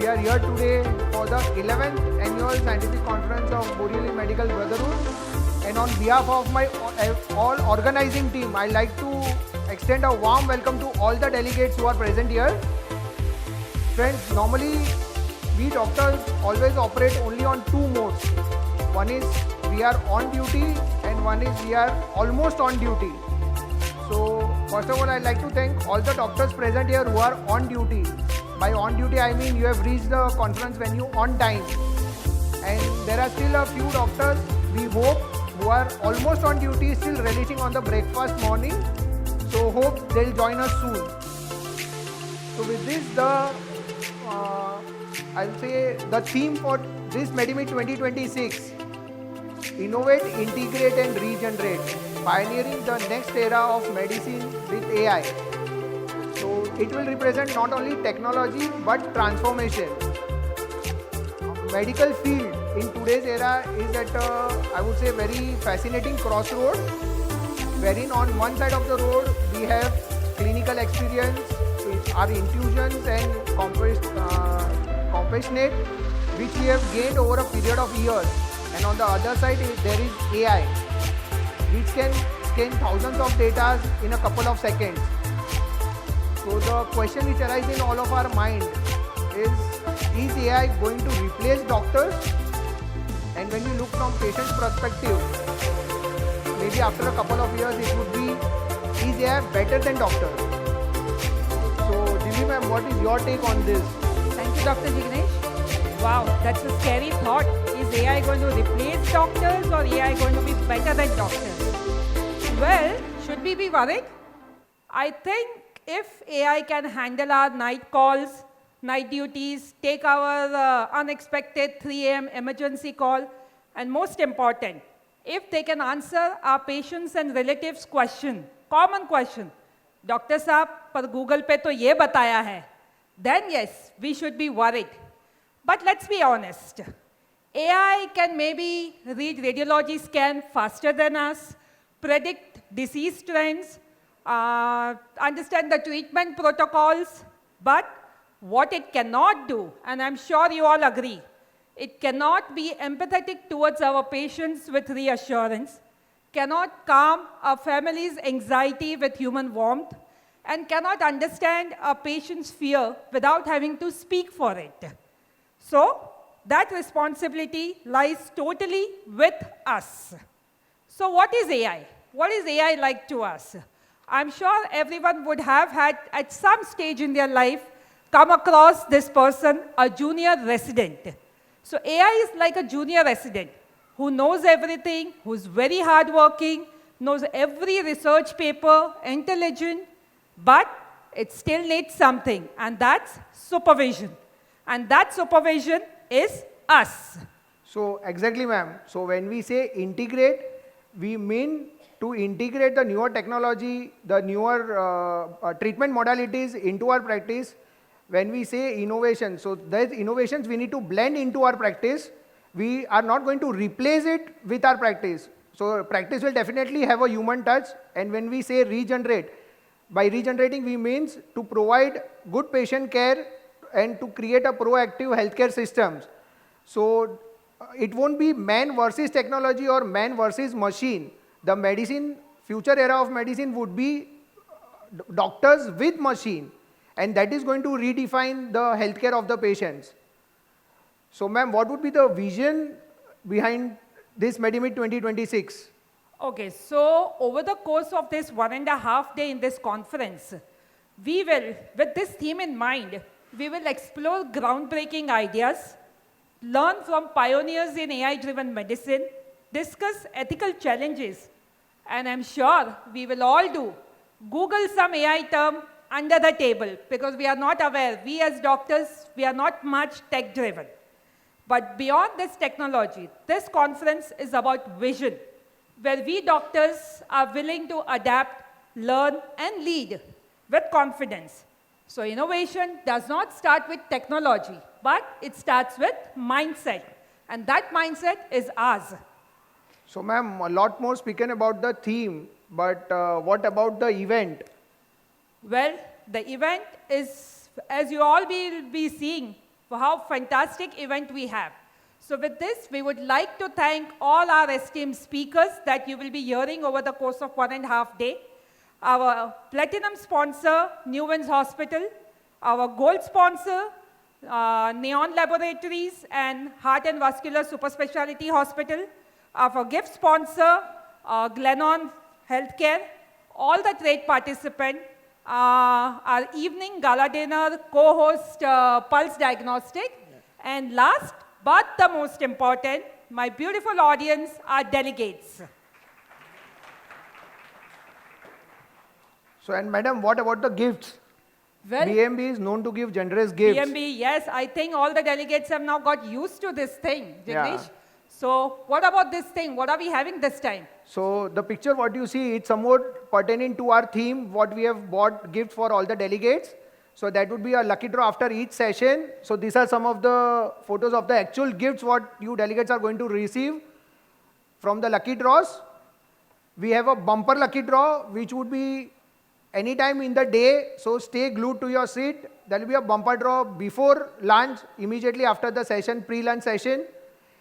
We are here today for the 11th Annual Scientific Conference of Borivali Medical Brotherhood, and on behalf of my all organizing team, I'd like to extend a warm welcome to all the delegates who are present here. Friends, normally we doctors always operate only on two modes. One is we are on duty and one is we are almost on duty. So first of all, I'd like to thank all the doctors present here who are on duty. By on duty, I mean you have reached the conference venue on time. And there are still a few doctors, we hope, who are almost on duty, still relishing on the breakfast morning. So hope they'll join us soon. So with this, I'll say the theme for this MEDIMEET 2026, Innovate, Integrate and Regenerate, pioneering the next era of medicine with AI. So it will represent not only technology but transformation. Medical field in today's era is at I would say very fascinating crossroad, wherein on one side of the road we have clinical experience, our intuitions and compassionate, which we have gained over a period of years, and on the other side there is AI, which can scan thousands of data in a couple of seconds. So the question which arises in all of our mind is AI going to replace doctors? And when you look from patient's perspective, maybe after a couple of years it would be, is AI better than doctors? So Jimmy ma'am, what is your take on this? Thank you, Dr. Jignesh. Wow, that's a scary thought. Is AI going to replace doctors or AI going to be better than doctors? Well, should we be worried? I think if AI can handle our night calls, night duties, take our unexpected 3 a.m. emergency call, and most important, if they can answer our patients and relatives' question, common question, Doctor Saab, par Google pe to ye bataya hai, then yes, we should be worried. But let's be honest. AI can maybe read radiology scan faster than us, predict disease trends, understand the treatment protocols, but what it cannot do, and I'm sure you all agree, it cannot be empathetic towards our patients with reassurance, cannot calm our family's anxiety with human warmth, and cannot understand a patient's fear without having to speak for it. So, that responsibility lies totally with us. So what is AI? What is AI like to us? I'm sure everyone would have had, at some stage in their life, come across this person, a junior resident. So AI is like a junior resident who knows everything, who's very hardworking, knows every research paper, intelligent, but it still needs something, and that's supervision. And that supervision is us. So exactly, ma'am. So when we say integrate, we mean to integrate the newer technology, the newer treatment modalities into our practice. When we say innovation, so those innovations we need to blend into our practice. We are not going to replace it with our practice. So practice will definitely have a human touch. And when we say regenerate, by regenerating we means to provide good patient care and to create a proactive healthcare systems. So it won't be man versus technology or man versus machine. The medicine, future era of medicine would be doctors with machine, and that is going to redefine the healthcare of the patients. So ma'am, what would be the vision behind this MEDIMEET 2026? Okay, so over the course of this 1.5 day in this conference, we will, with this theme in mind, we will explore groundbreaking ideas, learn from pioneers in AI-driven medicine, discuss ethical challenges, and I'm sure we will all do Google some AI term under the table because we are not aware. We as doctors, we are not much tech-driven. But beyond this technology, this conference is about vision, where we doctors are willing to adapt, learn, and lead with confidence. So innovation does not start with technology, but it starts with mindset. And that mindset is ours. So ma'am, a lot more speaking about the theme, but what about the event? Well, the event is, as you all will be seeing, for how fantastic event we have. So with this, we would like to thank all our esteemed speakers that you will be hearing over the course of 1.5 day. Our platinum sponsor, New Winds Hospital, our gold sponsor, Neon Laboratories and Heart and Vascular Super Speciality Hospital, our gift sponsor, Glennon Healthcare, all the trade participants, our evening gala dinner co-host Pulse Diagnostic, and last but the most important, my beautiful audience, our delegates. So and madam, what about the gifts? Well, BMB is known to give generous gifts. BMB, yes, I think all the delegates have now got used to this thing, Jignesh. Yeah. So what about this thing? What are we having this time? So the picture what you see, it's somewhat pertaining to our theme, what we have bought gift for all the delegates. So that would be a lucky draw after each session. So these are some of the photos of the actual gifts what you delegates are going to receive from the lucky draws. We have a bumper lucky draw which would be anytime in the day. So stay glued to your seat. There will be a bumper draw before lunch, immediately after the session, pre-lunch session.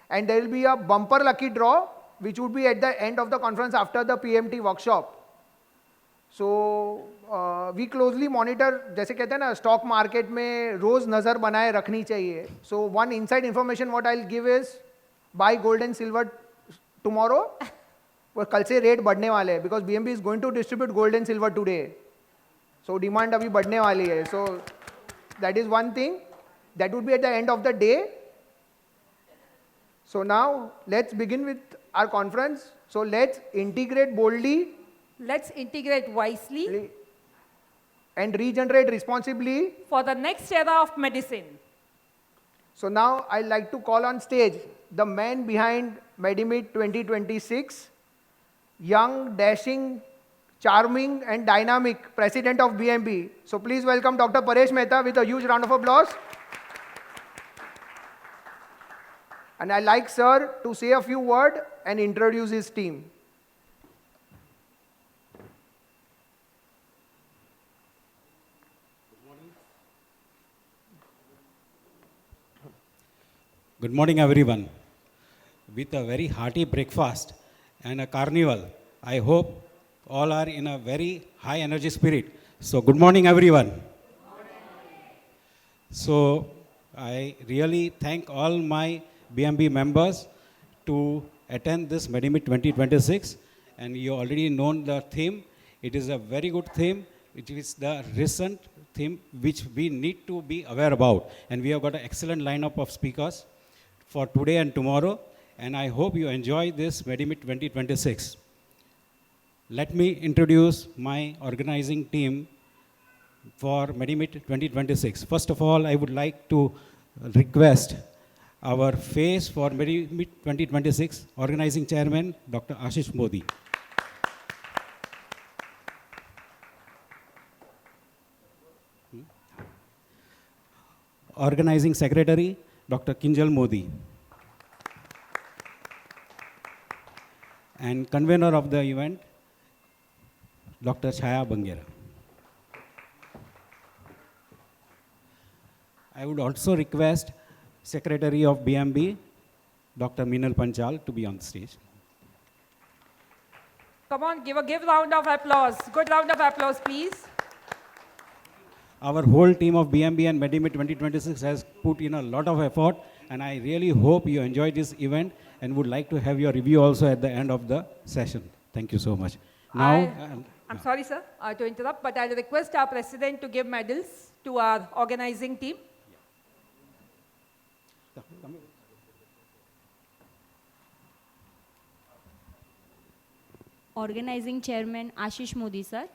And there will be a bumper lucky draw which would be at the end of the conference after the PMT workshop. So we closely monitor, जैसे कहते हैं ना stock market में रोज नजर बनाए रखनी चाहिए. So one inside information what I'll give is buy gold and silver tomorrow. और कल से रेट बढ़ने वाले हैं because BMB is going to distribute gold and silver today. So demand अभी बढ़ने वाली है. So that is one thing. That would be at the end of the day. So now let's begin with our conference. So let's integrate boldly. Let's integrate wisely And regenerate responsibly. for the next era of medicine. So now I'd like to call on stage the man behind MEDIMEET 2026, young, dashing, charming and dynamic president of BMB. So please welcome Dr. Paresh Mehta with a huge round of applause. And I'd like sir to say a few words and introduce his team. Good morning, everyone. With a very hearty breakfast and a carnival, I hope all are in a very high energy spirit. So, good morning, everyone. So, I really thank all my BMB members to attend this MEDIMEET 2026. And you already know the theme. It is a very good theme. It is the recent theme which we need to be aware about. And we have got an excellent lineup of speakers for today and tomorrow, and I hope you enjoy this MEDIMEET 2026. Let me introduce my organizing team for MEDIMEET 2026. First of all, I would like to request our face for MEDIMEET 2026, organizing chairman, Dr. Ashish Modi. Organizing secretary, Dr. Kinjal Modi. And convener of the event, Dr. Chaya Bangera. I would also request Secretary of BMB, Dr. Meenal Panchal, to be on the stage. Come on, give round of applause. Good round of applause, please. Our whole team of BMB and MEDIMEET 2026 has put in a lot of effort, and I really hope you enjoyed this event and would like to have your review also at the end of the session. Thank you so much. Now, I'm sorry, sir, to interrupt, but I'll request our president to give medals to our organizing team. Organizing Chairman Ashish Modi, sir.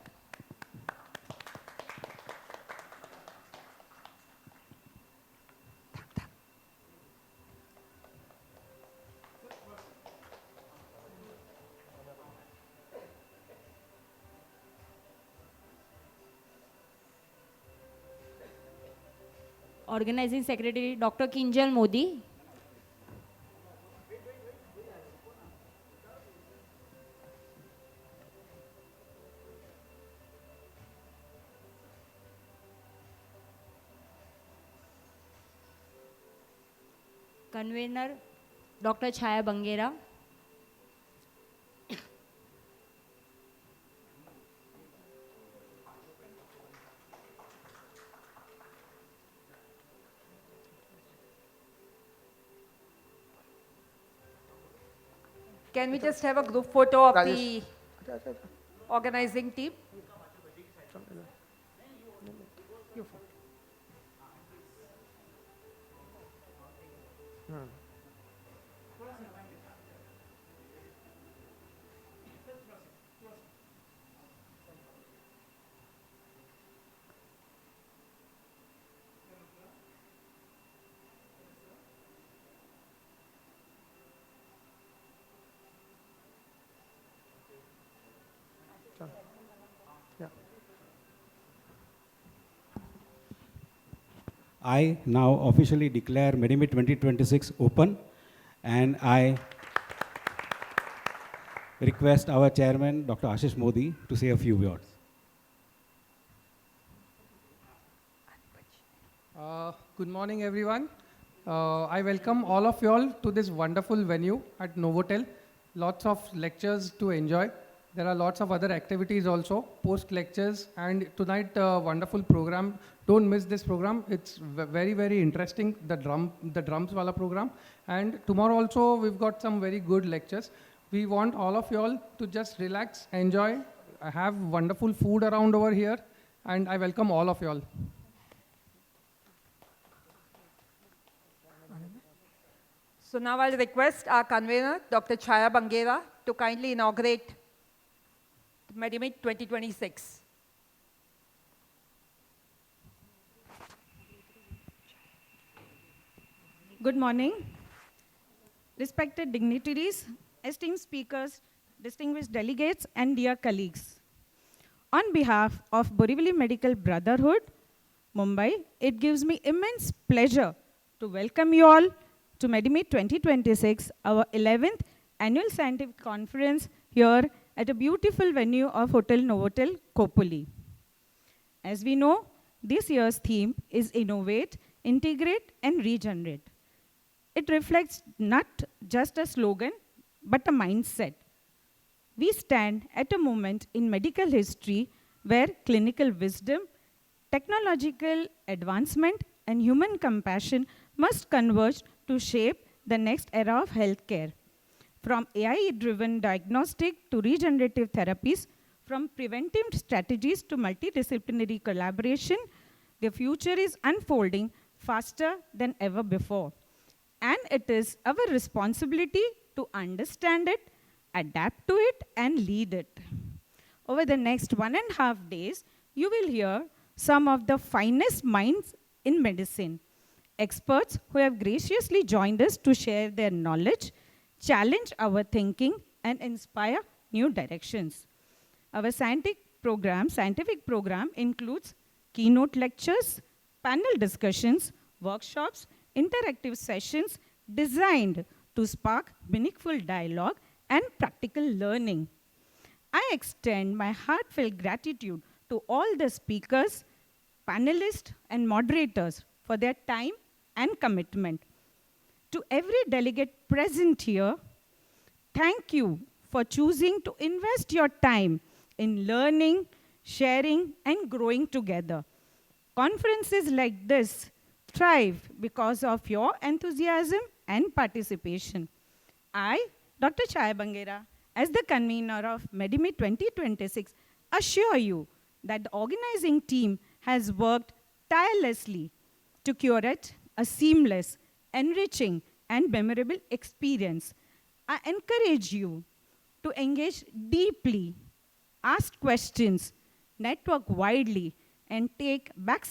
Organizing Secretary Dr. Kinjal Modi. Convener Dr. Chaya Bangera. Can we just have a group photo of Rajesh. the organizing team? I now officially declare MEDIMEET 2026 open, and I request our chairman, Dr. Ashish Modi, to say a few words. Good morning, everyone. I welcome all of you all to this wonderful venue at Novotel. Lots of lectures to enjoy. There are lots of other activities also, post lectures, and tonight wonderful program. Don't miss this program. It's very, very interesting, the drums wala program. And tomorrow also we've got some very good lectures. We want all of you all to just relax, enjoy, have wonderful food around over here, and I welcome all of you all. So now I'll request our convener, Dr. Chaya Bangera, to kindly inaugurate MEDIMEET 2026. Good morning. Respected dignitaries, esteemed speakers, distinguished delegates, and dear colleagues. On behalf of Borivali Medical Brotherhood, Mumbai, it gives me immense pleasure to welcome you all to MEDIMEET 2026, our 11th annual scientific conference here at a beautiful venue of Hotel Novotel, Khopoli. As we know, this year's theme is Innovate, Integrate, and Regenerate. It reflects not just a slogan, but a mindset. We stand at a moment in medical history where clinical wisdom, technological advancement, and human compassion must converge to shape the next era of healthcare. From AI-driven diagnostic to regenerative therapies, from preventive strategies to multidisciplinary collaboration, the future is unfolding faster than ever before. And it is our responsibility to understand it, adapt to it, and lead it. Over the next 1.5 days, you will hear some of the finest minds in medicine, experts who have graciously joined us to share their knowledge, challenge our thinking, and inspire new directions. Our scientific program includes keynote lectures, panel discussions, workshops, interactive sessions designed to spark meaningful dialogue and practical learning. I extend my heartfelt gratitude to all the speakers, panelists, and moderators for their time and commitment. To every delegate present here, thank you for choosing to invest your time in learning, sharing, and growing together. Conferences like this thrive because of your enthusiasm and participation. I, Dr. Chaya Bangera, as the convener of MEDIMEET 2026, assure you that the organizing team has worked tirelessly to curate a seamless, enriching, and memorable experience. I encourage you to engage deeply, ask questions, network widely, and take back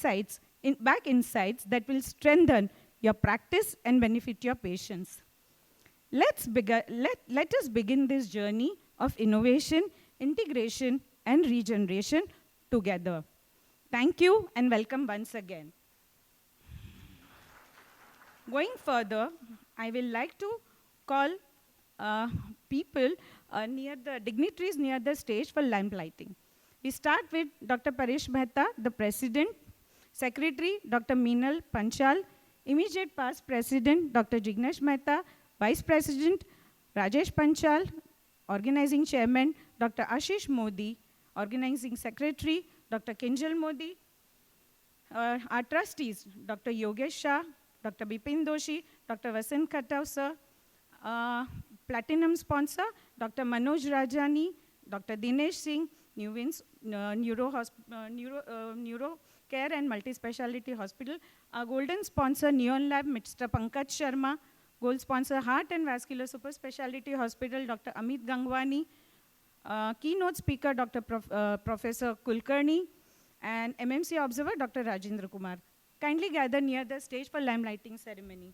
insights that will strengthen your practice and benefit your patients. Let us begin this journey of innovation, integration, and regeneration together. Thank you and welcome once again. Going further, I will like to call people near the dignitaries near the stage for lamplighting. We start with Dr. Paresh Mehta, the President, Secretary, Dr. Meenal Panchal, Immediate Past President, Dr. Jignesh Mehta, Vice President, Rajesh Panchal, Organizing Chairman, Dr. Ashish Modi, Organizing Secretary, Dr. Kinjal Modi, our trustees, Dr. Yogesh Shah, Dr. Bipin Doshi, Dr. Vasant Khattav sir, platinum sponsor, Dr. Manoj Rajani, Dr. Dinesh Singh, Neuro Care and Multi-Speciality Hospital, golden sponsor Neon Lab, Mr. Pankaj Sharma, gold sponsor Heart and Vascular Super Speciality Hospital, Dr. Amit Gangwani, keynote speaker Dr. Professor Kulkarni, and MMC observer Dr. Rajendra Kumar. Kindly gather near the stage for lamplighting ceremony.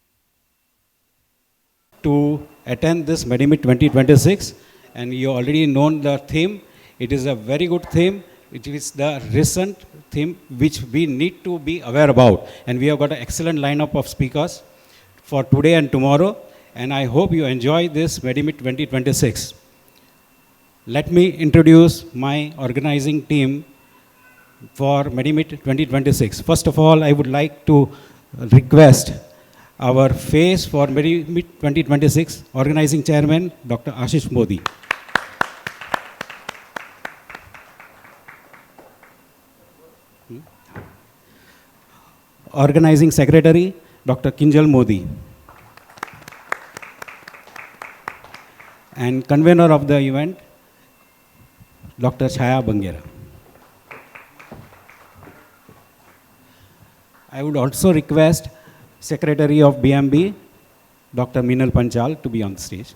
To attend this MEDIMEET 2026, and you already known the theme. It is a very good theme. It is the recent theme which we need to be aware about, and we have got an excellent lineup of speakers for today and tomorrow, and I hope you enjoy this MEDIMEET 2026. Let me introduce my organizing team for MEDIMEET 2026. First of all, I would like to request our face for MEDIMEET 2026 organizing chairman, Dr. Ashish Modi. Organizing secretary, Dr. Kinjal Modi. And convener of the event, Dr. Chaya Bangera. I would also request Secretary of BMB, Dr. Meenal Panchal, to be on stage.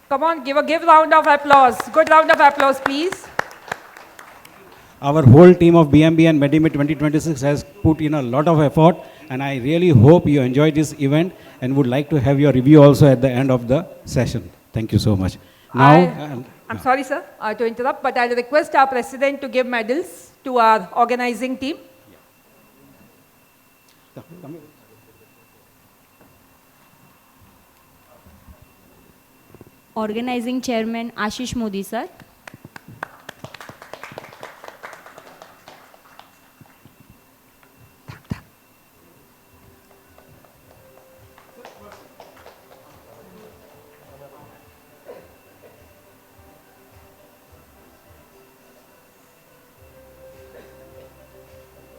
Come on, give a round of applause. Good round of applause, please. Our whole team of BMB and MEDIMEET 2026 has put in a lot of effort, and I really hope you enjoy this event and would like to have your review also at the end of the session. Thank you so much. Now, I'm sorry, sir, to interrupt, but I'll request our president to give medals to our organizing team. Organizing Chairman Ashish Modi sir.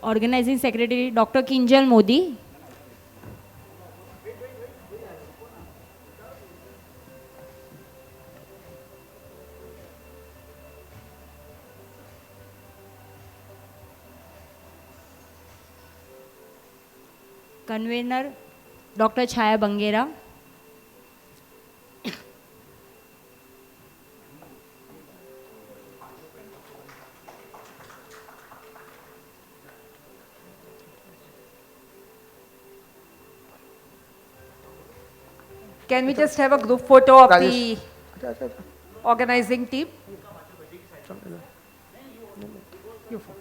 Organizing Secretary Dr. Kinjal Modi. Convener Dr. Chaya Bangera. Can we just have a group photo of the Rajesh. organizing team? You photo.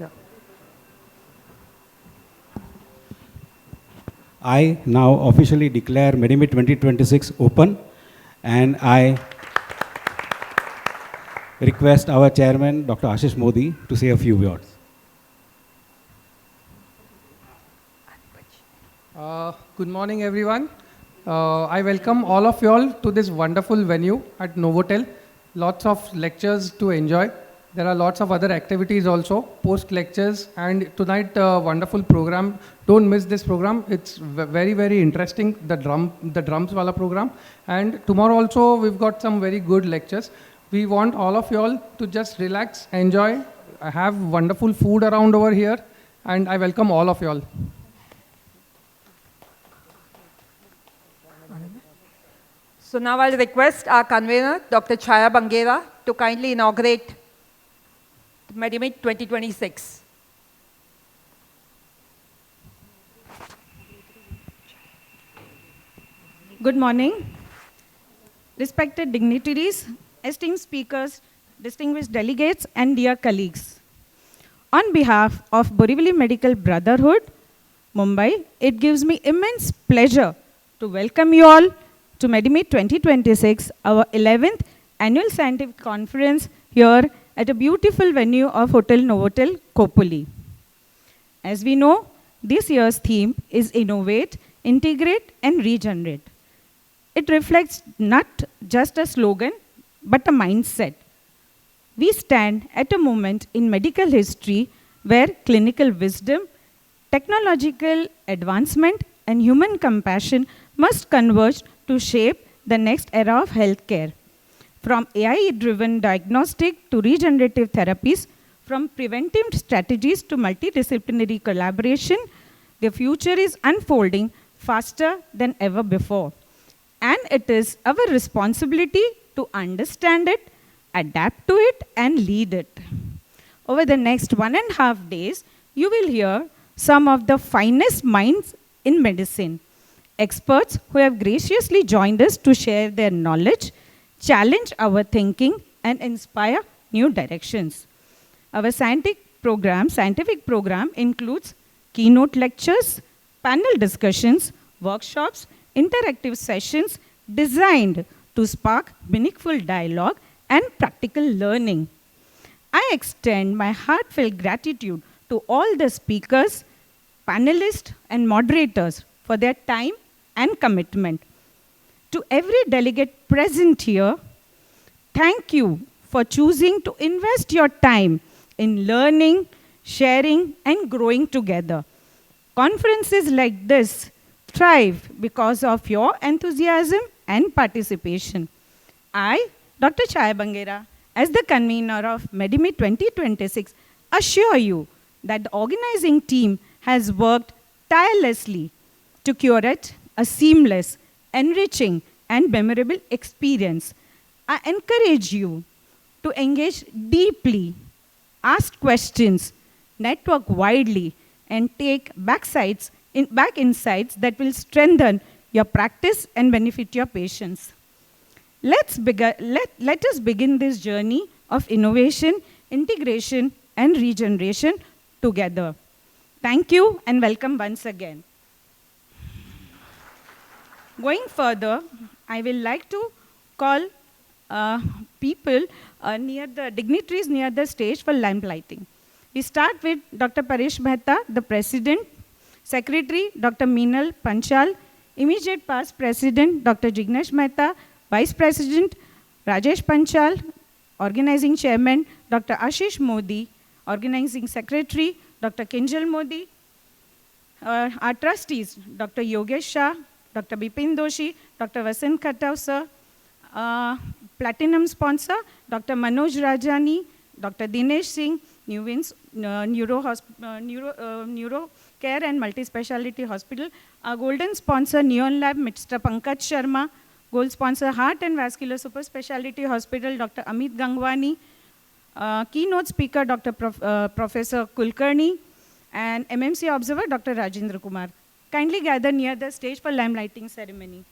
Yeah. I now officially declare MEDIMEET 2026 open, and I request our chairman, Dr. Ashish Modi, to say a few words. Good morning, everyone. I welcome all of you all to this wonderful venue at Novotel. Lots of lectures to enjoy. There are lots of other activities also, post lectures, and tonight wonderful program. Don't miss this program. It's very, very interesting. The drums wala program, and tomorrow also we've got some very good lectures. We want all of you all to just relax, enjoy, have wonderful food around over here, and I welcome all of you all. So now I'll request our convener, Dr. Chaya Bangera, to kindly inaugurate MEDIMEET 2026. Good morning. Respected dignitaries, esteemed speakers, distinguished delegates, and dear colleagues. On behalf of Borivali Medical Brotherhood, Mumbai, it gives me immense pleasure to welcome you all to MEDIMEET 2026, our 11th annual scientific conference here at a beautiful venue of Hotel Novotel, Khopoli. As we know, this year's theme is Innovate, Integrate, and Regenerate. It reflects not just a slogan, but a mindset. We stand at a moment in medical history where clinical wisdom, technological advancement, and human compassion must converge to shape the next era of healthcare. From AI-driven diagnostic to regenerative therapies, from preventive strategies to multidisciplinary collaboration, the future is unfolding faster than ever before. And it is our responsibility to understand it, adapt to it, and lead it. Over the next 1.5 days, you will hear some of the finest minds in medicine, experts who have graciously joined us to share their knowledge, challenge our thinking, and inspire new directions. Our scientific program includes keynote lectures, panel discussions, workshops, interactive sessions designed to spark meaningful dialogue and practical learning. I extend my heartfelt gratitude to all the speakers, panelists, and moderators for their time and commitment. To every delegate present here, thank you for choosing to invest your time in learning, sharing, and growing together. Conferences like this thrive because of your enthusiasm and participation. I, Dr. Chaya Bangera, as the convener of MEDIMEET 2026, assure you that the organizing team has worked tirelessly to curate a seamless, enriching, and memorable experience. I encourage you to engage deeply, ask questions, network widely, and take back insights that will strengthen your practice and benefit your patients. Let us begin this journey of innovation, integration, and regeneration together. Thank you and welcome once again. Going further, I will like to call dignitaries near the stage for lamplighting. We start with Dr. Paresh Mehta, the President, Secretary, Dr. Meenal Panchal, Immediate Past President, Dr. Jignesh Mehta, Vice President, Rajesh Panchal, Organizing Chairman, Dr. Ashish Modi, Organizing Secretary, Dr. Kinjal Modi, our trustees, Dr. Yogesh Shah, Dr. Bipin Doshi, Dr. Vasant Khattav sir, Platinum sponsor, Dr. Manoj Rajani, Dr. Dinesh Singh, New Wins Neuro Care and Multi-Speciality Hospital, our golden sponsor, Neon Lab, Mr. Pankaj Sharma, gold sponsor, Heart and Vascular Super Speciality Hospital, Dr. Amit Gangwani, keynote speaker, Dr. Professor Kulkarni, and MMC observer, Dr. Rajendra Kumar. Kindly gather near the stage for lamplighting ceremony.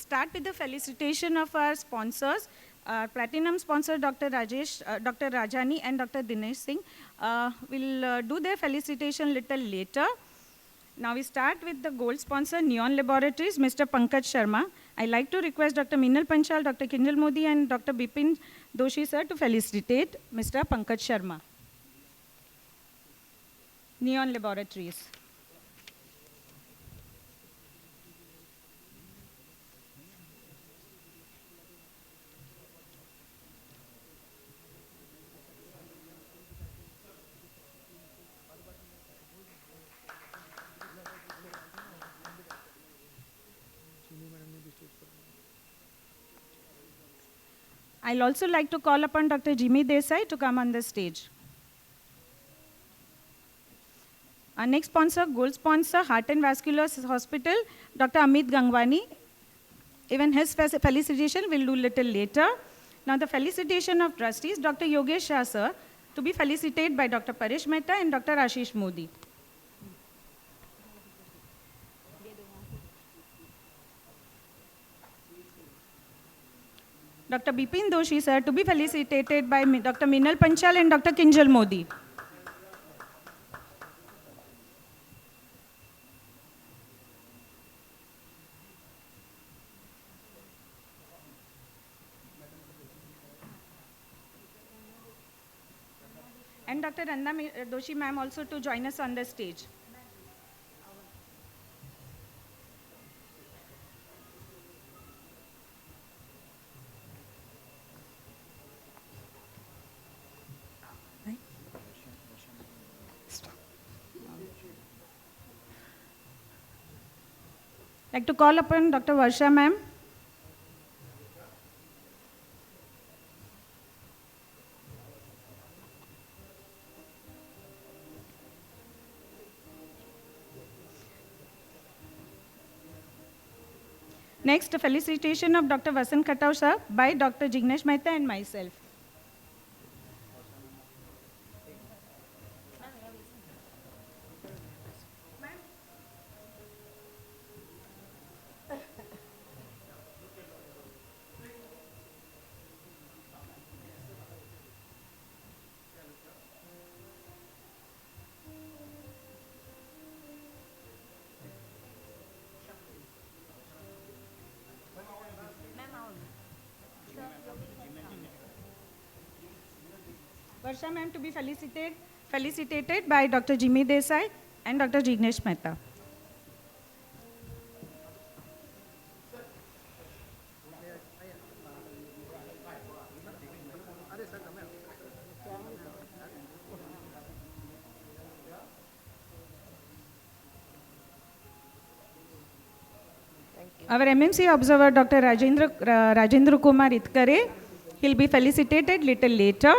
start with the felicitation of our sponsors. Platinum sponsor Dr. Dr. Rajani and Dr. Dinesh Singh will do their felicitation little later. Now we start with the gold sponsor, Neon Laboratories, Mr. Pankaj Sharma. I'd like to request Dr. Meenal Panchal, Dr. Kinjal Modi and Dr. Bipin Doshi sir to felicitate Mr. Pankaj Sharma. Neon Laboratories. I'll also like to call upon Dr. Jimmy Desai to come on the stage. Our next sponsor, gold sponsor, Heart and Vascular Hospital, Dr. Amit Gangwani. Even his felicitation will do little later. Now the felicitation of trustees, Dr. Yogesh Shah sir, to be felicitated by Dr. Paresh Mehta and Dr. Ashish Modi. Dr. Bipin Doshi sir to be felicitated by Dr. Meenal Panchal and Dr. Kinjal Modi. And Dr. Randa Doshi ma'am also to join us on the stage. Like to call upon Dr. Varsha ma'am. Next, a felicitation of Dr. Vasant Khatau sir by Dr. Jignesh Mehta and myself. Varsha ma'am to be felicitated by Dr. Jimmy Desai and Dr. Jignesh Mehta. Our MMC observer, Dr. Rajendra Kumar Itkare, he'll be felicitated little later.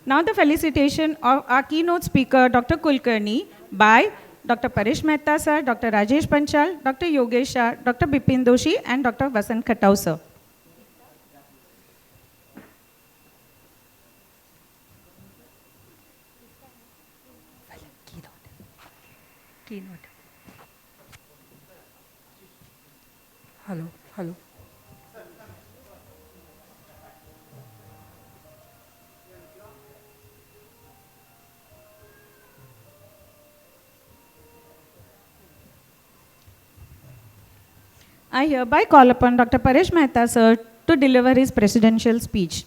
Now the felicitation of our keynote speaker, Dr. Kulkarni, by Dr. Paresh Mehta sir, Dr. Rajesh Panchal, Dr. Yogesh Shah, Dr. Bipin Doshi and Dr. Vasant Khatau sir. Keynote. Hello. I hereby call upon Dr. Paresh Mehta sir to deliver his presidential speech.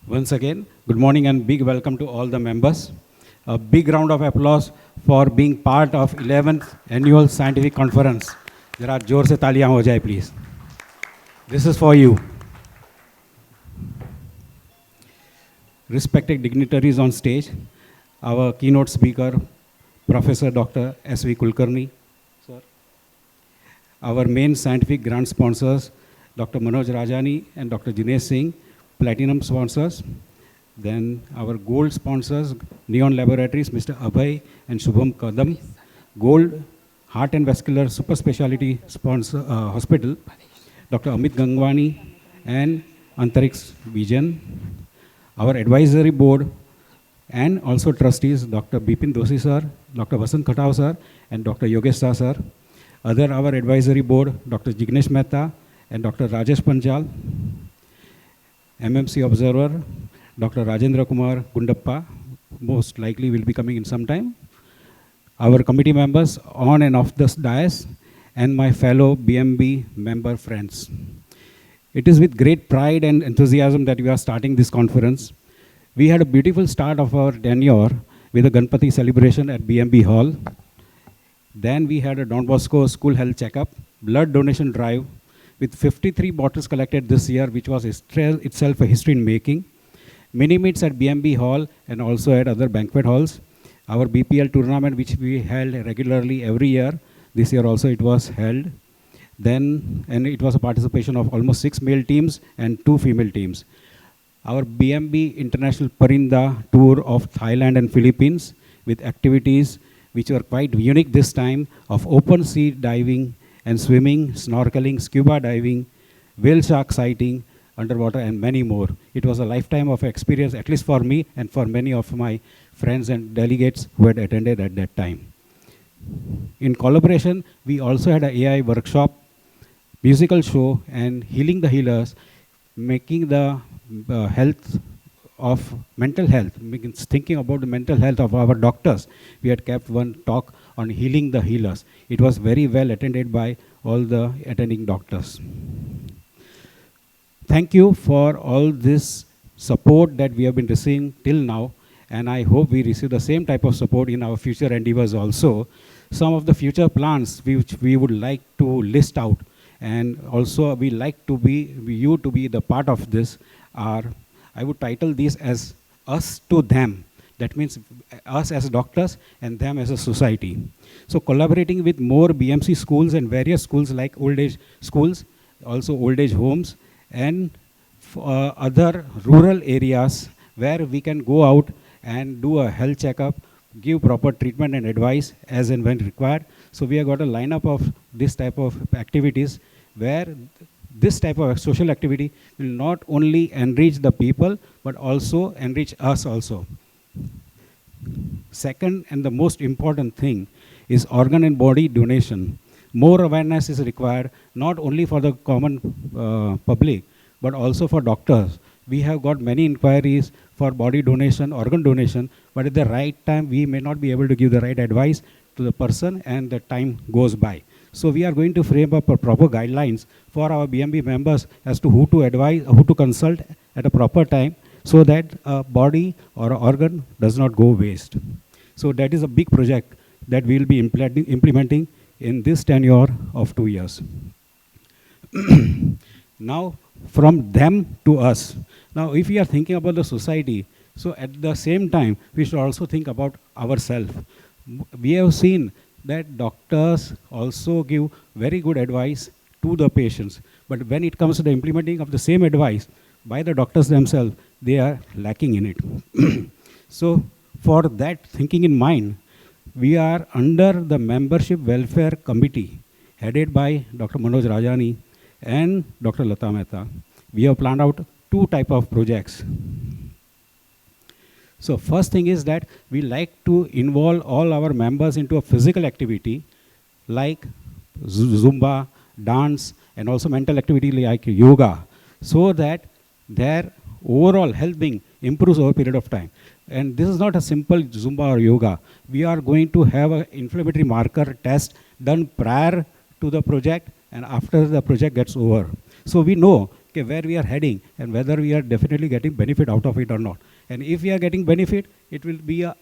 Once again, good morning and big welcome to all the members. A big round of applause for being part of 11th Annual Scientific Conference. Zara जोर से तालियां हो जाए please. This is for you. Respected dignitaries on stage, our keynote speaker, Professor Dr. S.V. Kulkarni, sir. Our main scientific grant sponsors, Dr. Manoj Rajani and Dr. Jinesh Singh, platinum sponsors. Then our gold sponsors, Neon Laboratories, Mr. Abhay and Shubham Kadam. Gold Heart and Vascular Super Speciality Sponsor Hospital, Dr. Amit Gangwani, and Antariksh Bijan. Our advisory board and also trustees, Dr. Bipin Doshi sir, Dr. Vasant Khatau sir, and Dr. Yogesh Shah sir. Other our advisory board, Dr. Jignesh Mehta and Dr. Rajesh Panchal. MMC observer, Dr. Rajendra Kumar Gundappa, most likely will be coming in some time. Our committee members on and off this dais, and my fellow BMB member friends. It is with great pride and enthusiasm that we are starting this conference. We had a beautiful start of our tenure with a Ganpati celebration at BMB Hall. Then we had a Don Bosco school health checkup, blood donation drive with 53 bottles collected this year, which was itself a history in making. Mini meets at BMB Hall and also at other banquet halls. Our BPL tournament, which we held regularly every year, this year also it was held. And it was a participation of almost 6 male teams and 2 female teams. Our BMB International Parinda tour of Thailand and Philippines with activities which were quite unique this time of open sea diving and swimming, snorkeling, scuba diving, whale shark sighting, underwater, and many more. It was a lifetime of experience, at least for me and for many of my friends and delegates who had attended at that time. In collaboration, we also had an AI workshop, musical show, and Healing the Healers, making the health of mental health, thinking about the mental health of our doctors. We had kept one talk on healing the healers. It was very well attended by all the attending doctors. Thank you for all this support that we have been receiving till now, and I hope we receive the same type of support in our future endeavors also. Some of the future plans which we would like to list out, and also we like to be you to be the part of this are, I would title these as us to them. That means us as doctors and them as a society. So collaborating with more BMC schools and various schools like old age schools, also old age homes, and other rural areas where we can go out and do a health checkup, give proper treatment and advice as and when required. So we have got a lineup of this type of activities where this type of social activity will not only enrich the people but also enrich us also. Second and the most important thing is organ and body donation. More awareness is required, not only for the common public but also for doctors. We have got many inquiries for body donation, organ donation, but at the right time we may not be able to give the right advice to the person and the time goes by. So we are going to frame up a proper guidelines for our BMB members as to who to advise, who to consult at a proper time, so that a body or an organ does not go waste. So that is a big project that we will be implementing in this tenure of 2 years. Now, from them to us. Now, if we are thinking about the society, so at the same time, we should also think about ourselves. We have seen that doctors also give very good advice to the patients. But when it comes to the implementing of the same advice by the doctors themselves, they are lacking in it. So for that thinking in mind, we are under the Membership Welfare Committee headed by Dr. Manoj Rajani and Dr. Lata Mehta. We have planned out 2 types of projects. So first thing is that we like to involve all our members into a physical activity like Zumba, dance, and also mental activity like yoga, so that their overall health being improves over a period of time. And this is not a simple Zumba or yoga. We are going to have an inflammatory marker test done prior to the project and after the project gets over. So we know where we are heading and whether we are definitely getting benefit out of it or not. And if we are getting benefit, it will be a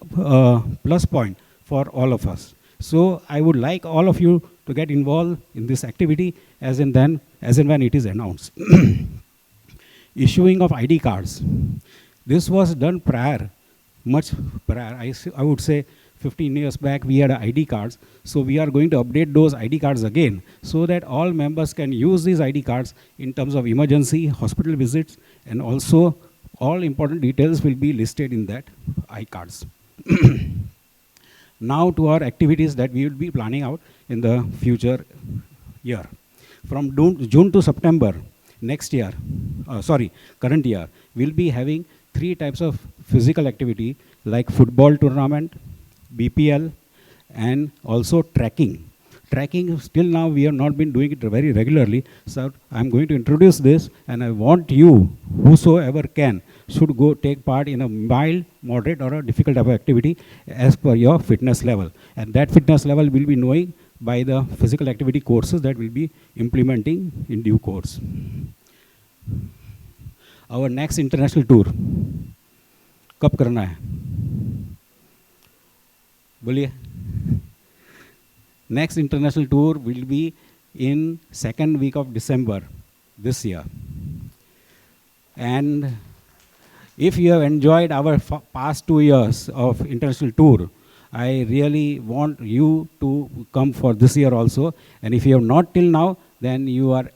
plus point for all of us. So I would like all of you to get involved in this activity as and when it is announced. Issuing of ID cards. This was done prior, much prior. I would say 15 years back we had ID cards. So we are going to update those ID cards again so that all members can use these ID cards in terms of emergency, hospital visits, and also all important details will be listed in that ID cards. Now to our activities that we will be planning out in the future year. from June to September next year, current year, we'll be having 3 types of physical activity like football tournament, BPL, and also trekking. Trekking, still now we have not been doing it very regularly, so I'm going to introduce this, and I want you, whosoever can, should go take part in a mild, moderate, or a difficult type of activity as per your fitness level. And that fitness level will be knowing by the physical activity courses that we'll be implementing in due course. Our next international tour, कब करना है? बोलिए. Next international tour will be in 2nd week of December this year. And if you have enjoyed our past 2 years of international tour, I really want you to come for this year also. And if you have not till now, then you are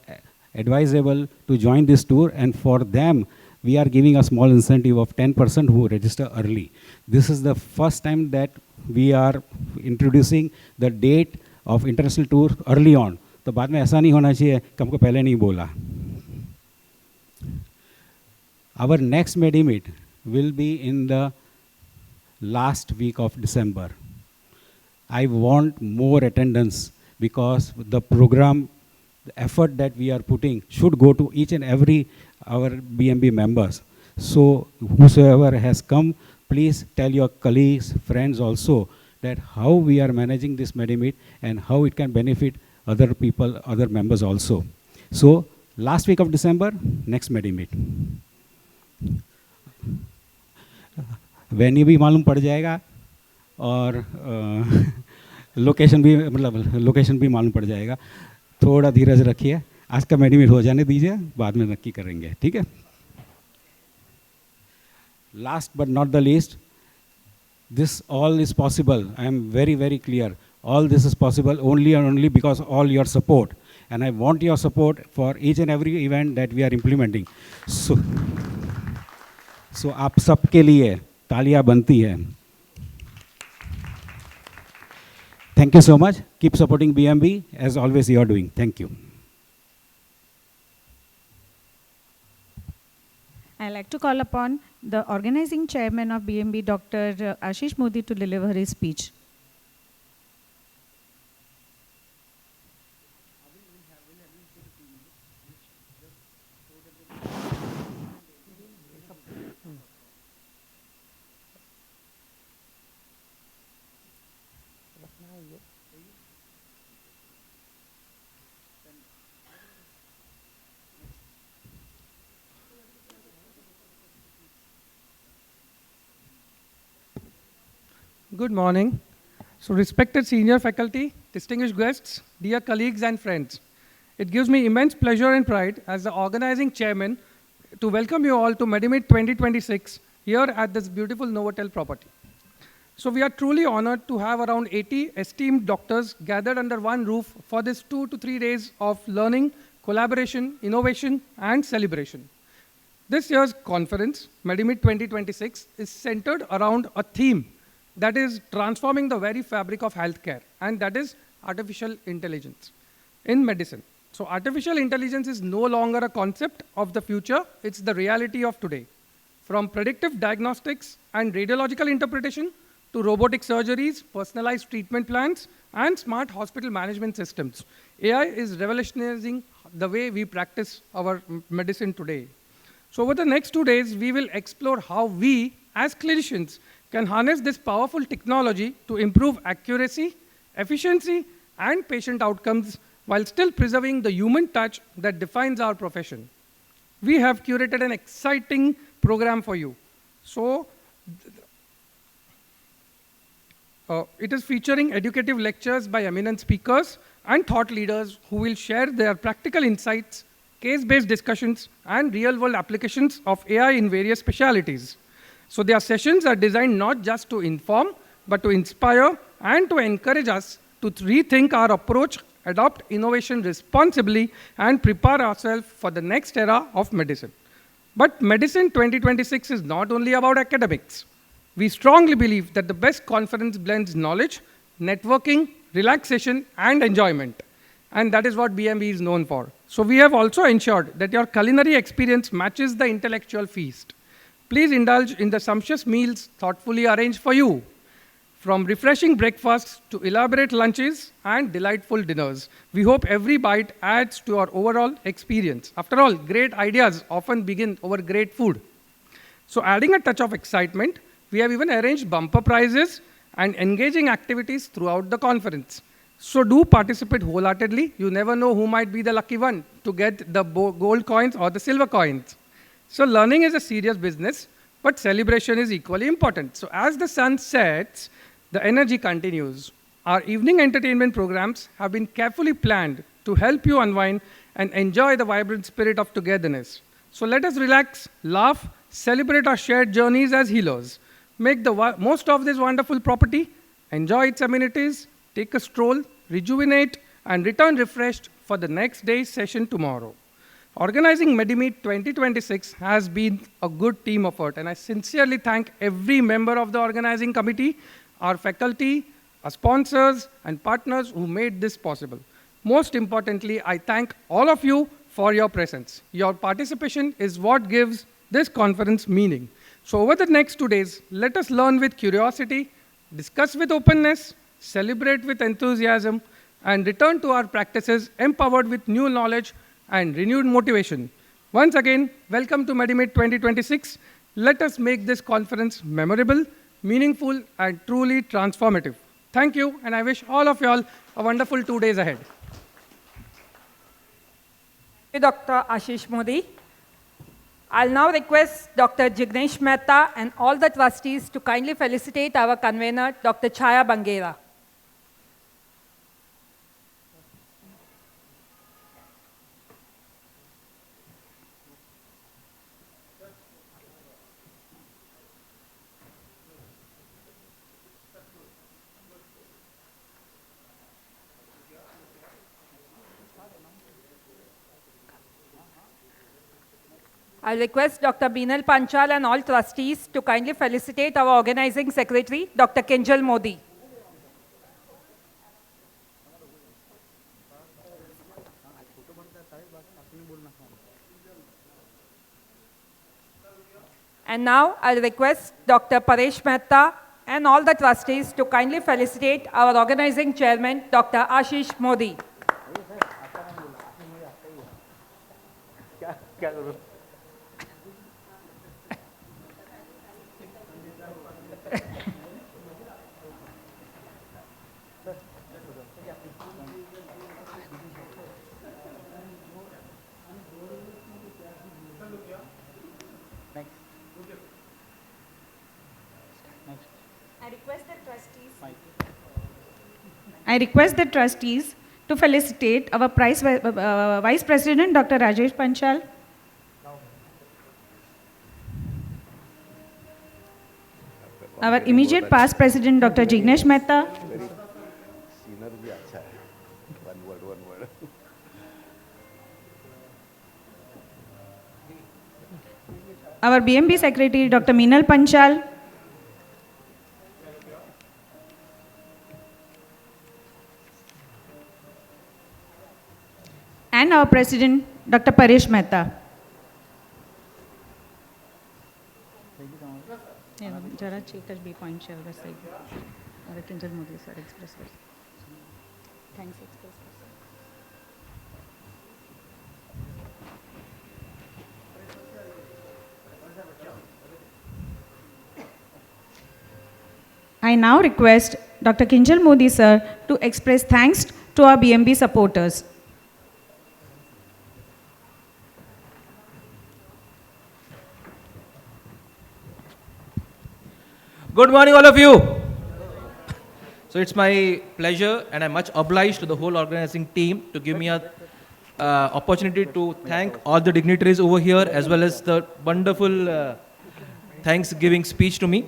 advisable to join this tour. And for them, we are giving a small incentive of 10% who register early. This is the first time that we are introducing the date of international tour early on. तो बाद में ऐसा नहीं होना चाहिए कि हमको पहले नहीं बोला. Our next MEDIMEET will be in the last week of December. I want more attendance because the program, the effort that we are putting should go to each and every our BMB members. So whosoever has come, please tell your colleagues, friends also that how we are managing this MEDIMEET and how it can benefit other people, other members also. So last week of December, next MEDIMEET. Venue भी मालूम पड़ जाएगा और location भी, मतलब location भी मालूम पड़ जाएगा. थोड़ा धीरज रखिए, आज का MEDIMEET हो जाने दीजिए, बाद में नक्की करेंगे, ठीक है. Last but not the least, this all is possible. I am very, very clear. All this is possible only and only because all your support. And I want your support for each and every event that we are implementing. So आप सबके लिए तालियां बनती हैं. Thank you so much. Keep supporting BMB as always you are doing. Thank you. I'd like to call upon the organizing chairman of BMB, Dr. Ashish Modi, to deliver his speech. Good morning. So respected senior faculty, distinguished guests, dear colleagues and friends. It gives me immense pleasure and pride as the organizing chairman to welcome you all to MEDIMEET 2026 here at this beautiful Novotel property. So we are truly honored to have around 80 esteemed doctors gathered under one roof for this 2 to 3 days of learning, collaboration, innovation, and celebration. This year's conference, MEDIMEET 2026, is centered around a theme that is transforming the very fabric of healthcare, and that is artificial intelligence in medicine. So artificial intelligence is no longer a concept of the future, it's the reality of today. From predictive diagnostics and radiological interpretation to robotic surgeries, personalized treatment plans, and smart hospital management systems, AI is revolutionizing the way we practice our medicine today. So over the next 2 days, we will explore how we, as clinicians, can harness this powerful technology to improve accuracy, efficiency, and patient outcomes while still preserving the human touch that defines our profession. We have curated an exciting program for you. So, it is featuring educative lectures by eminent speakers and thought leaders who will share their practical insights, case-based discussions, and real-world applications of AI in various specialties. So their sessions are designed not just to inform, but to inspire and to encourage us to rethink our approach, adopt innovation responsibly, and prepare ourselves for the next era of medicine. But Medicine 2026 is not only about academics. We strongly believe that the best conference blends knowledge, networking, relaxation, and enjoyment. and that is what BMB is known for. So we have also ensured that your culinary experience matches the intellectual feast. Please indulge in the sumptuous meals thoughtfully arranged for you. From refreshing breakfasts to elaborate lunches and delightful dinners, we hope every bite adds to our overall experience. After all, great ideas often begin over great food. So adding a touch of excitement, we have even arranged bumper prizes and engaging activities throughout the conference. So do participate wholeheartedly. You never know who might be the lucky one to get the gold coins or the silver coins. So learning is a serious business, but celebration is equally important. So as the sun sets, the energy continues. Our evening entertainment programs have been carefully planned to help you unwind and enjoy the vibrant spirit of togetherness. So let us relax, laugh, celebrate our shared journeys as healers. Make the most of this wonderful property, enjoy its amenities, take a stroll, rejuvenate, and return refreshed for the next day's session tomorrow. Organizing MEDIMEET 2026 has been a good team effort, and I sincerely thank every member of the organizing committee, our faculty, our sponsors, and partners who made this possible. Most importantly, I thank all of you for your presence. Your participation is what gives this conference meaning. So over the next 2 days, let us learn with curiosity, discuss with openness, celebrate with enthusiasm, and return to our practices empowered with new knowledge and renewed motivation. Once again, welcome to MEDIMEET 2026. Let us make this conference memorable, meaningful, and truly transformative. Thank you, and I wish all of you all a wonderful 2 days ahead. Thank you, Dr. Ashish Modi. I'll now request Dr. Jignesh Mehta and all the trustees to kindly felicitate our convener, Dr. Chaya Bangera. I'll request Dr. Binal Panchal and all trustees to kindly felicitate our organizing secretary, Dr. Kinjal Modi. And now I'll request Dr. Paresh Mehta and all the trustees to kindly felicitate our organizing chairman, Dr. Ashish Modi. I request the trustees to felicitate our Vice President, Dr. Rajesh Panchal, our immediate past President, Dr. Jignesh Mehta, our BMB Secretary, Dr. Binal Panchal, and our President, Dr. Paresh Mehta. जरा चेकच B point share कर सही और Kinjal Modi sir express कर thanks express I now request Dr. Kinjal Modi sir to express thanks to our BMB supporters. Good morning, all of you. So it's my pleasure, and I'm much obliged to the whole organizing team to give me a opportunity to thank all the dignitaries over here, as well as the wonderful Thanksgiving speech to me.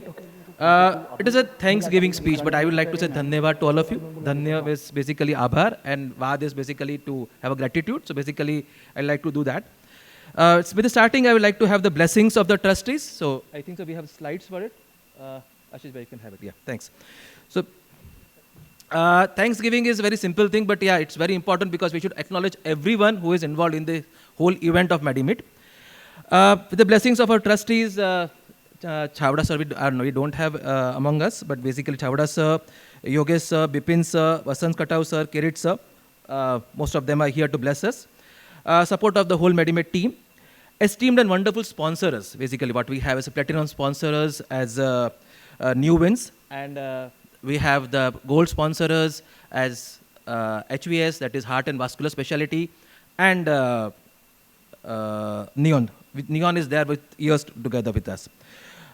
It is a Thanksgiving speech, but I would like to say Dhanyavad to all of you. Dhanya is basically Abhar, and Vad is basically to have a gratitude. So basically, I'd like to do that. With the starting, I would like to have the blessings of the trustees. So I think so we have slides for it. Ashish, you can have it. Yeah, thanks. So Thanksgiving is a very simple thing, but yeah, it's very important because we should acknowledge everyone who is involved in the whole event of MEDIMEET. With the blessings of our trustees, Chavda sir, we don't have among us, but basically Chavda sir, Yogesh sir, Bipin sir, Vasant Katau sir, Kirit sir, most of them are here to bless us. Support of the whole MEDIMEET team. Esteemed and wonderful sponsors, basically what we have is a platinum sponsors as new wins, and we have the gold sponsors as HVS, that is Heart and Vascular Specialty, and Neon. Neon is there with years together with us.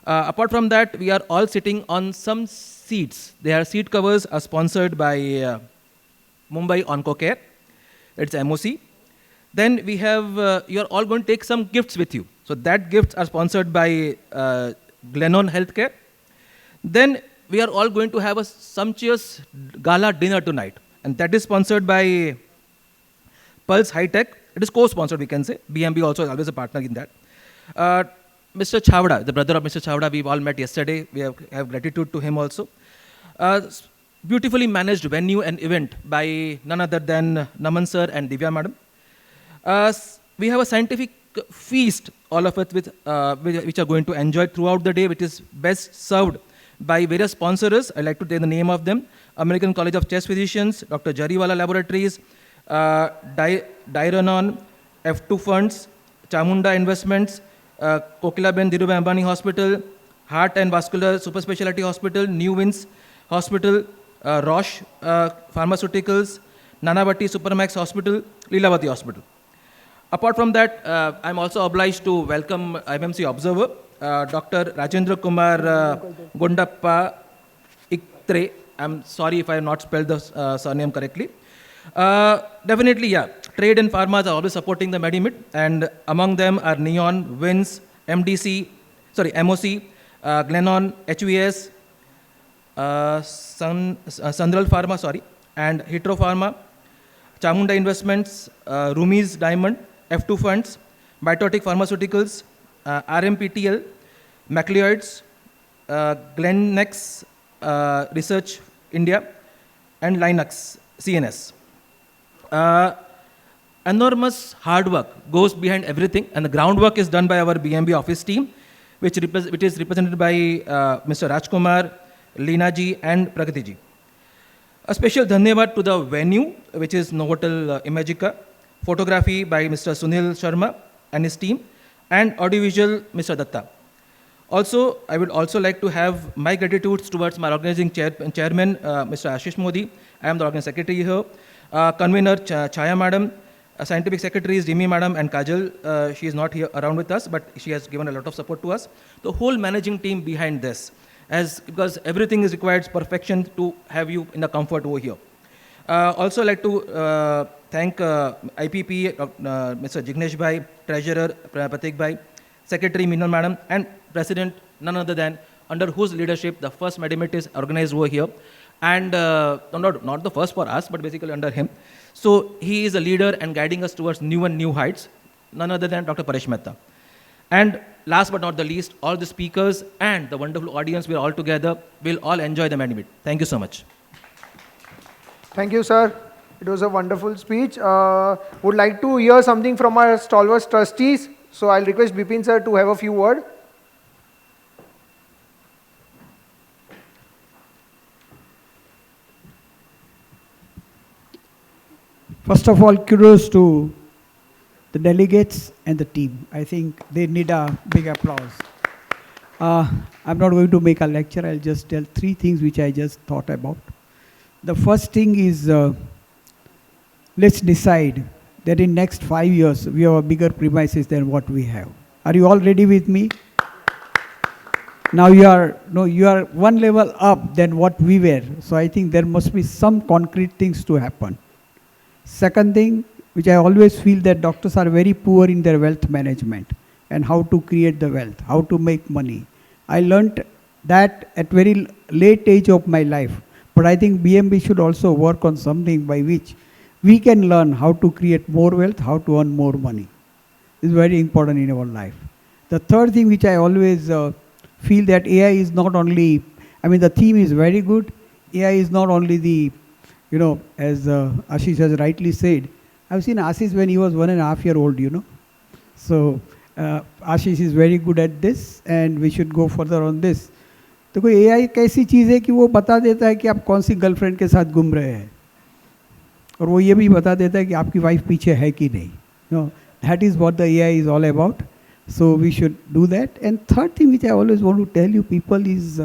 Apart from that, we are all sitting on some seats. Their seat covers are sponsored by Mumbai Oncocare. It's MOC. Then we have, you're all going to take some gifts with you. So that gifts are sponsored by Glennon Healthcare. Then we are all going to have a sumptuous gala dinner tonight. And that is sponsored by Pulse High Tech. It is co-sponsored, we can say. BMB also is always a partner in that. Mr. Chavda, the brother of Mr. Chavda, we've all met yesterday. We have gratitude to him also. Beautifully managed venue and event by none other than Naman sir and Divya madam. We have a scientific feast, all of it, which are going to enjoy throughout the day, which is best served by various sponsors. I'd like to take the name of them. American College of Chest Physicians, Dr. Jariwala Laboratories, Dyranon, F2 Funds, Chamunda Investments, Kokilaben Dhirubhai Ambani Hospital, Heart and Vascular Super Specialty Hospital, New Wins Hospital, Roche Pharmaceuticals, Nanavati Supermax Hospital, Leelavati Hospital. Apart from that, I'm also obliged to welcome IMMC Observer, Dr. Rajendra Kumar Gondappa Iktre. I'm sorry if I have not spelled the surname correctly. Definitely, yeah, trade and pharmas are always supporting the MEDIMEET, and among them are Neon, WINS, MOC, Glennon, HVS, Sandral Pharma, and Hitro Pharma, Chamunda Investments, Rumi's Diamond, F2 Funds, Biotic Pharmaceuticals, RMPTL, MacLeods, Glennex Research India, and Linux CNS. Enormous hard work goes behind everything, and the groundwork is done by our BMB office team, which is represented by Mr. Rajkumar, Leena ji, and Pragati ji. A special dhanyavad to the venue, which is Novotel Imagica, photography by Mr. Sunil Sharma and his team, and audiovisual Mr. Datta. Also, I would also like to have my gratitude towards my organizing chairman, Mr. Ashish Modi. I am the organizing secretary here. Convener Chaya madam, scientific secretary is Jimmy madam, and Kajal. She is not here around with us, but she has given a lot of support to us. The whole managing team behind this, because everything is required perfection to have you in the comfort over here. Also like to thank IPP, Mr. Jignesh Bhai, Treasurer Pratik Bhai, Secretary Meenal Madam, and President, none other than under whose leadership the first MEDIMEET is organized over here. And not the first for us, but basically under him. So he is a leader and guiding us towards new heights, none other than Dr. Paresh Mehta. And last but not the least, all the speakers and the wonderful audience, we're all together, we'll all enjoy the MEDIMEET. Thank you so much. Thank you, sir. It was a wonderful speech. Would like to hear something from our stalwart trustees. So I'll request Bipin sir to have a few words. First of all, kudos to the delegates and the team. I think they need a big applause. I'm not going to make a lecture. I'll just tell three things which I just thought about. The first thing is, let's decide that in next 5 years, we have a bigger premises than what we have. Are you all ready with me? Now you are one level up than what we were. So I think there must be some concrete things to happen. Second thing, which I always feel that doctors are very poor in their wealth management and how to create the wealth, how to make money. I learnt that at very late age of my life. But I think BMB should also work on something by which we can learn how to create more wealth, how to earn more money. It's very important in our life. The third thing which I always feel that AI is not only, the theme is very good. AI is not only the You know, as Ashish has rightly said, I've seen Ashish when he was 1.5 years old, you know. So Ashish is very good at this and we should go further on this. तो कोई AI एक ऐसी चीज़ है कि वो बता देता है कि आप कौन सी गर्लफ्रेंड के साथ घूम रहे हैं और वो ये भी बता देता है कि आपकी वाइफ पीछे है कि नहीं. No, that is what the AI is all about. So we should do that. And third thing which I always want to tell you people is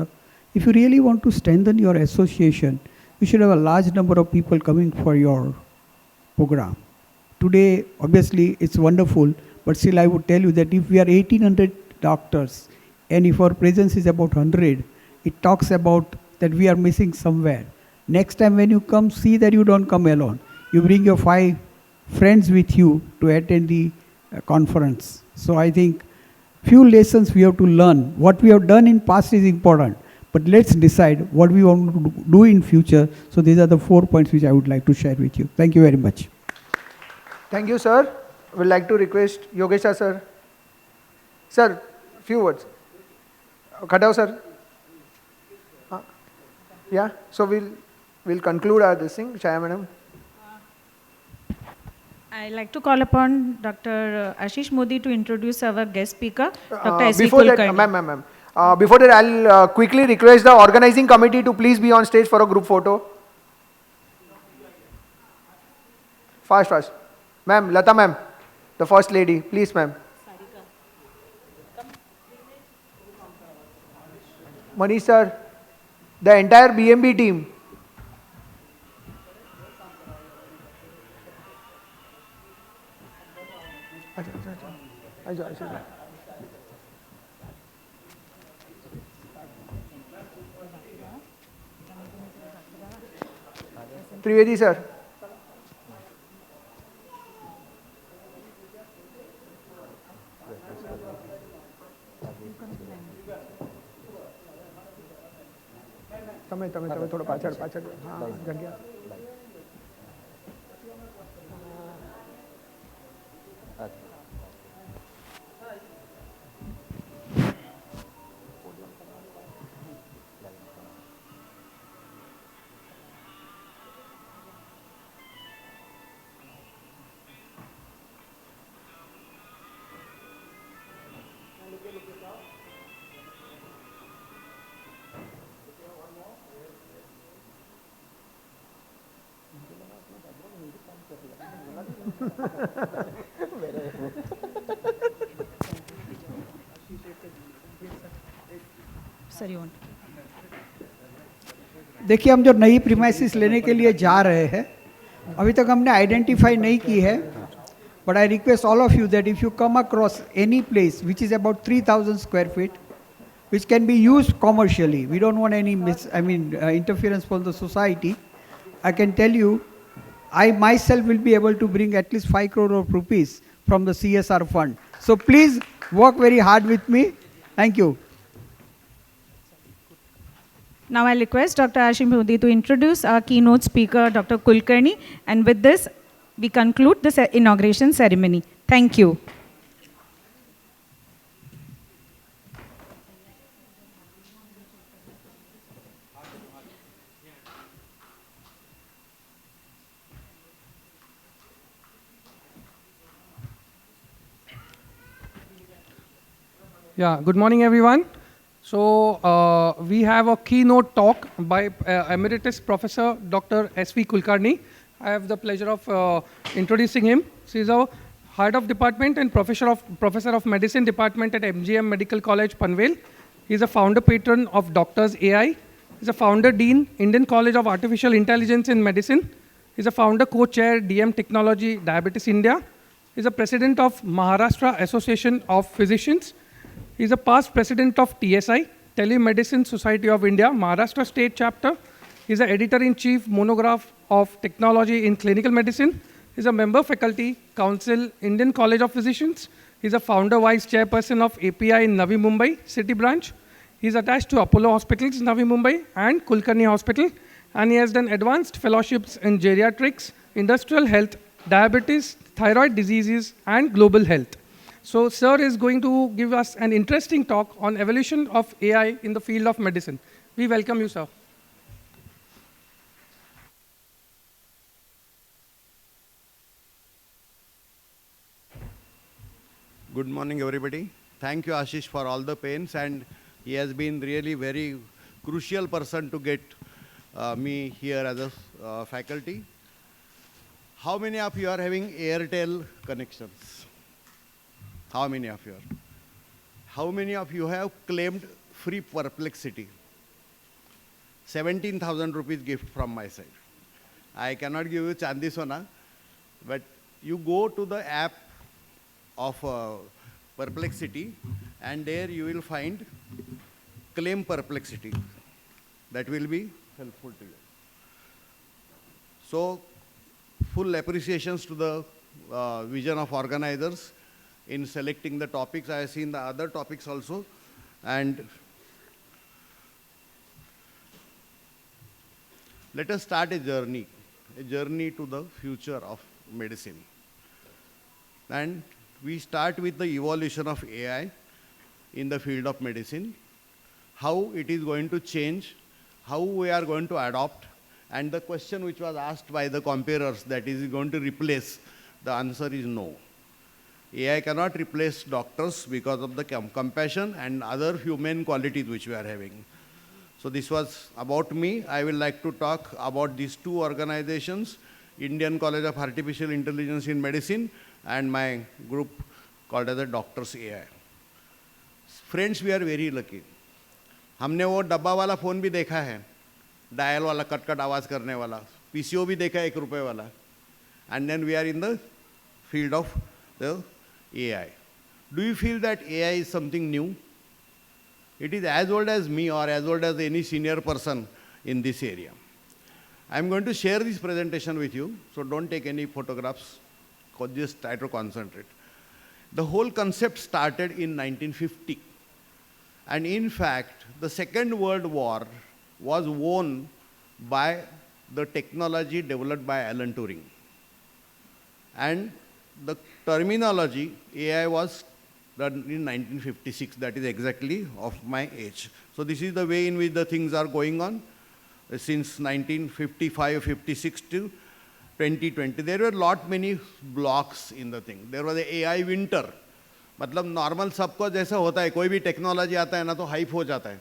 if you really want to strengthen your association, you should have a large number of people coming for your program. Today, obviously, it's wonderful, but still I would tell you that if we are 1800 doctors and if our presence is about 100, it talks about that we are missing somewhere. Next time when you come, see that you don't come alone. You bring your 5 friends with you to attend the conference. So I think few lessons we have to learn. What we have done in past is important, but let's decide what we want to do in future. So these are the 4 points which I would like to share with you. Thank you very much. Thank you, sir. We'd like to request Yogesha, sir. Sir, few words. Khadao, sir. Yeah, so we'll conclude our this thing. Chaya, madam. I'd like to call upon Dr. Ashish Modi to introduce our guest speaker, Dr. S.V. Before that, Kulkarni. ma'am. Before that, I'll quickly request the organizing committee to please be on stage for a group photo. Fast. Ma'am, Lata ma'am, the first lady, please ma'am. Manish sir, the entire BMB team. Trivedi sir. તમે થોડો પાછળ હા જગ્યા देखिए हम जो नई premises लेने के लिए जा रहे हैं अभी तक हमने आइडेंटिफाई नहीं की है, but I request all of you that if you come across any place which is about 3000 square feet which can be used commercially. We don't want any interference from the society. I can tell you, I myself will be able to bring at least 5 crore of rupees from the CSR fund. So please work very hard with me. Thank you. Now I'll request Dr. Ashish Modi to introduce our keynote speaker, Dr. Kulkarni, and with this, we conclude the inauguration ceremony. Thank you. Yeah, good morning everyone. So we have a keynote talk by Emeritus Professor Dr. S.V. Kulkarni. I have the pleasure of introducing him. He is a Head of Department and Professor of Medicine Department at MGM Medical College, Panvel. He is a founder patron of Doctors AI. He is a founder dean, Indian College of Artificial Intelligence in Medicine. He is a founder co-chair, DM Technology, Diabetes India. He is a president of Maharashtra Association of Physicians. He is a past president of TSI, Telemedicine Society of India, Maharashtra State Chapter. He is the editor-in-chief monograph of Technology in Clinical Medicine. He is a member faculty, council, Indian College of Physicians. He is a founder vice chairperson of API in Navi Mumbai City Branch. He is attached to Apollo Hospitals, Navi Mumbai, and Kulkarni Hospital. And he has done advanced fellowships in geriatrics, industrial health, diabetes, thyroid diseases, and global health. So sir is going to give us an interesting talk on evolution of AI in the field of medicine. We welcome you, sir. Good morning, everybody. Thank you, Ashish, for all the pains, and he has been really very crucial person to get me here as a faculty. How many of you are having Airtel connections? How many of you are? How many of you have claimed free perplexity? 17,000 rupees gift from my side. I cannot give you Chandi Sona, but you go to the app of perplexity, and there you will find claim perplexity. That will be helpful to you. So, full appreciations to the vision of organizers in selecting the topics. I have seen the other topics also, and let us start a journey to the future of medicine. And we start with the evolution of AI in the field of medicine, how it is going to change, how we are going to adopt, and the question which was asked by the comparers, that is it going to replace, the answer is no. AI cannot replace doctors because of the compassion and other human qualities which we are having. So this was about me. I will like to talk about these two organizations, Indian College of Artificial Intelligence in Medicine and my group called as the Doctors AI. Friends, we are very lucky. हमने वो डब्बा वाला phone भी देखा है, dial वाला cut cut आवाज़ करने वाला, पीसीओ भी देखा है 1 रुपये वाला, and then we are in the field of the AI. Do you feel that AI is something new? It is as old as me or as old as any senior person in this area. I am going to share this presentation with you, so don't take any photographs, just try to concentrate. The whole concept started in 1950. And in fact, the Second World War was won by the technology developed by Alan Turing. And the terminology AI was done in 1956, that is exactly of my age. So this is the way in which the things are going on since 1955, 56 to 2020. There were lot many blocks in the thing. There was the AI winter. मतलब normal सबको जैसा होता है, कोई भी technology आता है ना तो हाइप हो जाता है,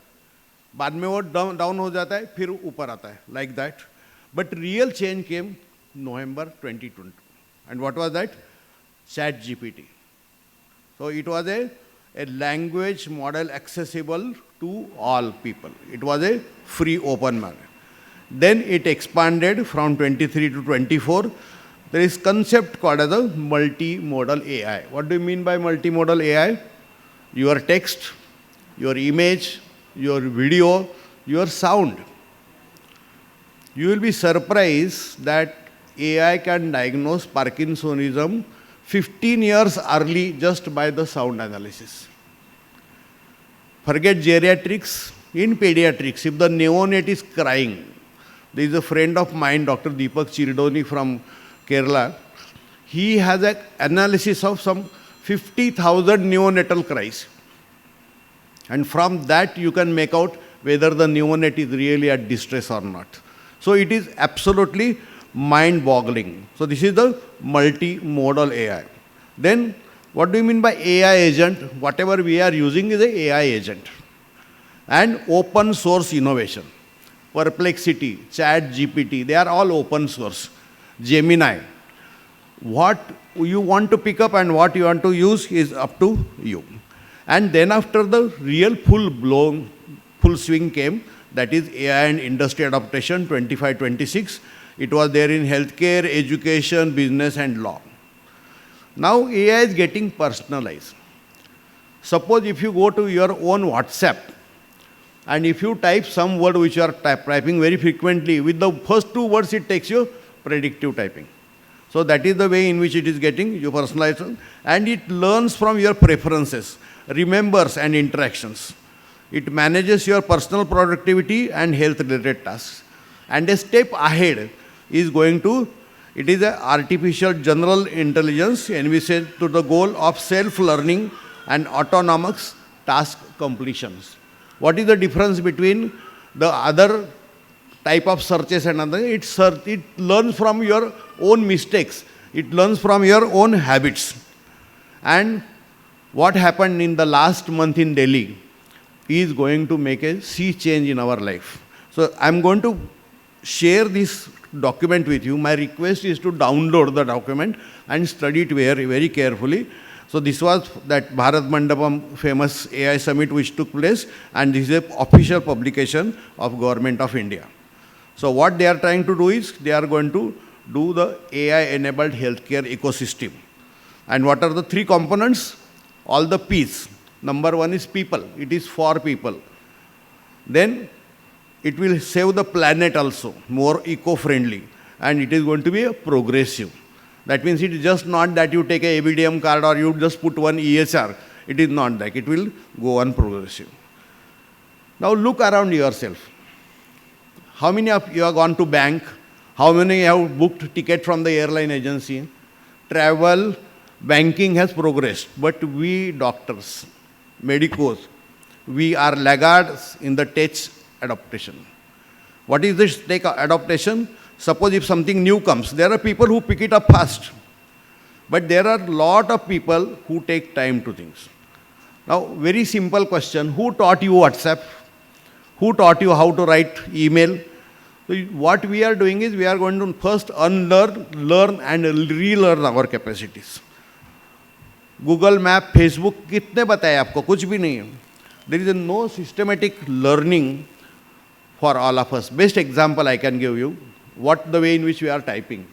बाद में वो डाउन हो जाता है, फिर ऊपर आता है, like that. But real change came November 2020. And what was that? Chat GPT. So it was a language model accessible to all people. It was a free open model. Then it expanded from 23 to 24. There is concept called as a multimodal AI. What do you mean by multimodal AI? Your text, your image, your video, your sound. You will be surprised that AI can diagnose Parkinsonism 15 years early just by the sound analysis. Forget geriatrics. In pediatrics, if the neonate is crying, there is a friend of mine, Dr. Deepak Chirdoni from Kerala. He has an analysis of some 50,000 neonatal cries. And from that you can make out whether the neonate is really at distress or not. So it is absolutely mind-boggling. So this is the multimodal AI. Then what do you mean by AI agent? Whatever we are using is an AI agent. And open source innovation. Perplexity, Chat GPT, they are all open source. Gemini. What you want to pick up and what you want to use is up to you. And then after the real full-blown, full swing came, that is AI and industry adaptation 25-26. It was there in healthcare, education, business and law. Now AI is getting personalized. Suppose if you go to your own WhatsApp and if you type some word which you are typing very frequently, with the first 2 words it takes you predictive typing. So that is the way in which it is getting you personalized, and it learns from your preferences, remembers and interactions. It manages your personal productivity and health related tasks. And a step ahead is going to, it is an artificial general intelligence envisaged to the goal of self-learning and autonomous task completions. What is the difference between the other type of searches and other? It learns from your own mistakes. It learns from your own habits. And what happened in the last month in Delhi is going to make a sea change in our life. So I'm going to share this document with you. My request is to download the document and study it very, very carefully. So this was that Bharat Mandapam famous AI summit which took place, and this is an official publication of Government of India. So what they are trying to do is, they are going to do the AI-enabled healthcare ecosystem. And what are the three components? All the P's. Number one is people. It is for people. Then it will save the planet also, more eco-friendly. And it is going to be a progressive. That means it is just not that you take a ABDM card or you just put one EHR. It is not that. It will go on progressive. Now look around yourself. How many of you have gone to bank? How many have booked ticket from the airline agency? Travel, banking has progressed. But we doctors, medicos, we are laggards in the tech adaptation. What is this tech adaptation? Suppose if something new comes, there are people who pick it up fast. But there are a lot of people who take time to things. Now, very simple question. Who taught you WhatsApp? Who taught you how to write email? So what we are doing is, we are going to first unlearn, learn and relearn our capacities. Google Map, Facebook, कितने बताए आपको? कुछ भी नहीं है. There is no systematic learning for all of us. Best example I can give you, what the way in which we are typing.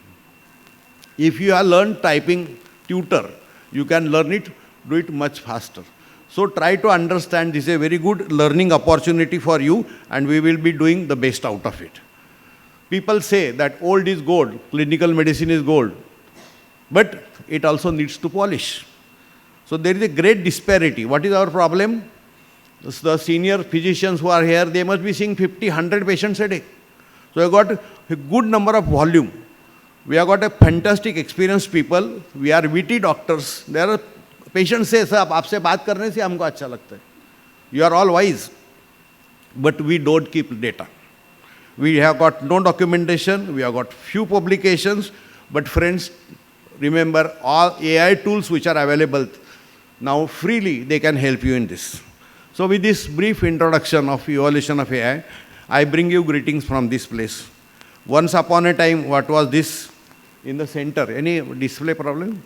If you have learned typing tutor, you can learn it, do it much faster. So try to understand this is a very good learning opportunity for you, and we will be doing the best out of it. People say that old is gold, clinical medicine is gold, but it also needs to polish. So there is a great disparity. What is our problem? The senior physicians who are here, they must be seeing 50, 100 patients a day. So we have got a good number of volume. We have got a fantastic experienced people. We are witty doctors. There are patients say, sir, आपसे बात करने से हमको अच्छा लगता है. You are all wise, but we don't keep data. We have got no documentation. We have got few publications. But friends, remember all AI tools which are available now freely, they can help you in this. So with this brief introduction of evolution of AI, I bring you greetings from this place. Once upon a time, what was this in the center? Any display problem?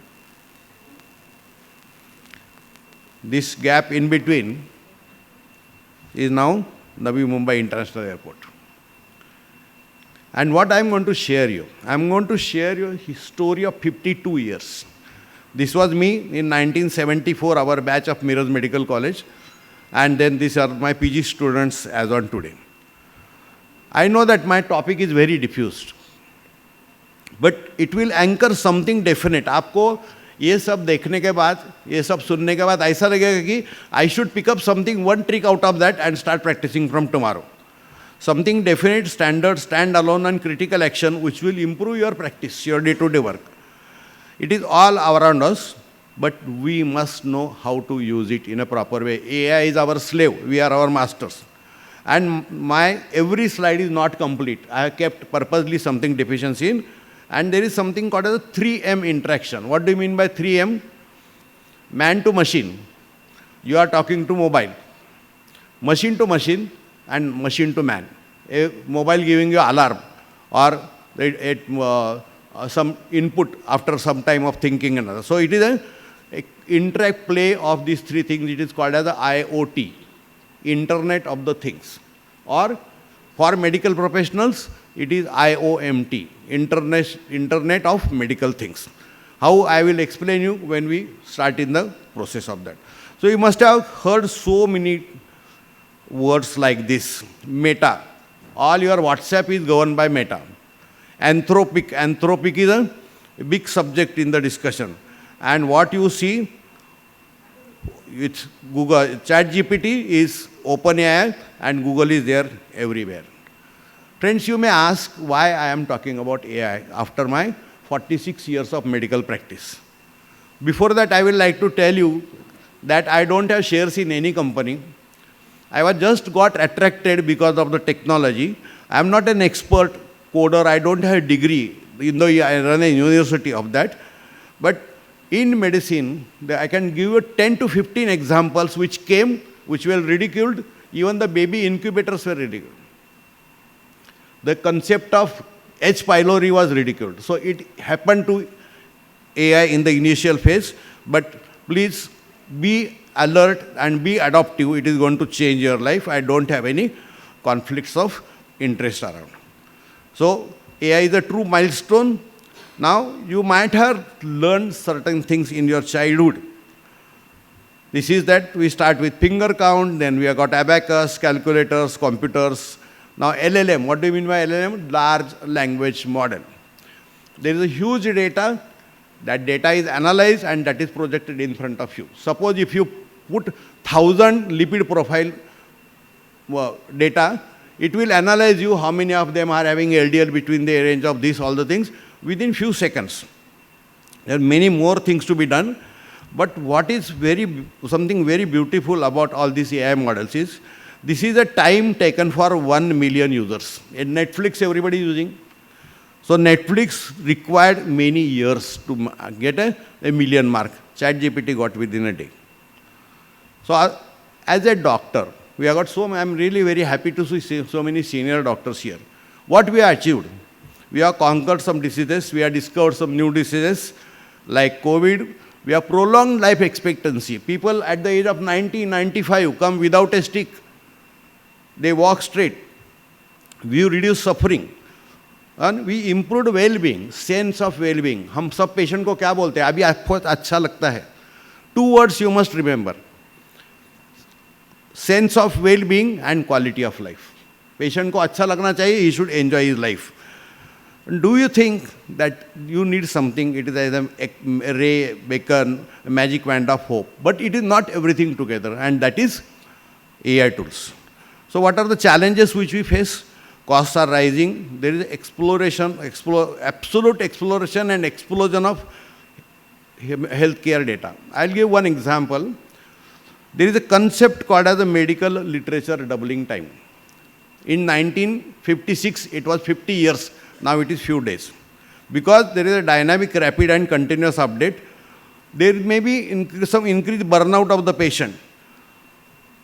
This gap in between is now Navi Mumbai International Airport. And what I am going to share you, I am going to share you a history of 52 years. This was me in 1974, our batch of Mirrors Medical College. And then these are my PG students as on today. I know that my topic is very diffused, but it will anchor something definite. आपको ये सब देखने के बाद, ये सब सुनने के बाद ऐसा लगेगा कि I should pick up something, one trick out of that and start practicing from tomorrow. Something definite, standard, stand-alone and critical action which will improve your practice, your day-to-day work. It is all around us, but we must know how to use it in a proper way. AI is our slave, we are our masters. And my every slide is not complete. I have kept purposely something deficiency in, and there is something called as a 3M interaction. What do you mean by 3M? Man to machine. You are talking to mobile. Machine to machine and machine to man. A mobile giving you alarm or some input after some time of thinking and other. So it is a interact play of these three things. It is called as the IoT, Internet of the Things. Or for medical professionals, it is IOMT, Internet of Medical Things. How I will explain you when we start in the process of that. So you must have heard so many words like this. Meta. All your WhatsApp is governed by Meta. Anthropic is a big subject in the discussion. And what you see, it's Google, ChatGPT is OpenAI and Google is there everywhere. Friends, you may ask why I am talking about AI after my 46 years of medical practice. Before that, I will like to tell you that I don't have shares in any company. I was just got attracted because of the technology. I am not an expert coder. I don't have a degree, even though I run a university of that. But in medicine, I can give you 10 to 15 examples which came, which were ridiculed. Even the baby incubators were ridiculed. The concept of H. pylori was ridiculed. So it happened to AI in the initial phase, but please be alert and be adaptive. It is going to change your life. I don't have any conflicts of interest around. So AI is a true milestone. Now you might have learned certain things in your childhood. This is that we start with finger count, then we have got abacus, calculators, computers. Now LLM, what do you mean by LLM? Large language model. There is a huge data. That data is analyzed and that is projected in front of you. Suppose if you put 1,000 lipid profile data, it will analyze you how many of them are having LDL between the range of this, all the things, within few seconds. There are many more things to be done. But what is something very beautiful about all these AI models is, this is a time taken for 1 million users. In Netflix, everybody is using. So Netflix required many years to get a million mark. ChatGPT got within a day. So as a doctor, we have got I'm really very happy to see so many senior doctors here. What we have achieved? We have conquered some diseases. We have discovered some new diseases like COVID. We have prolonged life expectancy. People at the age of 90, 95 come without a stick. They walk straight. We reduce suffering. And we improved well-being, sense of well-being. हम सब patient को क्या बोलते हैं? अभी आपको अच्छा लगता है. 2 words you must remember. Sense of well-being and quality of life. Patient को अच्छा लगना चाहिए, he should enjoy his life. Do you think that you need something, it is either a ray, beacon, a magic wand of hope, but it is not everything together, and that is AI tools. So what are the challenges which we face? Costs are rising. There is absolute exploration and explosion of healthcare data. I'll give one example. There is a concept called as the medical literature doubling time. In 1956, it was 50 years. Now it is few days. Because there is a dynamic, rapid and continuous update, there may be some increased burnout of the patient.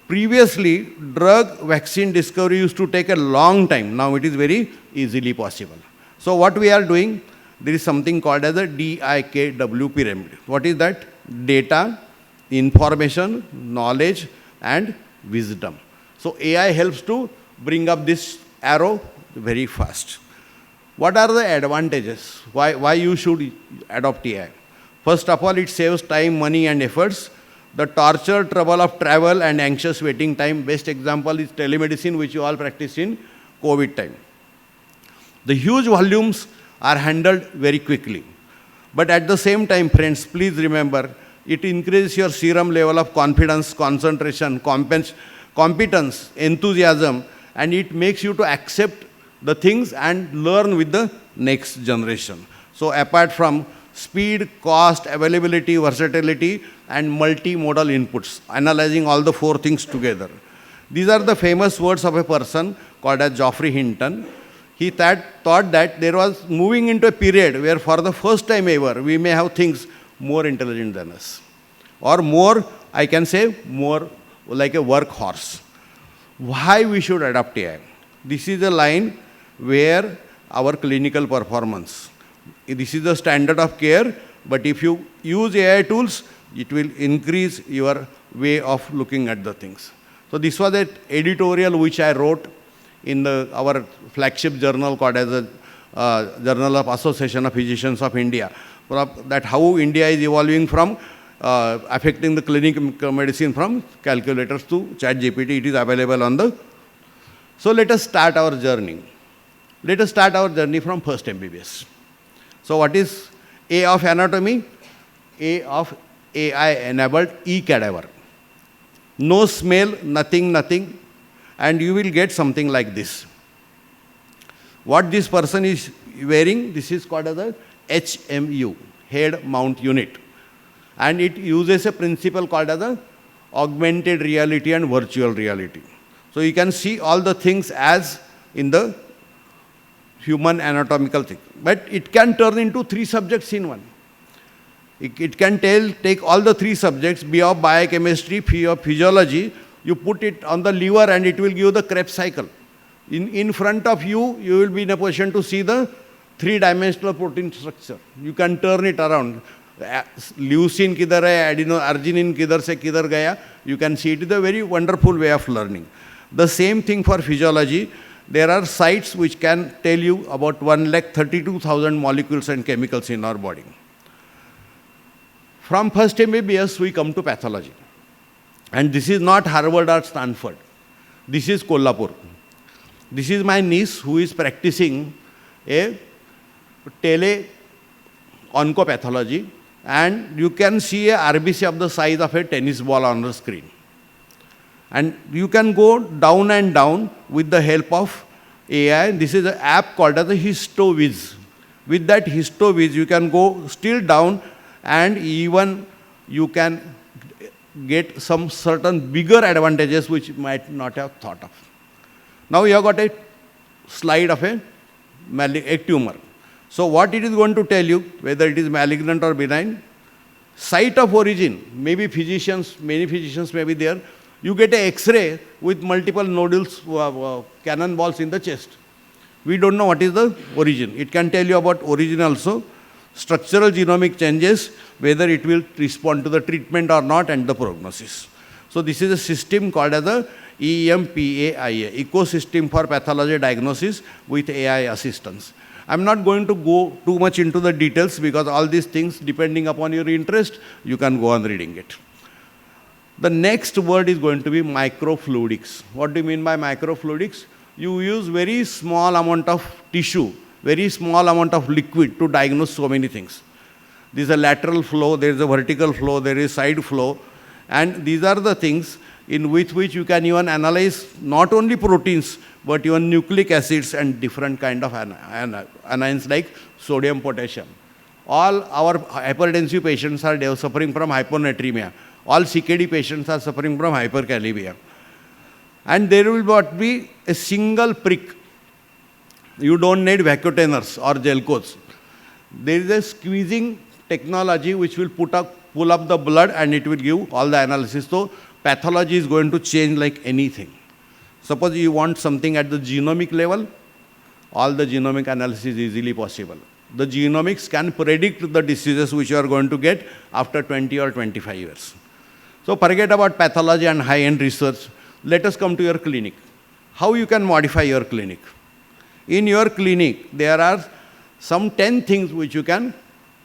Previously, drug vaccine discovery used to take a long time. Now it is very easily possible. So what we are doing, there is something called as a DIKW pyramid. What is that? Data, information, knowledge, and wisdom. So AI helps to bring up this arrow very fast. What are the advantages? Why you should adopt AI? First of all, it saves time, money, and efforts. The torture, trouble of travel and anxious waiting time. Best example is telemedicine, which you all practiced in COVID time. The huge volumes are handled very quickly. But at the same time, friends, please remember, it increases your serum level of confidence, concentration, competence, enthusiasm, and it makes you to accept the things and learn with the next generation. So apart from speed, cost, availability, versatility, and multimodal inputs, analyzing all the 4 things together. These are the famous words of a person called as Geoffrey Hinton. He thought that there was moving into a period where for the first time ever, we may have things more intelligent than us. Or more, I can say, more like a workhorse. Why we should adopt AI? This is a line where our clinical performance, this is the standard of care, but if you use AI tools, it will increase your way of looking at the things. So this was an editorial which I wrote in our flagship journal called as the Journal of Association of Physicians of India, that how India is evolving from affecting the clinical medicine from calculators to ChatGPT. It is available on the... So let us start our journey. Let us start our journey from first MBBS. So what is A of anatomy? A of AI-enabled e-cadaver. No smell, nothing, and you will get something like this. What this person is wearing, this is called as a HMU, head mount unit. And it uses a principle called as a augmented reality and virtual reality. So you can see all the things as in the human anatomical thing. But it can turn into 3 subjects in one. It can take all the three subjects, B of biochemistry, P of physiology, you put it on the lever and it will give the Krebs cycle. In front of you, you will be in a position to see the three-dimensional protein structure. You can turn it around. Leucine kidhar hai, arginine kidhar se kidhar gaya. You can see it is a very wonderful way of learning. The same thing for physiology. There are sites which can tell you about 132,000 molecules and chemicals in our body. From first MBBS, we come to pathology. And this is not Harvard or Stanford. This is Kolhapur. This is my niece who is practicing a tele-oncopathology, and you can see a RBC of the size of a tennis ball on the screen. And you can go down and down with the help of AI. This is an app called as the HistoViz. With that HistoViz, you can go still down and even you can get some certain bigger advantages which you might not have thought of. Now you have got a slide of a tumor. So what it is going to tell you, whether it is malignant or benign, site of origin, many physicians may be there. You get an X-ray with multiple nodules, cannonballs in the chest. We don't know what is the origin. It can tell you about origin also, structural genomic changes, whether it will respond to the treatment or not, and the prognosis. So this is a system called as the EMPAIA, Ecosystem for Pathology Diagnosis with AI Assistance. I'm not going to go too much into the details because all these things, depending upon your interest, you can go on reading it. The next word is going to be microfluidics. What do you mean by microfluidics? You use very small amount of tissue, very small amount of liquid to diagnose so many things. There is a lateral flow, there is a vertical flow, there is side flow, and these are the things in which you can even analyze not only proteins, but even nucleic acids and different kind of anions like sodium, potassium. All our hypertensive patients are suffering from hyponatremia. All CKD patients are suffering from hyperkalemia. And there will not be a single prick. You don't need vacuotenors or gel coats. There is a squeezing technology which will pull up the blood and it will give all the analysis. So pathology is going to change like anything. Suppose you want something at the genomic level, all the genomic analysis is easily possible. The genomics can predict the diseases which you are going to get after 20 or 25 years. So forget about pathology and high-end research. Let us come to your clinic. How you can modify your clinic? In your clinic, there are some 10 things which you can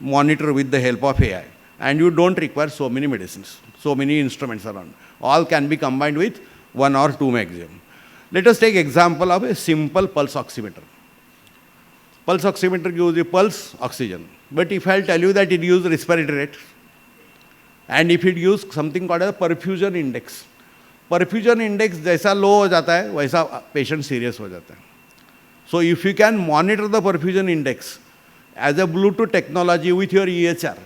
monitor with the help of AI. And you don't require so many medicines, so many instruments around. All can be combined with 1 or 2 maximum. Let us take example of a simple pulse oximeter. Pulse oximeter gives you pulse, oxygen. But if I'll tell you that it gives respiratory rate, and if it gives something called a perfusion index. Perfusion index जैसा low हो जाता है, वैसा patient serious हो जाता है. So if you can monitor the perfusion index as a Bluetooth technology with your EHR,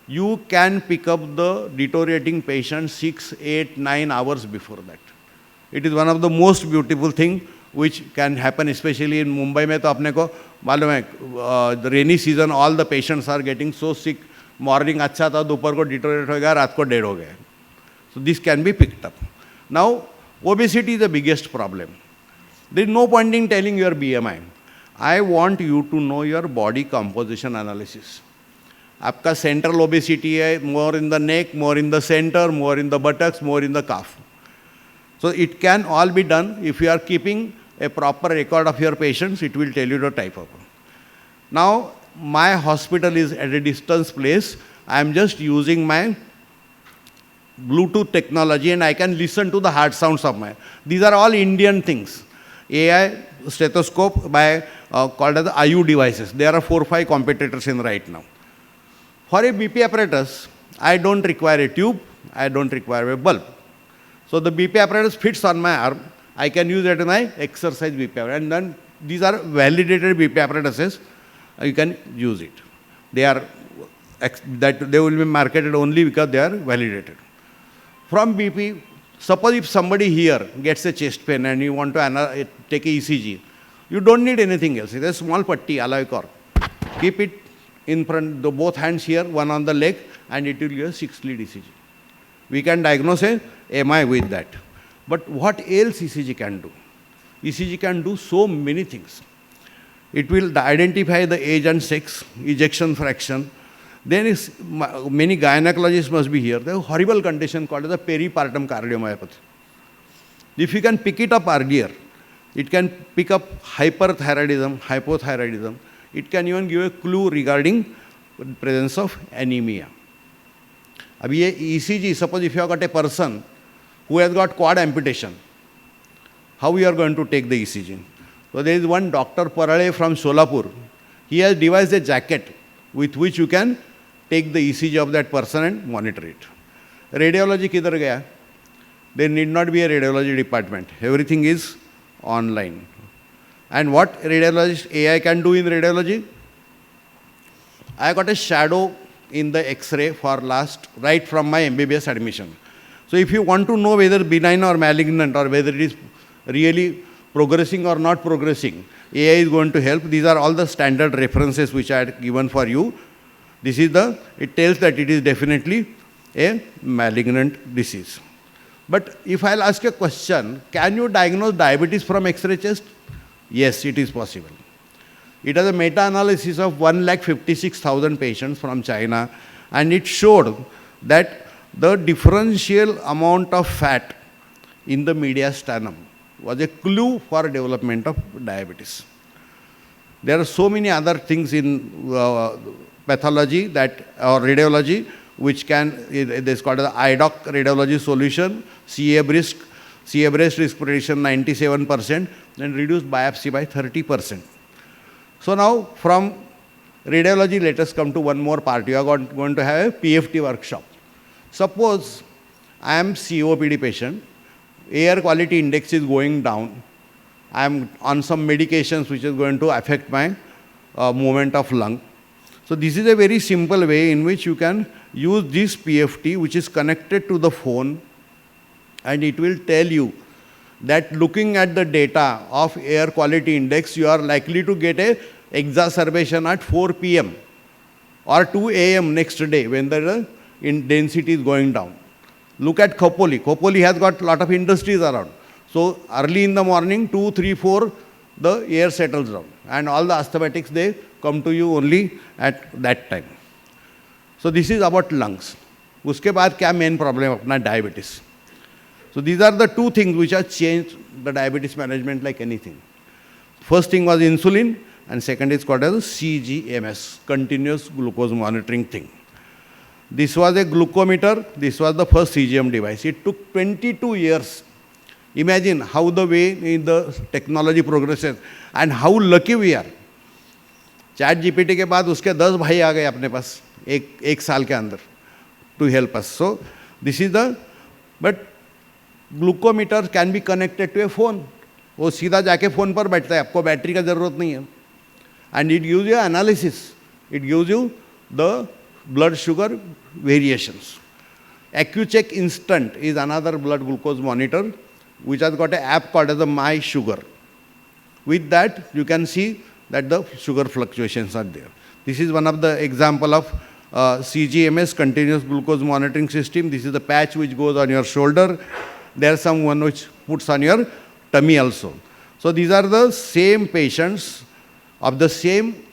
you can pick up the deteriorating patient 6, 8, 9 hours before that. It is one of the most beautiful thing which can happen, especially in Mumbai में तो अपने को मालूम है, the rainy season, all the patients are getting so sick. Morning अच्छा था, दोपहर को deteriorate हो गया, रात को dead हो गया. So this can be picked up. Now, obesity is the biggest problem. There is no point in telling your BMI. I want you to know your body composition analysis. आपका central obesity है, more in the neck, more in the center, more in the buttocks, more in the calf. So it can all be done. If you are keeping a proper record of your patients, it will tell you the type of. Now, my hospital is at a distance place. I am just using my Bluetooth technology and I can listen to the heart sounds of my. These are all Indian things. AI stethoscope by called as the IU devices. There are 4 or 5 competitors in right now. For a BP apparatus, I don't require a tube. I don't require a bulb. So the BP apparatus fits on my arm. I can use it in my exercise BP apparatus. And then these are validated BP apparatuses. You can use it. They are they will be marketed only because they are validated. From BP, suppose if somebody here gets a chest pain and you want to take a ECG, you don't need anything else. It's a small putty, alloy core. Keep it in front, the both hands here, one on the leg, and it will give a 6-lead ECG. We can diagnose a MI with that. But what else ECG can do? ECG can do so many things. It will identify the age and sex, ejection fraction. Then many gynecologists must be here. There is a horrible condition called the peripartum cardiomyopathy. If you can pick it up earlier, it can pick up hyperthyroidism, hypothyroidism. It can even give a clue regarding presence of anemia. Abhi ye ECG, suppose if you have got a person who has got quad amputation, how you are going to take the ECG? So there is one Dr. Parale from Solapur. He has devised a jacket with which you can take the ECG of that person and monitor it. Radiology kidhar gaya? There need not be a radiology department. Everything is online. And what radiologist AI can do in radiology? I got a shadow in the X-ray for right from my MBBS admission. So if you want to know whether benign or malignant or whether it is really progressing or not progressing, AI is going to help. These are all the standard references which I had given for you. This is it tells that it is definitely a malignant disease. But if I'll ask a question, can you diagnose diabetes from X-ray chest? Yes, it is possible. It has a meta-analysis of 156,000 patients from China, and it showed that the differential amount of fat in the mediastinum was a clue for development of diabetes. There are so many other things in pathology or radiology which it is called the IDOC radiology solution, CA breast risk prediction 97%, and reduced biopsy by 30%. So now from radiology, let us come to one more part. You are going to have a PFT workshop. Suppose I am COPD patient, air quality index is going down. I am on some medications which is going to affect my movement of lung. So this is a very simple way in which you can use this PFT which is connected to the phone, and it will tell you that looking at the data of air quality index, you are likely to get a exacerbation at 4 p.m. or 2 a.m. next day when the density is going down. Look at Khopoli. Khopoli has got a lot of industries around. So early in the morning, 2, 3, 4, the air settles down. And all the asthmatics, they come to you only at that time. So this is about lungs. Uske baad kya main problem apna diabetes. So these are the two things which have changed the diabetes management like anything. First thing was insulin, and second is called as CGMS, continuous glucose monitoring thing. This was a glucometer. This was the first CGM device. It took 22 years. Imagine how the way in the technology progresses and how lucky we are. Chat GPT के बाद उसके 10 भाई आ गए अपने पास एक साल के अंदर to help us. So this is but glucometer can be connected to a phone. वो सीधा जाके phone पर बैठता है, आपको बैटरी का जरूरत नहीं है. And it gives you analysis. It gives you the blood sugar variations. AccuCheck Instant is another blood glucose monitor which has got an app called as the My Sugar. With that, you can see that the sugar fluctuations are there. This is one of the example of CGMS, continuous glucose monitoring system. This is the patch which goes on your shoulder. There is some one which puts on your tummy also. So these are the same patients of the same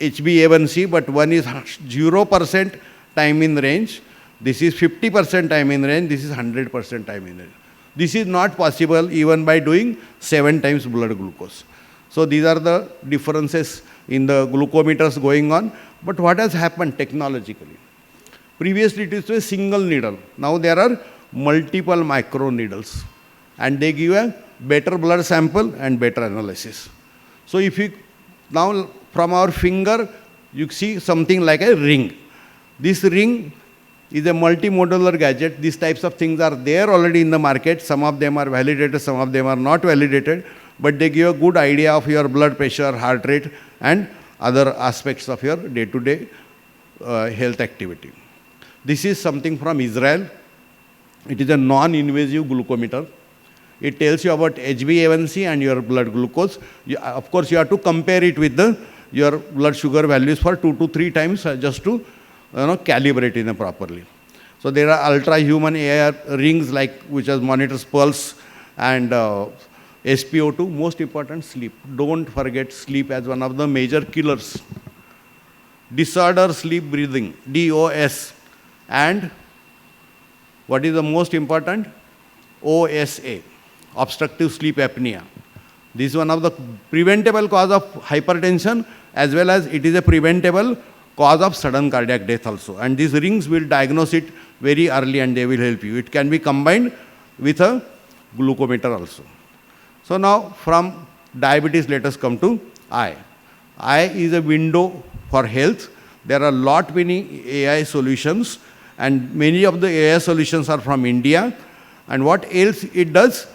HbA1c, but one is 0% time in range. This is 50% time in range. This is 100% time in range. This is not possible even by doing 7 times blood glucose. So these are the differences in the glucometers going on. But what has happened technologically? Previously it was a single needle. Now there are multiple micro needles, and they give a better blood sample and better analysis. So if you now from our finger, you see something like a ring. This ring is a multimodular gadget. These types of things are there already in the market. Some of them are validated, some of them are not validated, but they give a good idea of your blood pressure, heart rate, and other aspects of your day-to-day health activity. This is something from Israel. It is a non-invasive glucometer. It tells you about HbA1c and your blood glucose. Of course, you have to compare it with the your blood sugar values for 2 to 3 times just to calibrate it properly. So there are ultra-human AI rings like which monitors pulse and SpO2. Most important, sleep. Don't forget sleep as one of the major killers. Disorder sleep breathing, DOS, and what is the most important? OSA, obstructive sleep apnea. This is one of the preventable cause of hypertension, as well as it is a preventable cause of sudden cardiac death also. And these rings will diagnose it very early and they will help you. It can be combined with a glucometer also. So now from diabetes, let us come to eye. Eye is a window for health. There are many AI solutions, and many of the AI solutions are from India. And what else it does?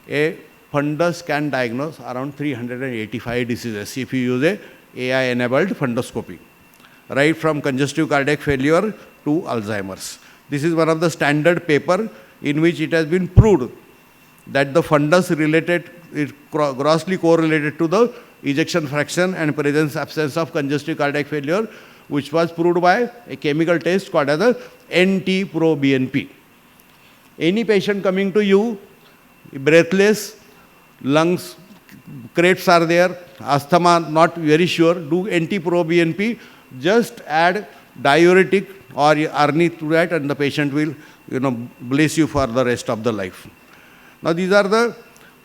A fundus can diagnose around 385 diseases if you use a AI-enabled fundoscopy, right from congestive cardiac failure to Alzheimer's. This is one of the standard paper in which it has been proved that the fundus is grossly correlated to the ejection fraction and absence of congestive cardiac failure, which was proved by a chemical test called as a NT-proBNP. Any patient coming to you, breathless, lungs, crates are there, asthma, not very sure, do NT-proBNP, just add diuretic or Arni to that and the patient will, bless you for the rest of the life. Now these are the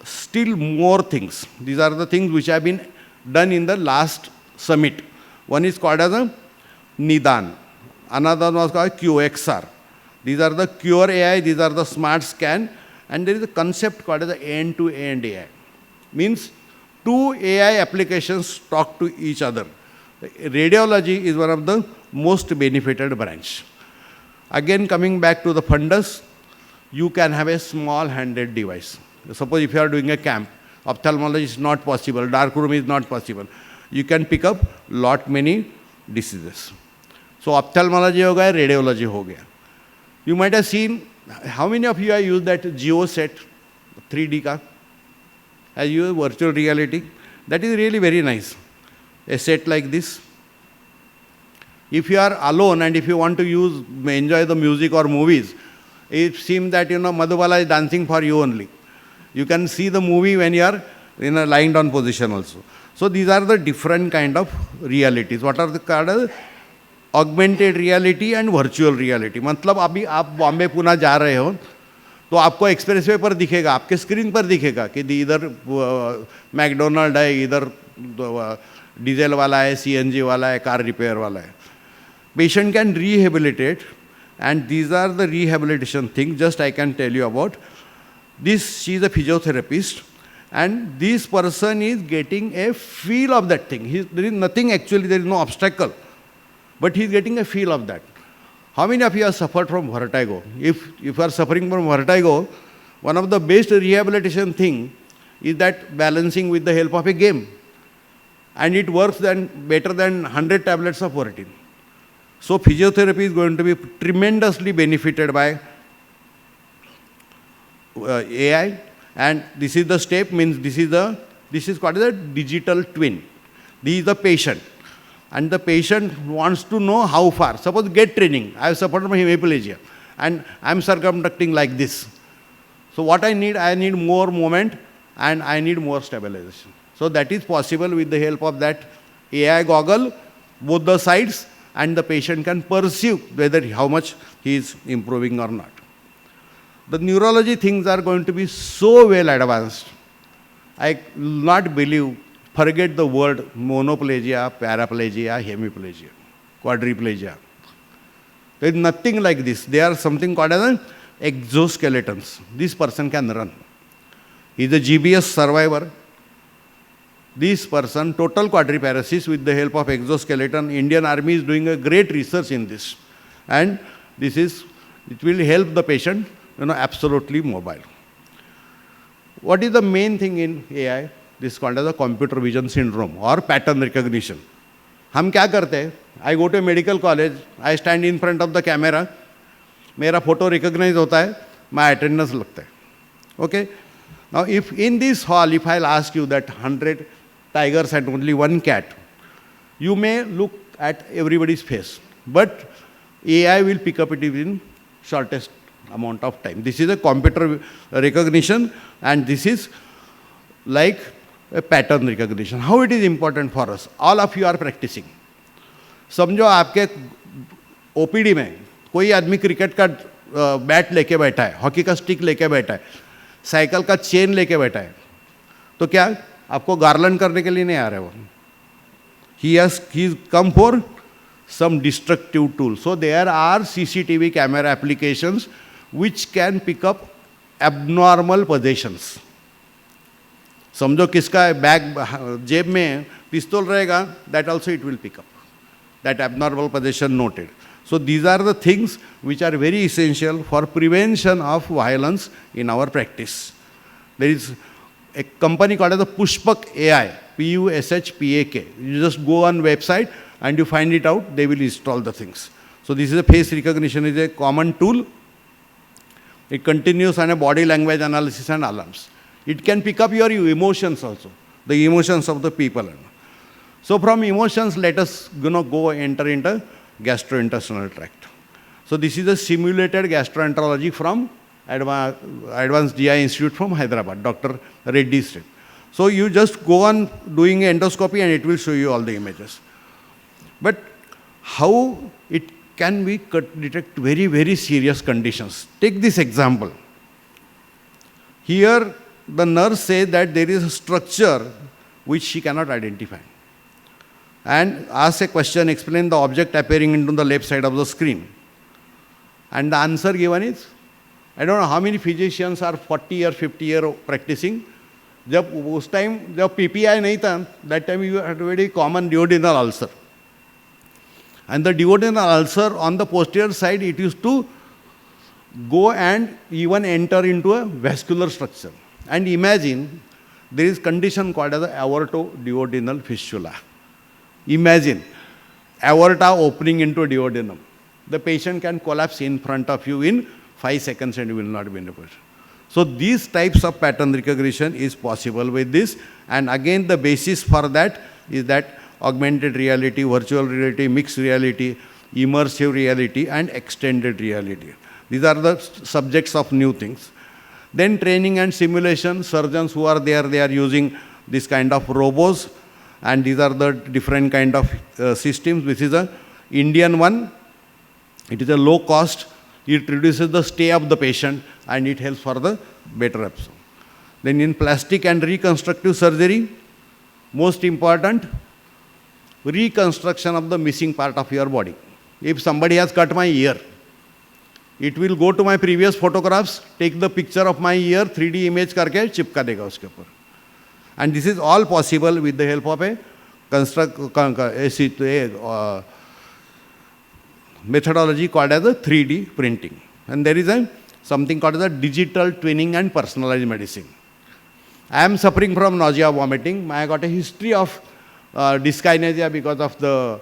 still more things. These are the things which have been done in the last summit. One is called as a Nidan. Another one was called QXR. These are the Cure AI, these are the smart scan, and there is a concept called as the end-to-end AI. Means two AI applications talk to each other. Radiology is one of the most benefited branch. Again, coming back to the fundus, you can have a small handheld device. Suppose if you are doing a camp, ophthalmology is not possible, dark room is not possible. You can pick up many diseases. So ophthalmology ho gaya, radiology ho gaya. You might have seen, how many of you have used that Geo set 3D ka? Has used virtual reality? That is really very nice. A set like this. If you are alone and if you want to enjoy the music or movies, it seems that Madhubala is dancing for you only. You can see the movie when you are in a lying down position also. So these are the different kind of realities. What are the called? Augmented reality and virtual reality. मतलब अभी आप बॉम्बे पुणे जा रहे हो तो आपको expressway पर दिखेगा, आपके स्क्रीन पर दिखेगा कि इधर मैकडोनल्ड है, इधर डीजल वाला है, सीएनजी वाला है, कार रिपेयर वाला है. Patient can rehabilitate, and these are the rehabilitation things. Just I can tell you about this. She is a physiotherapist, and this person is getting a feel of that thing. There is nothing actually, there is no obstacle, but he is getting a feel of that. How many of you have suffered from vertigo? If you are suffering from vertigo, one of the best rehabilitation thing is that balancing with the help of a game, and it works better than 100 tablets of Vertin. So physiotherapy is going to be tremendously benefited by AI, and this is the step, means this is called a digital twin. This is the patient, and the patient wants to know how far. Suppose get training. I have suffered from hemiplegia, and I am circumducting like this. So what I need more movement, and I need more stabilization. So that is possible with the help of that AI goggle, both the sides, and the patient can perceive whether how much he is improving or not. The neurology things are going to be so well advanced. I will not believe, forget the word monoplegia, paraplegia, hemiplegia, quadriplegia. There is nothing like this. They are something called as exoskeletons. This person can run. He is a GBS survivor. This person, total quadriparesis with the help of exoskeleton. Indian Army is doing a great research in this. And it will help the patient, absolutely mobile. What is the main thing in AI? This is called as a computer vision syndrome or pattern recognition. हम क्या करते हैं? I go to a medical college, I stand in front of the camera, मेरा photo recognize होता है, my attendance लगता है. Okay? Now if in this hall, if I'll ask you that 100 tigers and only one cat, You may look at everybody's face, but AI will pick up it in shortest amount of time. This is a computer recognition, and this is like a pattern recognition. How it is important for us? All of you are practicing. समझो आपके OPD में कोई आदमी cricket का bat लेके बैठा है, hockey का स्टिक लेके बैठा है, साइकिल का चेन लेके बैठा है, तो क्या आपको गार्लन करने के लिए नहीं आ रहा है वो? He's come for some destructive tool. So there are CCTV camera applications which can pick up abnormal possessions. समझो किसका बैग जेब में पिस्तौल रहेगा, that also it will pick up. That abnormal possession noted. So these are the things which are very essential for prevention of violence in our practice. There is a company called as the Pushpak AI, Pushpak. You just go on website and you find it out, they will install the things. So this is a face recognition, is a common tool. It continues on a body language analysis and alarms. It can pick up your emotions also, the emotions of the people. So from emotions, let us go enter into gastrointestinal tract. So this is a simulated gastroenterology from Advanced GI Institute from Hyderabad, Dr. Reddy's team. So you just go on doing endoscopy and it will show you all the images. But how it can we detect very, very serious conditions? Take this example. Here the nurse says that there is a structure which she cannot identify. And ask a question, explain the object appearing into the left side of the screen. And the answer given is, I don't know how many physicians are 40 or 50 years practicing. जब उस time जब PPI नहीं था, that time you had a very common duodenal ulcer. And the duodenal ulcer on the posterior side, it used to go and even enter into a vascular structure. And imagine, there is condition called as the aortoduodenal fistula. Imagine, aorta opening into duodenum. The patient can collapse in front of you in 5 seconds and you will not be in a position. So these types of pattern recognition is possible with this. And again, the basis for that is that augmented reality, virtual reality, mixed reality, immersive reality, and extended reality. These are the subjects of new things. Then training and simulation, surgeons who are there, they are using this kind of robots. And these are the different kind of systems. This is a Indian one. It is a low cost. It reduces the stay of the patient and it helps for the better absorption. Then in plastic and reconstructive surgery, most important, reconstruction of the missing part of your body. If somebody has cut my ear, it will go to my previous photographs, take the picture of my ear, 3D image करके चिपका देगा उसके ऊपर. And this is all possible with the help of a methodology called as a 3D printing. And there is something called as a digital twinning and personalized medicine. I am suffering from nausea, vomiting. I got a history of dyskinesia because of the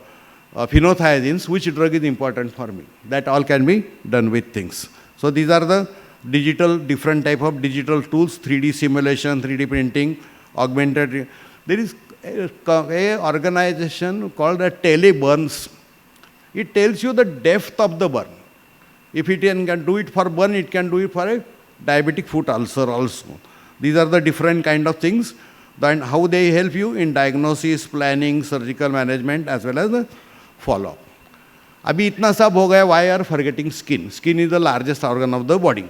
phenothiazines. Which drug is important for me? That all can be done with things. So these are the digital, different type of digital tools, 3D simulation, 3D printing, augmented. There is a organization called a teleburns. It tells you the depth of the burn. If it can do it for burn, it can do it for a diabetic foot ulcer also. These are the different kind of things. Then how they help you in diagnosis, planning, surgical management, as well as the follow-up. Abhi itna sab ho gaya, why are forgetting skin? Skin is the largest organ of the body.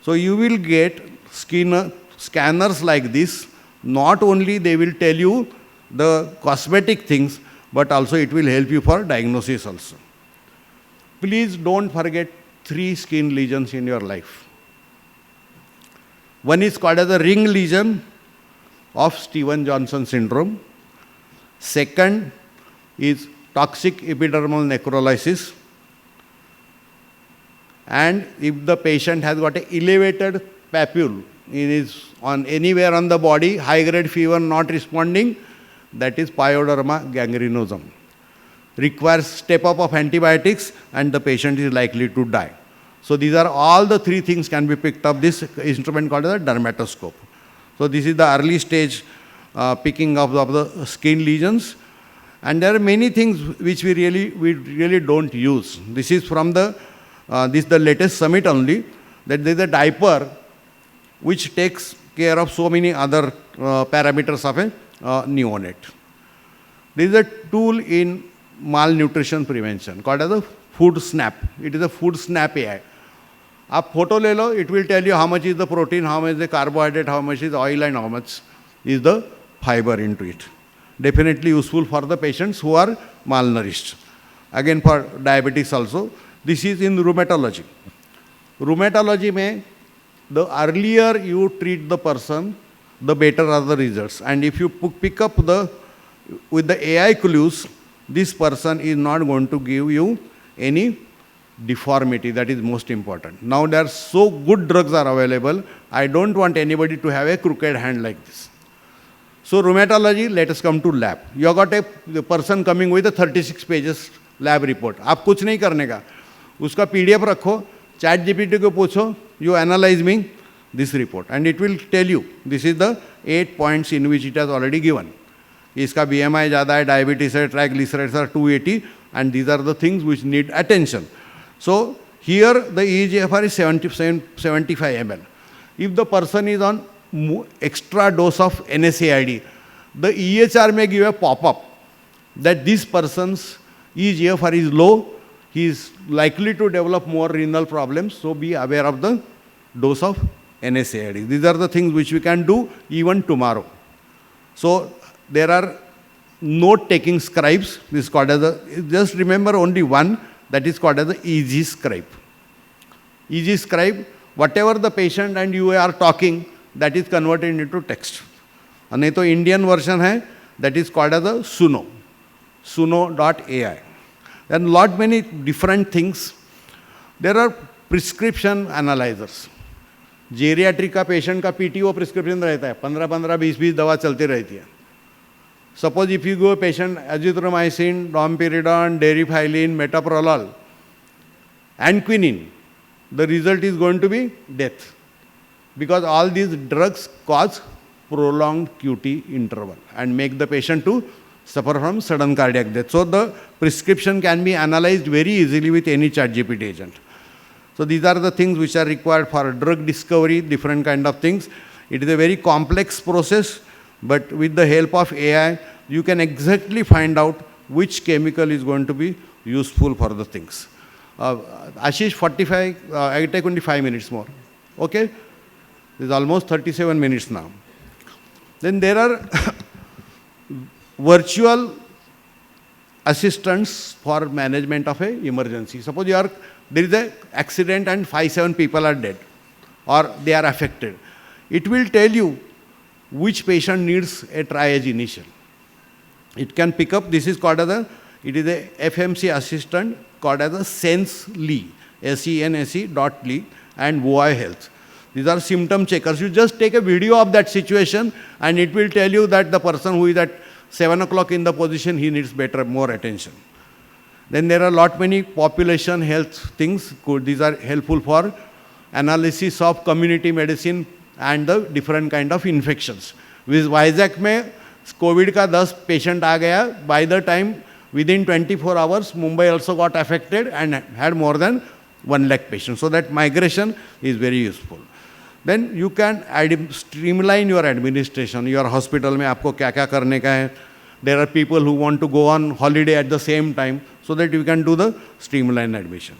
So you will get skin scanners like this. Not only they will tell you the cosmetic things, but also it will help you for diagnosis also. Please don't forget 3 skin lesions in your life. One is called as a ring lesion of Stevens-Johnson syndrome. Second is toxic epidermal necrolysis. And if the patient has got an elevated papule, it is on anywhere on the body, high-grade fever not responding, that is pyoderma gangrenosum. Requires step-up of antibiotics and the patient is likely to die. So these are all the 3 things can be picked up. This instrument called as a dermatoscope. So this is the early stage picking up of the skin lesions. And there are many things which we really don't use. This is from the latest summit only, that there is a diaper which takes care of so many other parameters of a neonate. There is a tool in malnutrition prevention called as a food snap. It is a food snap AI. आप photo ले लो, it will tell you how much is the protein, how much is the carbohydrate, how much is oil, and how much is the fiber into it. Definitely useful for the patients who are malnourished. Again, for diabetics also. This is in rheumatology. Rheumatology mein, the earlier you treat the person, the better are the results. And if you pick up with the AI clues, this person is not going to give you any deformity. That is most important. Now there are so good drugs are available. I don't want anybody to have a crooked hand like this. So rheumatology, let us come to lab. You have got a person coming with a 36 pages lab report. आप कुछ नहीं करने का, उसका PDF रखो, ChatGPT को पूछो, you analyze me this report, and it will tell you this is the 8 points in which it has already given. इसका BMI ज़्यादा है, diabetes है, triglycerides are 280, and these are the things which need attention. So here the eGFR is 75 ml. If the person is on extra dose of NSAID, the EHR may give a pop-up that this person's eGFR is low, he is likely to develop more renal problems, so be aware of the dose of NSAID. These are the things which we can do even tomorrow. So there are note-taking scribes. This is called as just remember only one, that is called as the EG scribe. EG scribe, whatever the patient and you are talking, that is converted into text. And तो Indian version है, that is called as a Suno, suno.ai. And lot many different things. There are prescription analyzers. Geriatric का patient का PTO prescription रहता है, 15-15, 20-20 दवा चलती रहती है. Suppose if you go patient azithromycin, domperidone, deriphylline, metoprolol, and quinine, the result is going to be death. Because all these drugs cause prolonged QT interval and make the patient to suffer from sudden cardiac death. So the prescription can be analyzed very easily with any ChatGPT agent. So these are the things which are required for drug discovery, different kind of things. It is a very complex process, but with the help of AI, you can exactly find out which chemical is going to be useful for the things. Ashish, 45, I take only 5 minutes more. Okay? It is almost 37 minutes now. Then there are virtual assistants for management of an emergency. Suppose there is an accident and 5-7 people are dead or they are affected. It will tell you which patient needs a triage initial. It can pick up, this is called as it is a FMC assistant called as a SenseLee, SENSE.lee, and VOI Health. These are symptom checkers. You just take a video of that situation and it will tell you that the person who is at 7 o'clock in the position, he needs more attention. Then there are lot many population health things. These are helpful for analysis of community medicine and the different kind of infections. With Vizag में COVID का 10 patient आ गया. By the time within 24 hours, Mumbai also got affected and had more than 1 lakh patients. So that migration is very useful. Then you can streamline your administration. Your hospital में आपको क्या-क्या करने का है. There are people who want to go on holiday at the same time, so that you can do the streamline admission.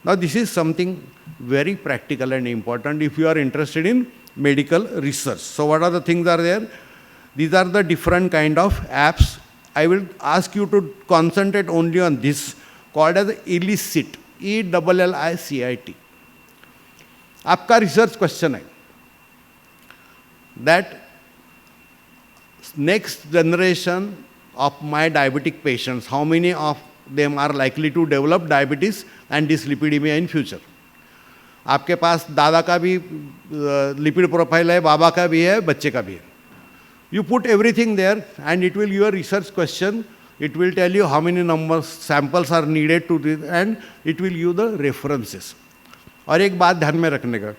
Now this is something very practical and important if you are interested in medical research. So what are the things are there? These are the different kind of apps. I will ask you to concentrate only on this, called as ILLICIT, ELLICIT. आपका research question है that next generation of my diabetic patients, how many of them are likely to develop diabetes and dyslipidemia in future? आपके पास दादा का भी lipid profile है, बाबा का भी है, बच्चे का भी है. You put everything there and it will give a research question. It will tell you how many numbers, samples are needed to do, and it will give the references. और एक बात ध्यान में रखने का,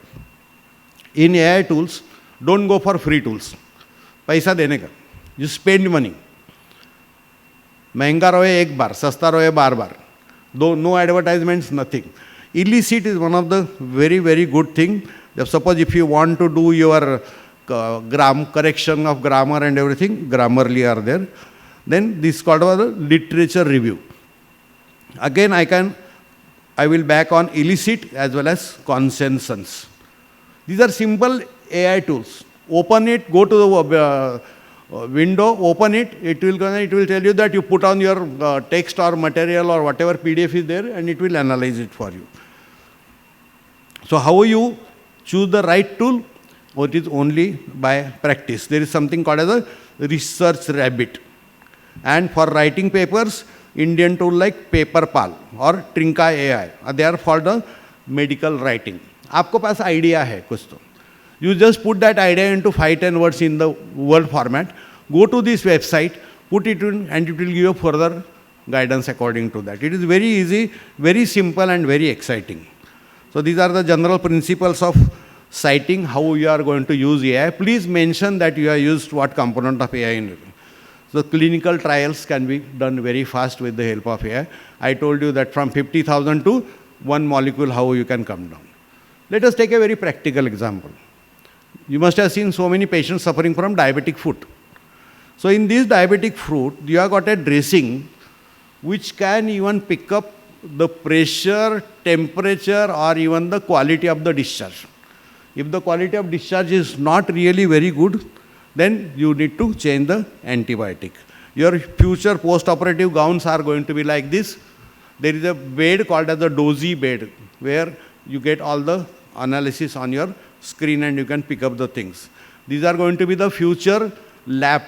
in AI tools, don't go for free tools. पैसा देने का, you spend money. महंगा रहे एक बार, सस्ता रहे बार बार. Though no advertisements, nothing. Illicit is one of the very, very good thing. Suppose if you want to do your correction of grammar and everything, Grammarly are there. Then this is called a literature review. Again, I will back on illicit as well as consensus. These are simple AI tools. Open it, go to the window, open it, it will tell you that you put on your text or material or whatever PDF is there, and it will analyze it for you. So how you choose the right tool? It is only by practice. There is something called as a research rabbit. And for writing papers, Indian tool like PaperPal or Trinka AI, they are for the medical writing. आपको पास idea है कुछ तो. You just put that idea into 5-10 words in the Word format, go to this website, put it in, and it will give you further guidance according to that. It is very easy, very simple, and very exciting. So these are the general principles of citing, how you are going to use AI. Please mention that you have used what component of AI in it. So clinical trials can be done very fast with the help of AI. I told you that from 50,000 to 1 molecule, how you can come down. Let us take a very practical example. You must have seen so many patients suffering from diabetic foot. So in this diabetic foot, you have got a dressing which can even pick up the pressure, temperature, or even the quality of the discharge. If the quality of discharge is not really very good, then you need to change the antibiotic. Your future post-operative gowns are going to be like this. There is a bed called as the dozy bed, where you get all the analysis on your screen and you can pick up the things. These are going to be the future lab.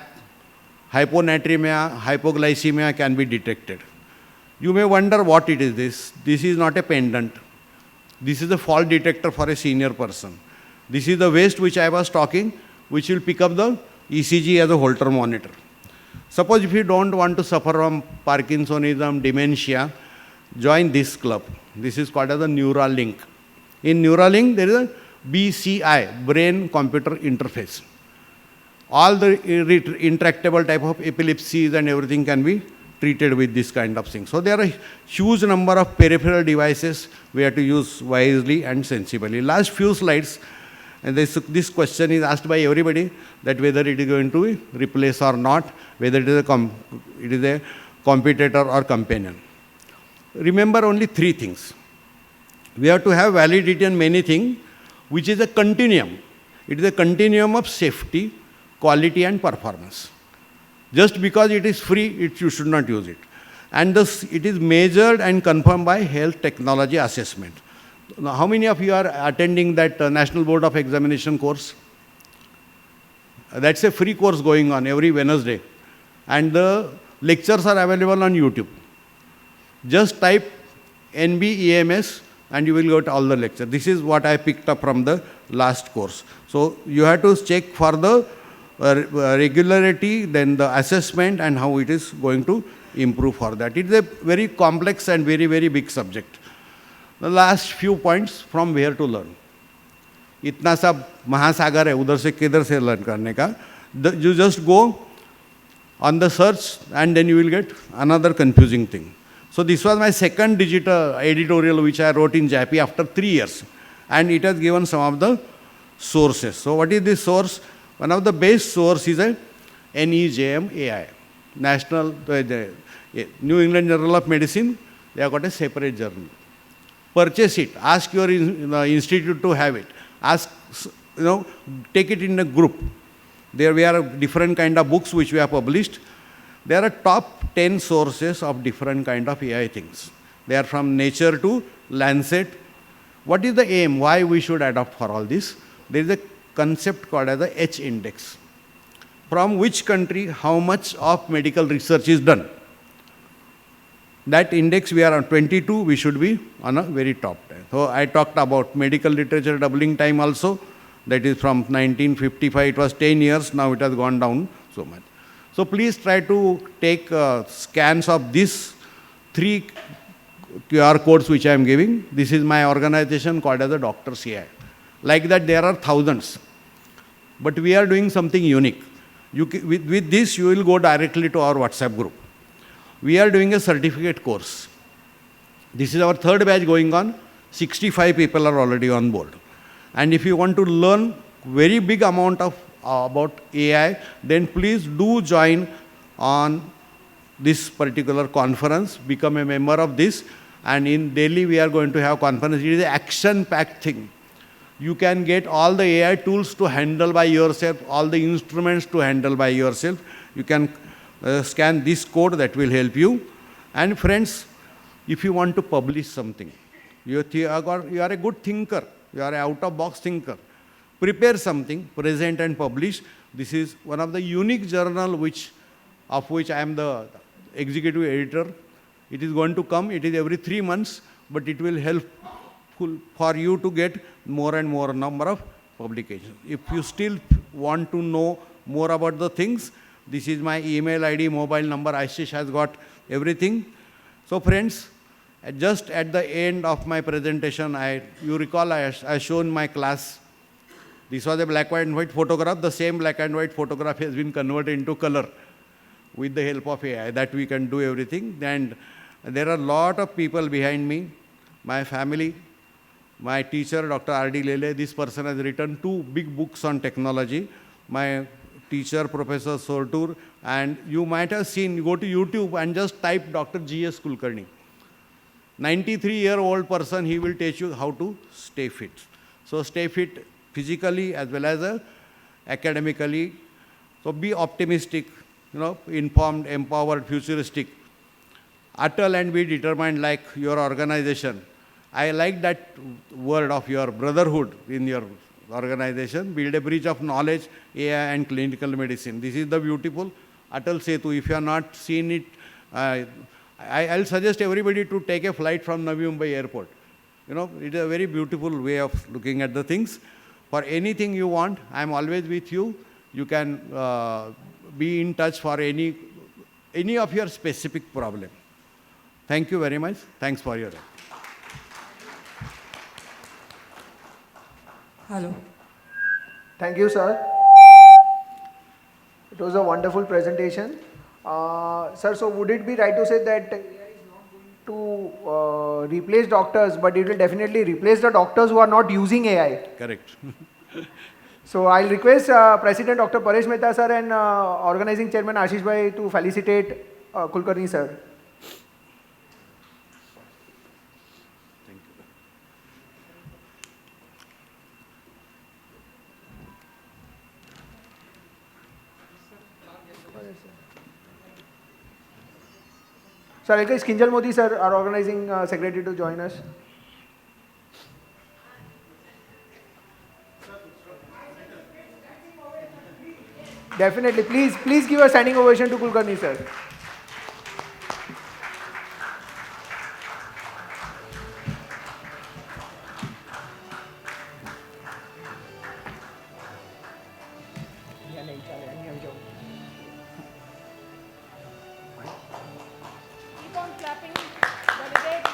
Hyponatremia, hypoglycemia can be detected. You may wonder what it is this. This is not a pendant. This is a fault detector for a senior person. This is the waist which I was talking, which will pick up the ECG as a Holter monitor. Suppose if you don't want to suffer from Parkinsonism, dementia, join this club. This is called as a Neuralink. In Neuralink, there is a BCI, brain-computer interface. All the intractable type of epilepsies and everything can be treated with this kind of thing. So there are a huge number of peripheral devices we have to use wisely and sensibly. Last few slides, and this question is asked by everybody, that whether it is going to replace or not, whether it is a competitor or companion. Remember only 3 things. We have to have validity in many things, which is a continuum. It is a continuum of safety, quality, and performance. Just because it is free, you should not use it. And thus, it is measured and confirmed by health technology assessment. Now, how many of you are attending that National Board of Examination course? That's a free course going on every Wednesday. And the lectures are available on YouTube. Just type NBEMS and you will get all the lectures. This is what I picked up from the last course. So you have to check for the regularity, then the assessment, and how it is going to improve for that. It is a very complex and very, very big subject. The last few points from where to learn. इतना सब महासागर है, उधर से किधर से learn करने का. You just go on the search and then you will get another confusing thing. So this was my second digital editorial which I wrote in JAPI after 3 years. And it has given some of the sources. So what is this source? One of the best source is a NEJM AI, National New England Journal of Medicine. They have got a separate journal. Purchase it. Ask your institute to have it. Ask, take it in a group. There we are different kind of books which we have published. There are top 10 sources of different kind of AI things. They are from Nature to Lancet. What is the aim? Why we should adopt for all this? There is a concept called as the H index. From which country, how much of medical research is done? That index, we are on 22, we should be on a very top 10. So I talked about medical literature doubling time also. That is from 1955, it was 10 years, now it has gone down so much. So please try to take scans of these 3 QR codes which I am giving. This is my organization called as the Doctors AI. Like that there are thousands. But we are doing something unique. With this you will go directly to our WhatsApp group. we are doing a certificate course. This is our third batch going on. 65 people are already on board. And if you want to learn very big amount of about AI, then please do join on this particular conference, become a member of this. And in Delhi, we are going to have conference. It is an action-packed thing. You can get all the AI tools to handle by yourself, all the instruments to handle by yourself. You can scan this code that will help you. And friends, if you want to publish something, you are a good thinker, you are an out-of-box thinker, prepare something, present and publish. This is one of the unique journal of which I am the executive editor. It is going to come, it is every 3 months, but it will help for you to get more and more number of publications. If you still want to know more about the things, this is my email ID, mobile number. Ashish has got everything. So friends, just at the end of my presentation, you recall I shown my class. This was a black and white photograph. The same black and white photograph has been converted into color with the help of AI, that we can do everything. And there are a lot of people behind me, my family, my teacher, Dr. R.D. Lele. This person has written 2 big books on technology. My teacher, Professor Sortur, and you might have seen, go to YouTube and just type Dr. G.S. Kulkarni. 93-year-old person, he will teach you how to stay fit. So stay fit physically as well as academically. So be optimistic, informed, empowered, futuristic. Atal and be determined like your organization. I like that word of your brotherhood in your organization. Build a bridge of knowledge, AI and clinical medicine. This is the beautiful Atal Setu. If you have not seen it, I'll suggest everybody to take a flight from Navi Mumbai airport. It is a very beautiful way of looking at the things. For anything you want, I'm always with you. You can be in touch for any of your specific problem. Thank you very much. Thanks for your time. Hello. Thank you, sir. It was a wonderful presentation. Sir, so would it be right to say that AI is not going to replace doctors, but it will definitely replace the doctors who are not using AI? Correct. So I'll request President Dr. Paresh Mehta sir and Organizing Chairman Ashish Bhai to felicitate Kulkarni sir. Thank you. Sir, I'll request Kinjal Modi sir, our Organizing Secretary, to join us. Definitely, please give a standing ovation to Kulkarni sir. Keep on clapping, delegate.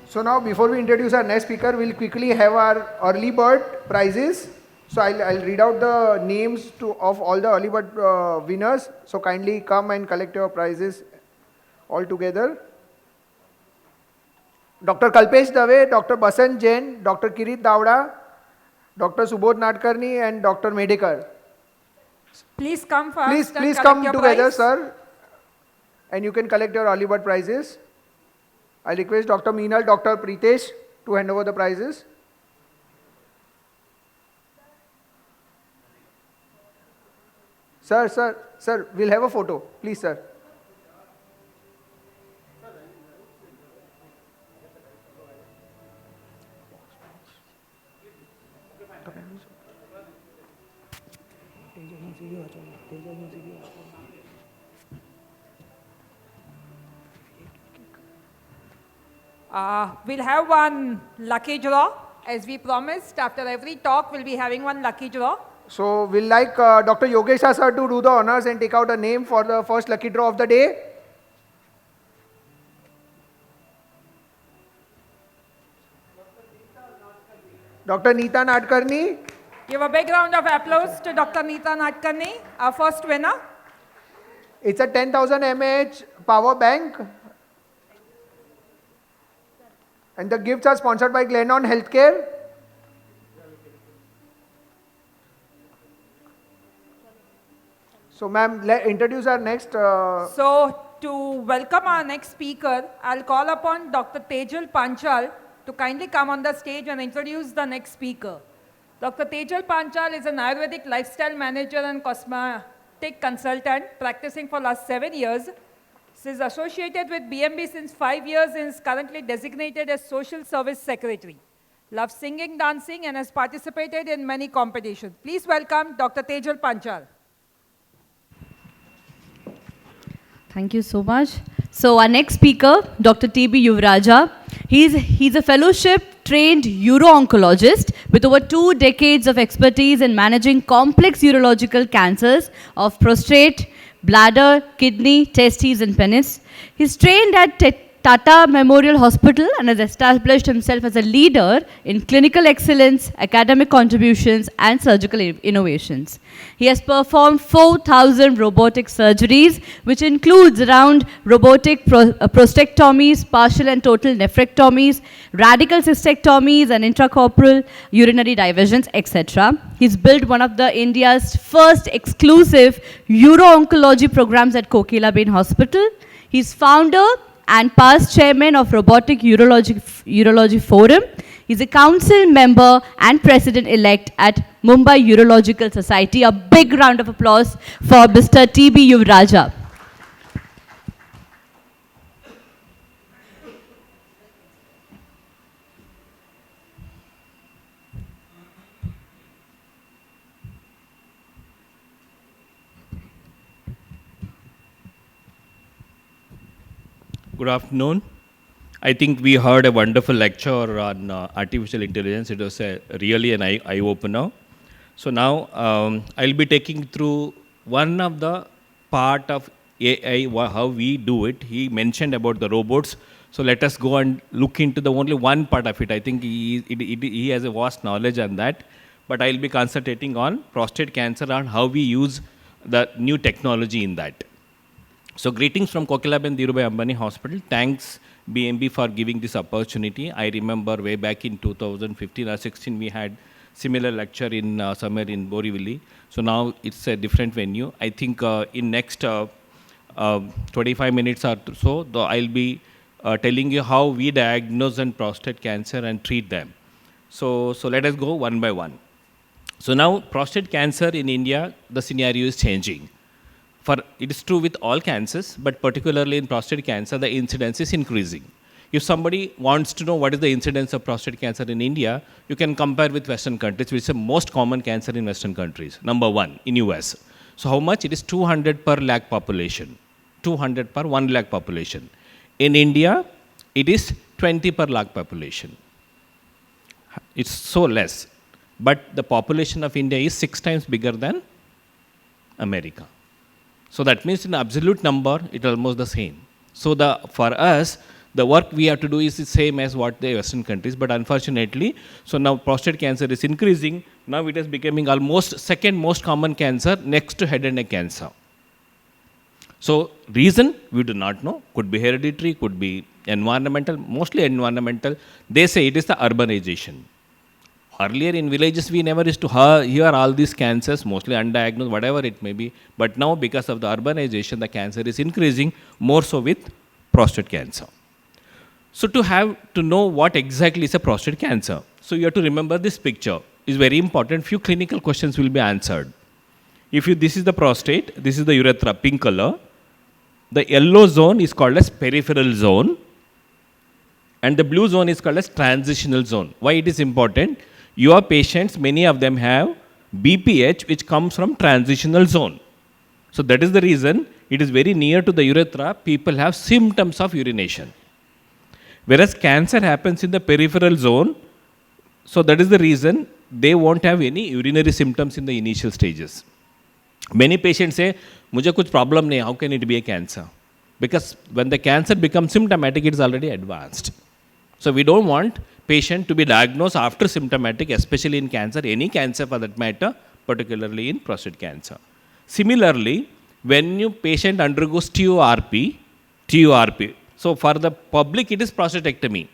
So now, before we introduce our next speaker, we'll quickly have our early bird prizes. So I'll read out the names of all the early bird winners. So kindly come and collect your prizes all together. Dr. Kalpesh Dave, Dr. Basant Jain, Dr. Kirit Davda, Dr. Subodh Nadkarni, and Dr. Medekar. Please come first. Please come together, sir. And you can collect your early bird prizes. I request Dr. Meenal, Dr. Pritesh to hand over the prizes. Sir, we'll have a photo. Please, sir. We'll have one lucky draw. As we promised, after every talk, we'll be having one lucky draw. So we'll like Dr. Yogesha sir to do the honors and take out a name for the first lucky draw of the day. Dr. Neeta Nadkarni. Give a big round of applause to Dr. Neeta Nadkarni, our first winner. It's a 10,000 mAh power bank. And the gifts are sponsored by Glennon Healthcare. So ma'am, introduce our next. So to welcome our next speaker, I'll call upon Dr. Tejal Panchal to kindly come on the stage and introduce the next speaker. Dr. Tejal Panchal is an Ayurvedic lifestyle manager and cosmetic consultant practicing for last 7 years. He is associated with BMB since 5 years and is currently designated as Social Service Secretary. Loves singing, dancing and has participated in many competitions. Please welcome Dr. Tejal Panchal. Thank you so much. So our next speaker, Dr. T.B. Yuvraja. He's a fellowship-trained uro-oncologist with over 2 decades of expertise in managing complex urological cancers of prostate, bladder, kidney, testes, and penis. He's trained at Tata Memorial Hospital and has established himself as a leader in clinical excellence, academic contributions, and surgical innovations. He has performed 4,000 robotic surgeries, which includes around robotic prostatectomies, partial and total nephrectomies, radical cystectomies, and intracorporeal urinary diversions, etc. He's built one of the India's first exclusive uro-oncology programs at Kokilaben Hospital. He's founder and past chairman of Robotic Urology Forum. He's a council member and president-elect at Mumbai Urological Society. A big round of applause for Mr. T.B. Yuvraja. Good afternoon. I think we heard a wonderful lecture on artificial intelligence. It was really an eye-opener. So now I'll be taking through one of the part of AI, how we do it. He mentioned about the robots. So let us go and look into the only one part of it. I think he has a vast knowledge on that. But I'll be concentrating on prostate cancer and how we use the new technology in that. So greetings from Kokilaben Dhirubhai Ambani Hospital. Thanks BMB for giving this opportunity. I remember way back in 2015 or 16 we had similar lecture in somewhere in Borivali. So now it's a different venue. I think in next 25 minutes or so, I'll be telling you how we diagnose and prostate cancer and treat them. So let us go one by one. So now prostate cancer in India, the scenario is changing. It is true with all cancers, but particularly in prostate cancer, the incidence is increasing. If somebody wants to know what is the incidence of prostate cancer in India, you can compare with Western countries, which is the most common cancer in Western countries. Number 1, in US. So how much? It is 200 per lakh population. 200 per 1 lakh population. In India, it is 20 per lakh population. It's so less. But the population of India is 6 times bigger than America. So that means in absolute number, it's almost the same. So for us, the work we have to do is the same as what the Western countries, but unfortunately, so now prostate cancer is increasing. Now it is becoming almost second most common cancer next to head and neck cancer. So reason, we do not know. Could be hereditary, could be environmental, mostly environmental. They say it is the urbanization. Earlier in villages, we never used to hear all these cancers, mostly undiagnosed, whatever it may be. But now, because of the urbanization, the cancer is increasing, more so with prostate cancer. So to know what exactly is a prostate cancer, so you have to remember this picture. It's very important. Few clinical questions will be answered. This is the prostate, this is the urethra, pink color. The yellow zone is called as peripheral zone. And the blue zone is called as transitional zone. Why it is important? Your patients, many of them have BPH, which comes from transitional zone. So that is the reason it is very near to the urethra, people have symptoms of urination. Whereas cancer happens in the peripheral zone, so that is the reason they won't have any urinary symptoms in the initial stages. Many patients say, "Mujhe kuch problem nahi, how can it be a cancer?" Because when the cancer becomes symptomatic, it is already advanced. So we don't want patient to be diagnosed after symptomatic, especially in cancer, any cancer for that matter, particularly in prostate cancer. Similarly, when your patient undergoes TURP, so for the public it is prostatectomy.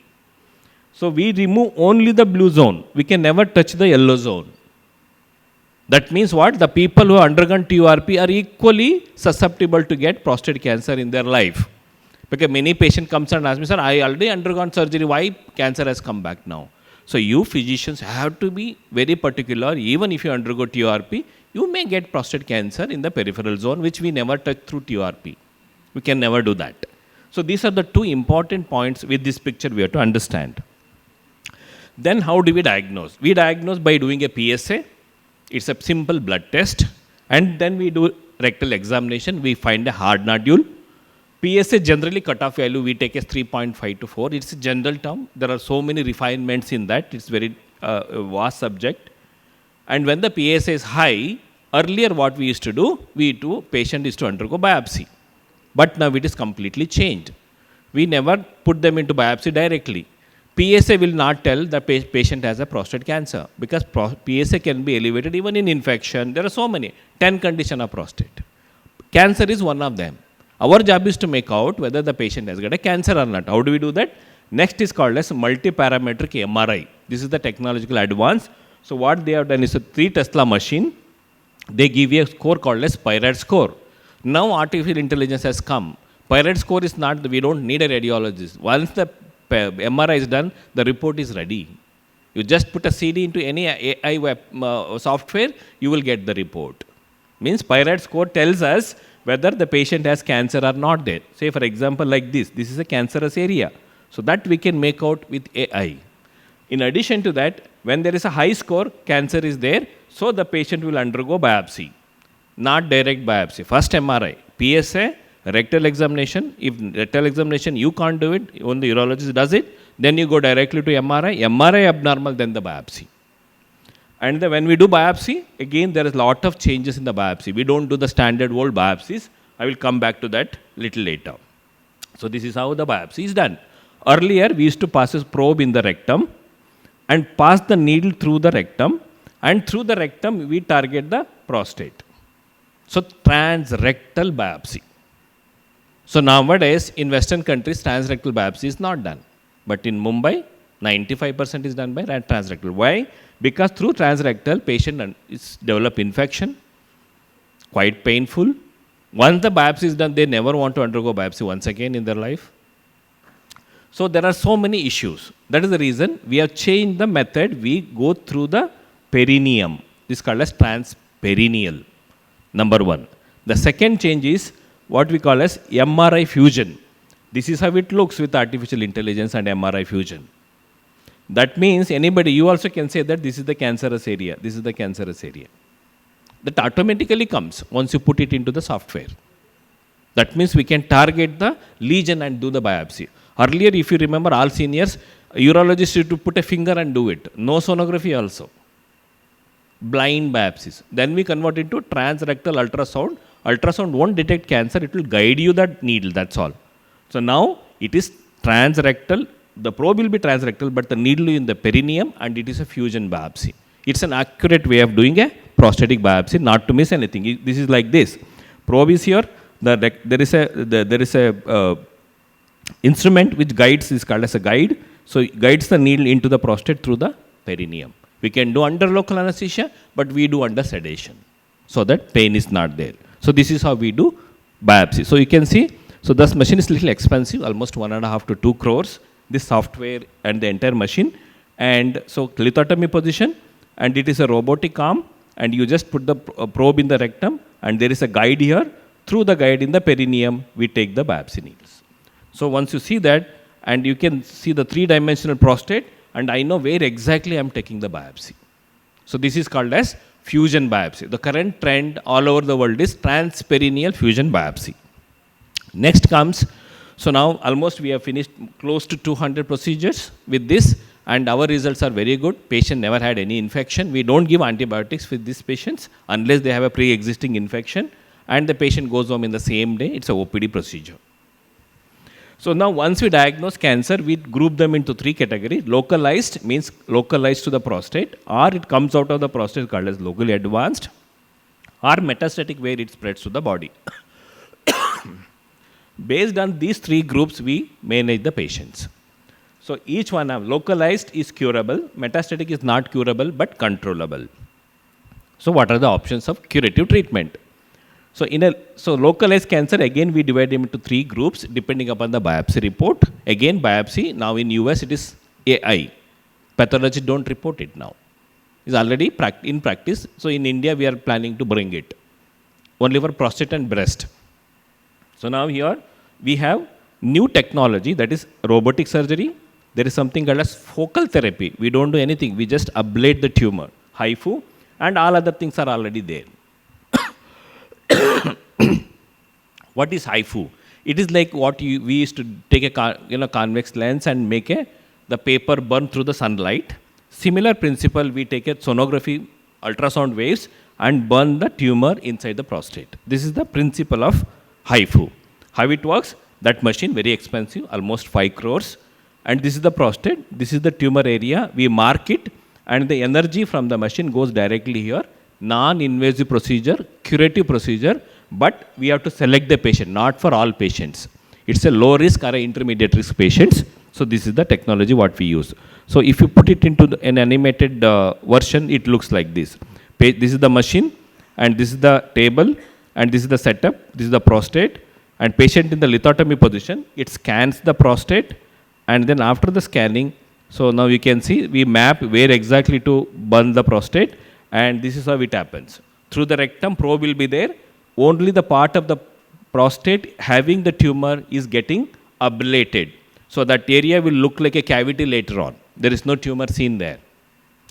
So we remove only the blue zone. We can never touch the yellow zone. That means what? The people who have undergone TURP are equally susceptible to get prostate cancer in their life. Because many patients comes and ask me, "Sir, I already undergone surgery. Why cancer has come back now?" So you physicians have to be very particular. Even if you undergo TURP, you may get prostate cancer in the peripheral zone, which we never touch through TURP. We can never do that. So these are the two important points with this picture we have to understand. Then how do we diagnose? We diagnose by doing a PSA. It's a simple blood test. And then we do rectal examination. We find a hard nodule. PSA generally cutoff value we take as 3.5 to 4. It's a general term. There are so many refinements in that. It's very vast subject. And when the PSA is high, earlier what we used to do, patient is to undergo biopsy. But now it is completely changed. We never put them into biopsy directly. PSA will not tell the patient has a prostate cancer because PSA can be elevated even in infection. There are so many, 10 conditions of prostate. Cancer is one of them. Our job is to make out whether the patient has got a cancer or not. How do we do that? Next is called as multi-parametric MRI. This is the technological advance. So what they have done is a 3 Tesla machine. They give you a score called as PIRAD score. Now artificial intelligence has come. PIRAD score is not, we don't need a radiologist. Once the MRI is done, the report is ready. You just put a CD into any AI software, you will get the report. Means PIRAD score tells us whether the patient has cancer or not there. Say for example like this is a cancerous area. So that we can make out with AI. In addition to that, when there is a high score, cancer is there, so the patient will undergo biopsy. Not direct biopsy. First MRI, PSA, rectal examination. If rectal examination you can't do it, only the urologist does it, then you go directly to MRI. MRI abnormal, then the biopsy. And when we do biopsy, again there is a lot of changes in the biopsy. We don't do the standard old biopsies. I will come back to that little later. So this is how the biopsy is done. Earlier we used to pass a probe in the rectum and pass the needle through the rectum, and through the rectum we target the prostate. So transrectal biopsy. So nowadays in Western countries transrectal biopsy is not done. But in Mumbai, 95% is done by transrectal. Why? Because through transrectal, patient is develop infection, quite painful. Once the biopsy is done, they never want to undergo biopsy once again in their life. So there are so many issues. That is the reason we have changed the method. We go through the perineum. This is called as transperineal. Number one. The second change is what we call as MRI fusion. This is how it looks with artificial intelligence and MRI fusion. That means anybody, you also can say that this is the cancerous area, this is the cancerous area. That automatically comes once you put it into the software. That means we can target the lesion and do the biopsy. Earlier, if you remember, all seniors, urologists used to put a finger and do it. No sonography also. Blind biopsies. Then we convert it to transrectal ultrasound. Ultrasound won't detect cancer, it will guide you that needle, that's all. So now it is transrectal. The probe will be transrectal, but the needle is in the perineum and it is a fusion biopsy. It's an accurate way of doing a prostatic biopsy, not to miss anything. This is like this. Probe is here. There is a instrument which guides, is called as a guide. So it guides the needle into the prostate through the perineum. We can do under local anesthesia, but we do under sedation so that pain is not there. So this is how we do biopsy. So you can see, so this machine is little expensive, almost 1.5 to 2 crores. This software and the entire machine. And so lithotomy position, and it is a robotic arm, and you just put the probe in the rectum, and there is a guide here. Through the guide in the perineum, we take the biopsy needles. So once you see that, and you can see the 3-dimensional prostate, and I know where exactly I am taking the biopsy. So this is called as fusion biopsy. The current trend all over the world is transperineal fusion biopsy. Next comes, so now almost we have finished close to 200 procedures with this, and our results are very good. Patient never had any infection. We don't give antibiotics with these patients unless they have a pre-existing infection, and the patient goes home in the same day. It's a OPD procedure. So now once we diagnose cancer, we group them into 3 categories. Localized means localized to the prostate, or it comes out of the prostate called as locally advanced, or metastatic where it spreads to the body. Based on these 3 groups, we manage the patients. So each one of localized is curable, metastatic is not curable but controllable. So what are the options of curative treatment? So localized cancer, again we divide them into 3 groups depending upon the biopsy report. Again biopsy, now in US it is AI. Pathology don't report it now. It's already in practice. So in India we are planning to bring it. Only for prostate and breast. So now here we have new technology, that is robotic surgery. There is something called as focal therapy. We don't do anything. We just ablate the tumor, HIFU, and all other things are already there. What is HIFU? It is like what we used to take a convex lens and make the paper burn through the sunlight. Similar principle, we take a sonography, ultrasound waves, and burn the tumor inside the prostate. This is the principle of HIFU. How it works? That machine, very expensive, almost 5 crores. And this is the prostate, this is the tumor area. We mark it, and the energy from the machine goes directly here. Non-invasive procedure, curative procedure, but we have to select the patient, not for all patients. It's a low risk or an intermediate risk patients. So this is the technology what we use. So if you put it into an animated version, it looks like this. This is the machine, and this is the table, and this is the setup. This is the prostate, and patient in the lithotomy position. It scans the prostate, and then after the scanning, so now you can see we map where exactly to burn the prostate, and this is how it happens. Through the rectum, probe will be there. Only the part of the prostate having the tumor is getting ablated. So that area will look like a cavity later on. There is no tumor seen there.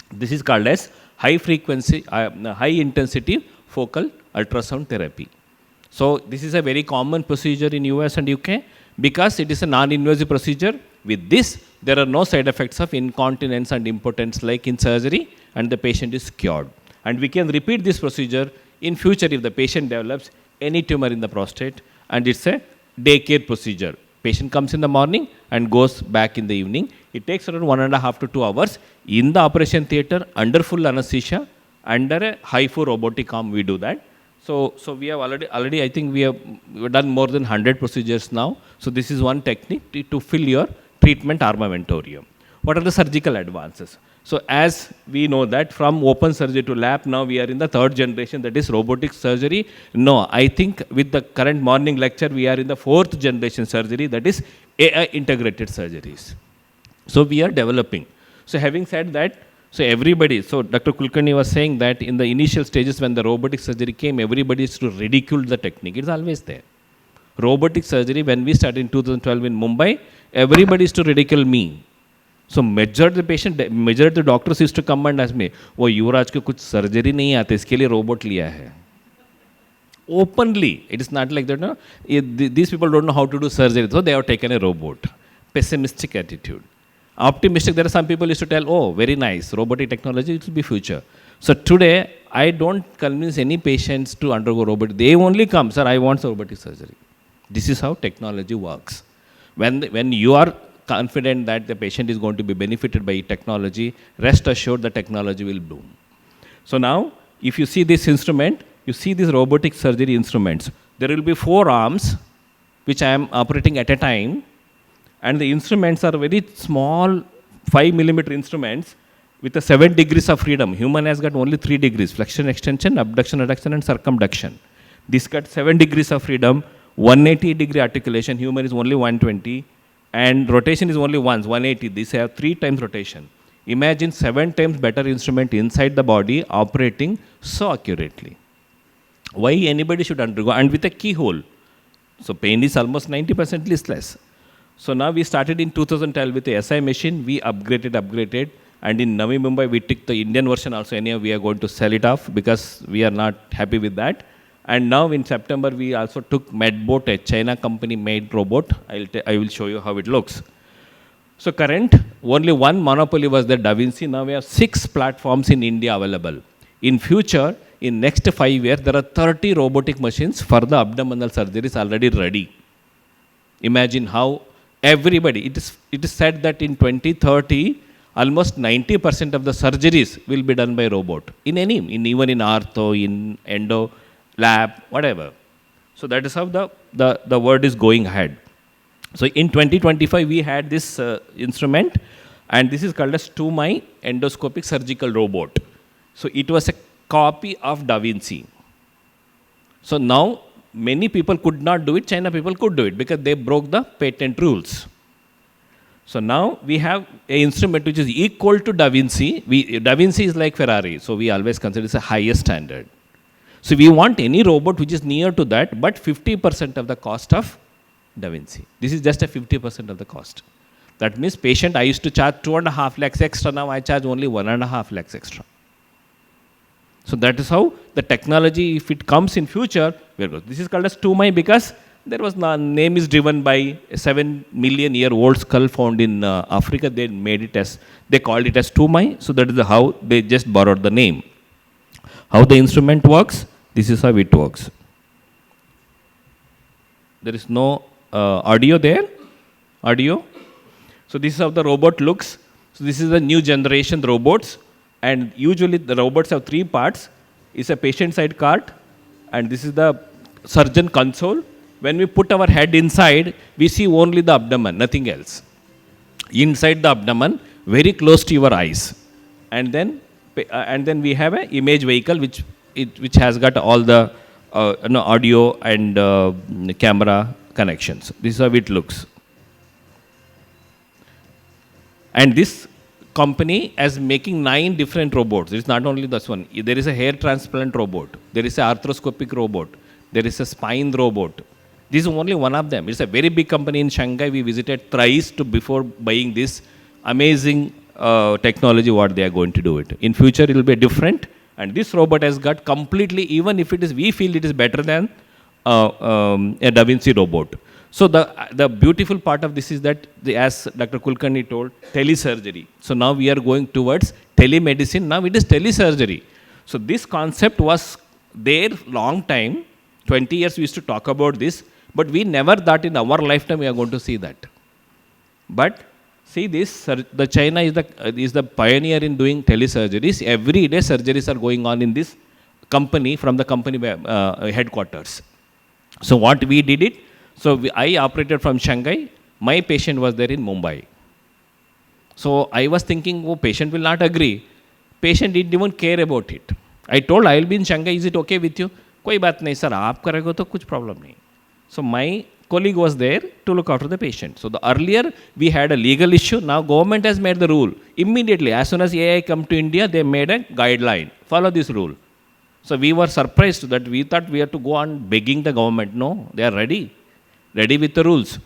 This is called as high frequency, high intensity focal ultrasound therapy. So this is a very common procedure in US and UK because it is a non-invasive procedure. With this, there are no side effects of incontinence and impotence like in surgery, and the patient is cured. And we can repeat this procedure in future if the patient develops any tumor in the prostate, and it's a daycare procedure. Patient comes in the morning and goes back in the evening. It takes around 1.5 to 2 hours in the operation theater under full anesthesia, under a HIFU robotic arm we do that. So we have already I think we've done more than 100 procedures now. So this is one technique to fill your treatment armamentarium. What are the surgical advances? So as we know that from open surgery to lap, now we are in the 3rd generation, that is robotic surgery. No, I think with the current morning lecture, we are in the 4th generation surgery, that is AI integrated surgeries. So we are developing. So having said that, so everybody, so Dr. Kulkarni was saying that in the initial stages when the robotic surgery came, everybody used to ridicule the technique. It's always there. Robotic surgery, when we started in 2012 in Mumbai, everybody used to ridicule me. So majority doctors used to come and ask me, "Oh, युवराज को कुछ surgery नहीं आते, इसके लिए robot लिया है." Openly, it is not like that. No, these people don't know how to do surgery, so they have taken a robot. Pessimistic attitude. Optimistic, there are some people used to tell, "Oh, very nice, robotic technology, it will be future." So today, I don't convince any patients to undergo robotic. They only come, "Sir, I want robotic surgery." This is how technology works. When you are confident that the patient is going to be benefited by technology, rest assured the technology will bloom. So now, if you see this instrument, you see these robotic surgery instruments. There will be 4 arms, which I am operating at a time, and the instruments are very small, 5 millimeter instruments with a 7 degrees of freedom. Human has got only 3 degrees, flexion, extension, abduction, adduction, and circumduction. This got 7 degrees of freedom, 180 degree articulation, human is only 120, and rotation is only once, 180. These have 3 times rotation. Imagine 7 times better instrument inside the body operating so accurately. Why anybody should undergo, and with a keyhole. So pain is almost 90% less. So now we started in 2012 with the SI machine, we upgraded, and in Navi Mumbai we took the Indian version also. Anyhow, we are going to sell it off because we are not happy with that. And now in September, we also took MedBot, a China company made robot. I will show you how it looks. So current, only one monopoly was the Da Vinci. Now we have 6 platforms in India available. In future, in next 5 years, there are 30 robotic machines for the abdominal surgeries already ready. Imagine how everybody, it is said that in 2030, almost 90% of the surgeries will be done by robot. Even in ortho, in endo, lab, whatever. So that is how the world is going ahead. So in 2025, we had this instrument, and this is called as 2-my endoscopic surgical robot. So it was a copy of Da Vinci. So now, many people could not do it, China people could do it, because they broke the patent rules. So now we have an instrument which is equal to Da Vinci. Da Vinci is like Ferrari, so we always consider it the highest standard. So we want any robot which is near to that, but 50% of the cost of Da Vinci. This is just a 50% of the cost. That means patient, I used to charge 2.5 lakhs extra, now I charge only 1.5 lakhs extra. So that is how the technology, if it comes in future, will go. This is called as 2-my because there was name is driven by a 7 million year old skull found in Africa. They made it as, they called it as 2-my. So that is how they just borrowed the name. How the instrument works, this is how it works. There is no audio there. Audio. So this is how the robot looks. So this is the new generation robots, and usually the robots have 3 parts. It's a patient side cart, and this is the surgeon console. When we put our head inside, we see only the abdomen, nothing else. Inside the abdomen, very close to your eyes, and then we have an image vehicle which has got all the audio and camera connections. This is how it looks. And this company is making 9 different robots. It's not only this one. There is a hair transplant robot. There is an arthroscopic robot. There is a spine robot. This is only one of them. It's a very big company in Shanghai. We visited thrice before buying this amazing technology, what they are going to do it. In future, it will be different. And this robot has got completely, even if it is, we feel it is better than a Da Vinci robot. So the beautiful part of this is that, as Dr. Kulkarni told, telesurgery. So now we are going towards telemedicine. Now it is telesurgery. So this concept was there long time. 20 years we used to talk about this, but we never thought in our lifetime we are going to see that. But see this, the China is the pioneer in doing telesurgeries. Every day surgeries are going on in this company, from the company headquarters. So what we did it, I operated from Shanghai. My patient was there in Mumbai. So I was thinking, oh, patient will not agree. Patient didn't even care about it. I told, I will be in Shanghai. Is it okay with you? कोई बात नहीं sir, आप करेंगे तो कुछ problem नहीं. So my colleague was there to look after the patient. So the earlier we had a legal issue. Now government has made the rule. Immediately, as soon as AI come to India, they made a guideline. Follow this rule. So we were surprised that we thought we had to go on begging the government. No, they are ready with the rules.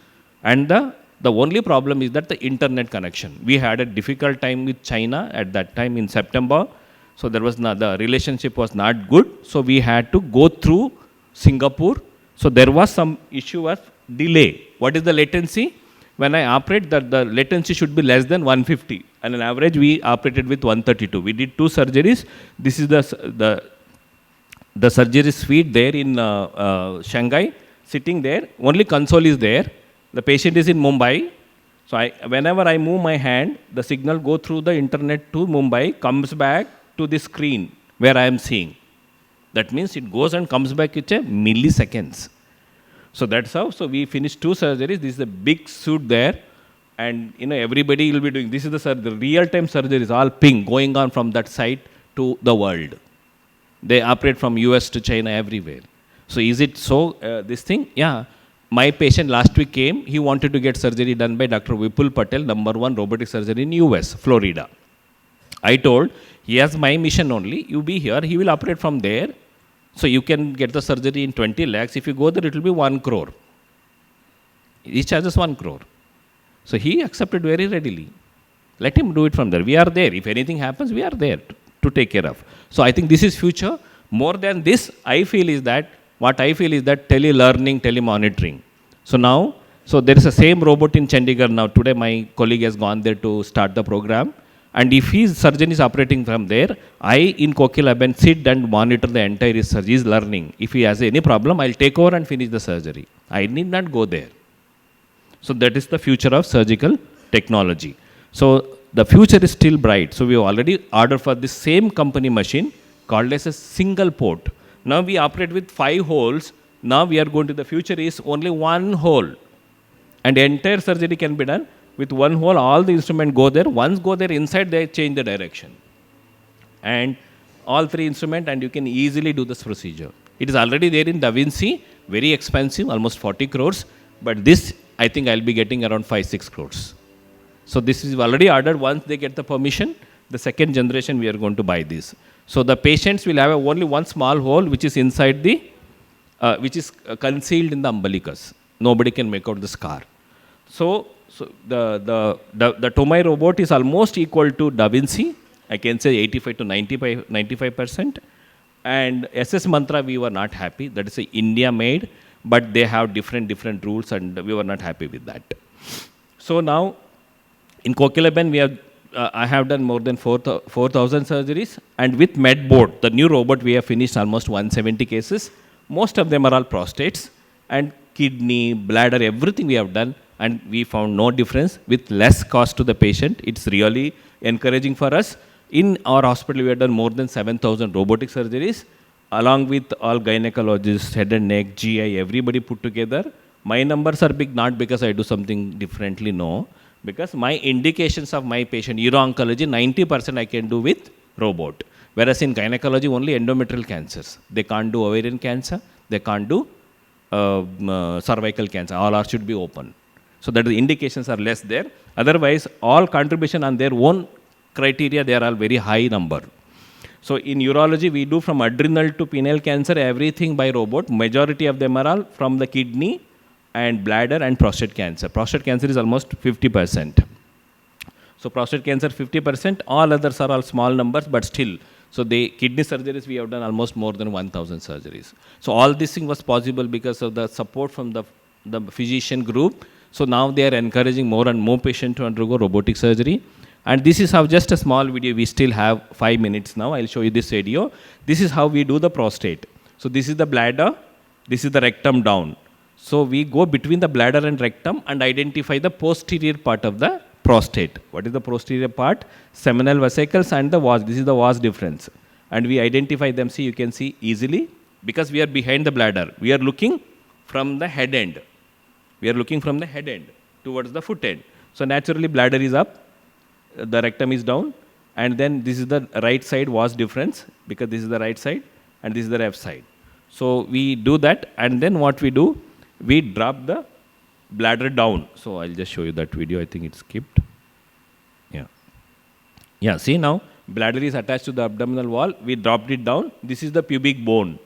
And the only problem is that the internet connection. We had a difficult time with China at that time in September. So there was the relationship was not good. So we had to go through Singapore. So there was some issue of delay. What is the latency? When I operate, the latency should be less than 150. And on average, we operated with 132. We did 2 surgeries. This is the surgery suite there in Shanghai. Sitting there, only console is there. The patient is in Mumbai. So whenever I move my hand, the signal go through the internet to Mumbai, comes back to the screen where I am seeing. That means it goes and comes back in milliseconds. So that's how. So we finished 2 surgeries. This is a big suit there, and everybody will be doing. This is the real-time surgeries, all ping going on from that site to the world. They operate from US to China, everywhere. So is it so, this thing? Yeah. My patient last week came. He wanted to get surgery done by Dr. Vipul Patel, #1 robotic surgery in US, Florida. I told, he has my mission only. You be here. He will operate from there. So you can get the surgery in 20 lakhs. If you go there, it will be 1 crore. He charges 1 crore. So he accepted very readily. Let him do it from there. We are there. If anything happens, we are there to take care of. So I think this is future. More than this, what I feel is that tele-learning, tele-monitoring. So now, So there is a same robot in Chandigarh now. Today my colleague has gone there to start the program. And if his surgeon is operating from there, I in Kokilaben sit and monitor the entire surgery. He is learning. If he has any problem, I'll take over and finish the surgery. I need not go there. So that is the future of surgical technology. So the future is still bright. So we have already ordered for the same company machine called as a single port. Now we operate with 5 holes. Now we are going to the future is only 1 hole. And the entire surgery can be done with 1 hole. All the instruments go there. Once go there inside, they change the direction. And all 3 instruments, and you can easily do this procedure. It is already there in Da Vinci, very expensive, almost 40 crores. But this, I think I'll be getting around 5-6 crores. So this is already ordered. Once they get the permission, the second generation we are going to buy this. So the patients will have only 1 small hole which is inside the, which is concealed in the umbilicus. Nobody can make out the scar. So the Tomai robot is almost equal to Da Vinci. I can say 85 to 95%. And SS Mantra we were not happy. That is a India made, but they have different rules, and we were not happy with that. So now in Kokilaben we have I have done more than 4,000 surgeries, and with MedBoard, the new robot, we have finished almost 170 cases. Most of them are all prostates, and kidney, bladder, everything we have done, and we found no difference with less cost to the patient. It's really encouraging for us. In our hospital, we have done more than 7,000 robotic surgeries, along with all gynecologists, head and neck, GI, everybody put together. My numbers are big, not because I do something differently, no. Because my indications of my patient, uro-oncology, 90% I can do with robot. Whereas in gynecology, only endometrial cancers. They can't do ovarian cancer, they can't do cervical cancer. All are should be open. So that the indications are less there. Otherwise, all contribution on their own criteria, they are all very high number. So in urology, we do from adrenal to pineal cancer, everything by robot. Majority of them are all from the kidney and bladder and prostate cancer. Prostate cancer is almost 50%. So prostate cancer 50%, all others are all small numbers, but still. So the kidney surgeries, we have done almost more than 1,000 surgeries. So all this thing was possible because of the support from the physician group. So now they are encouraging more and more patients to undergo robotic surgery. And this is how, just a small video, we still have 5 minutes now. I'll show you this video. This is how we do the prostate. So this is the bladder, this is the rectum down. So we go between the bladder and rectum and identify the posterior part of the prostate. What is the posterior part? Seminal vesicles and the vas. This is the vas difference. And we identify them, see, you can see easily, because we are behind the bladder. We are looking from the head end. We are looking from the head end towards the foot end. So naturally bladder is up, the rectum is down, and then this is the right side vas difference, because this is the right side and this is the left side. So we do that, and then what we do, we drop the bladder down. So I'll just show you that video. I think it's skipped. Yeah, see now, bladder is attached to the abdominal wall. We dropped it down. This is the pubic bone.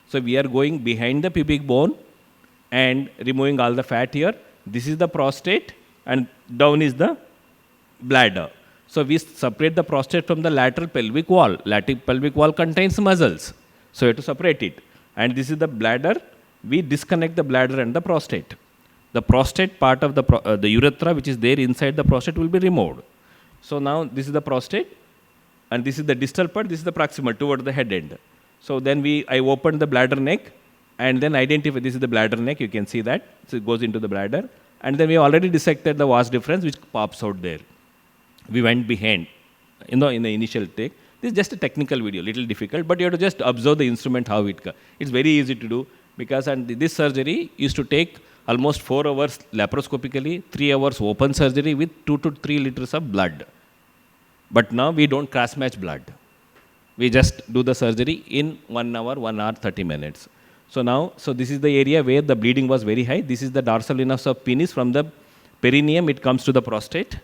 So we are going behind the pubic bone and removing all the fat here. This is the prostate, and down is the bladder. So we separate the prostate from the lateral pelvic wall. Lateral pelvic wall contains muscles. So you have to separate it. And this is the bladder. We disconnect the bladder and the prostate. The prostate part of the urethra, which is there inside the prostate, will be removed. So now this is the prostate, and this is the distal part, this is the proximal toward the head end. So then I open the bladder neck, and then identify, this is the bladder neck, you can see that. So it goes into the bladder. And then we already dissected the vas difference, which pops out there. We went behind, in the initial take. This is just a technical video, little difficult, but you have to just observe the instrument, how it goes. It's very easy to do, because this surgery used to take almost 4 hours laparoscopically, 3 hours open surgery with 2 to 3 liters of blood. But now we don't cross match blood. We just do the surgery in 1 hour, 1 hour, 30 minutes. So now, this is the area where the bleeding was very high. This is the dorsal venous of penis. From the perineum, it comes to the prostate.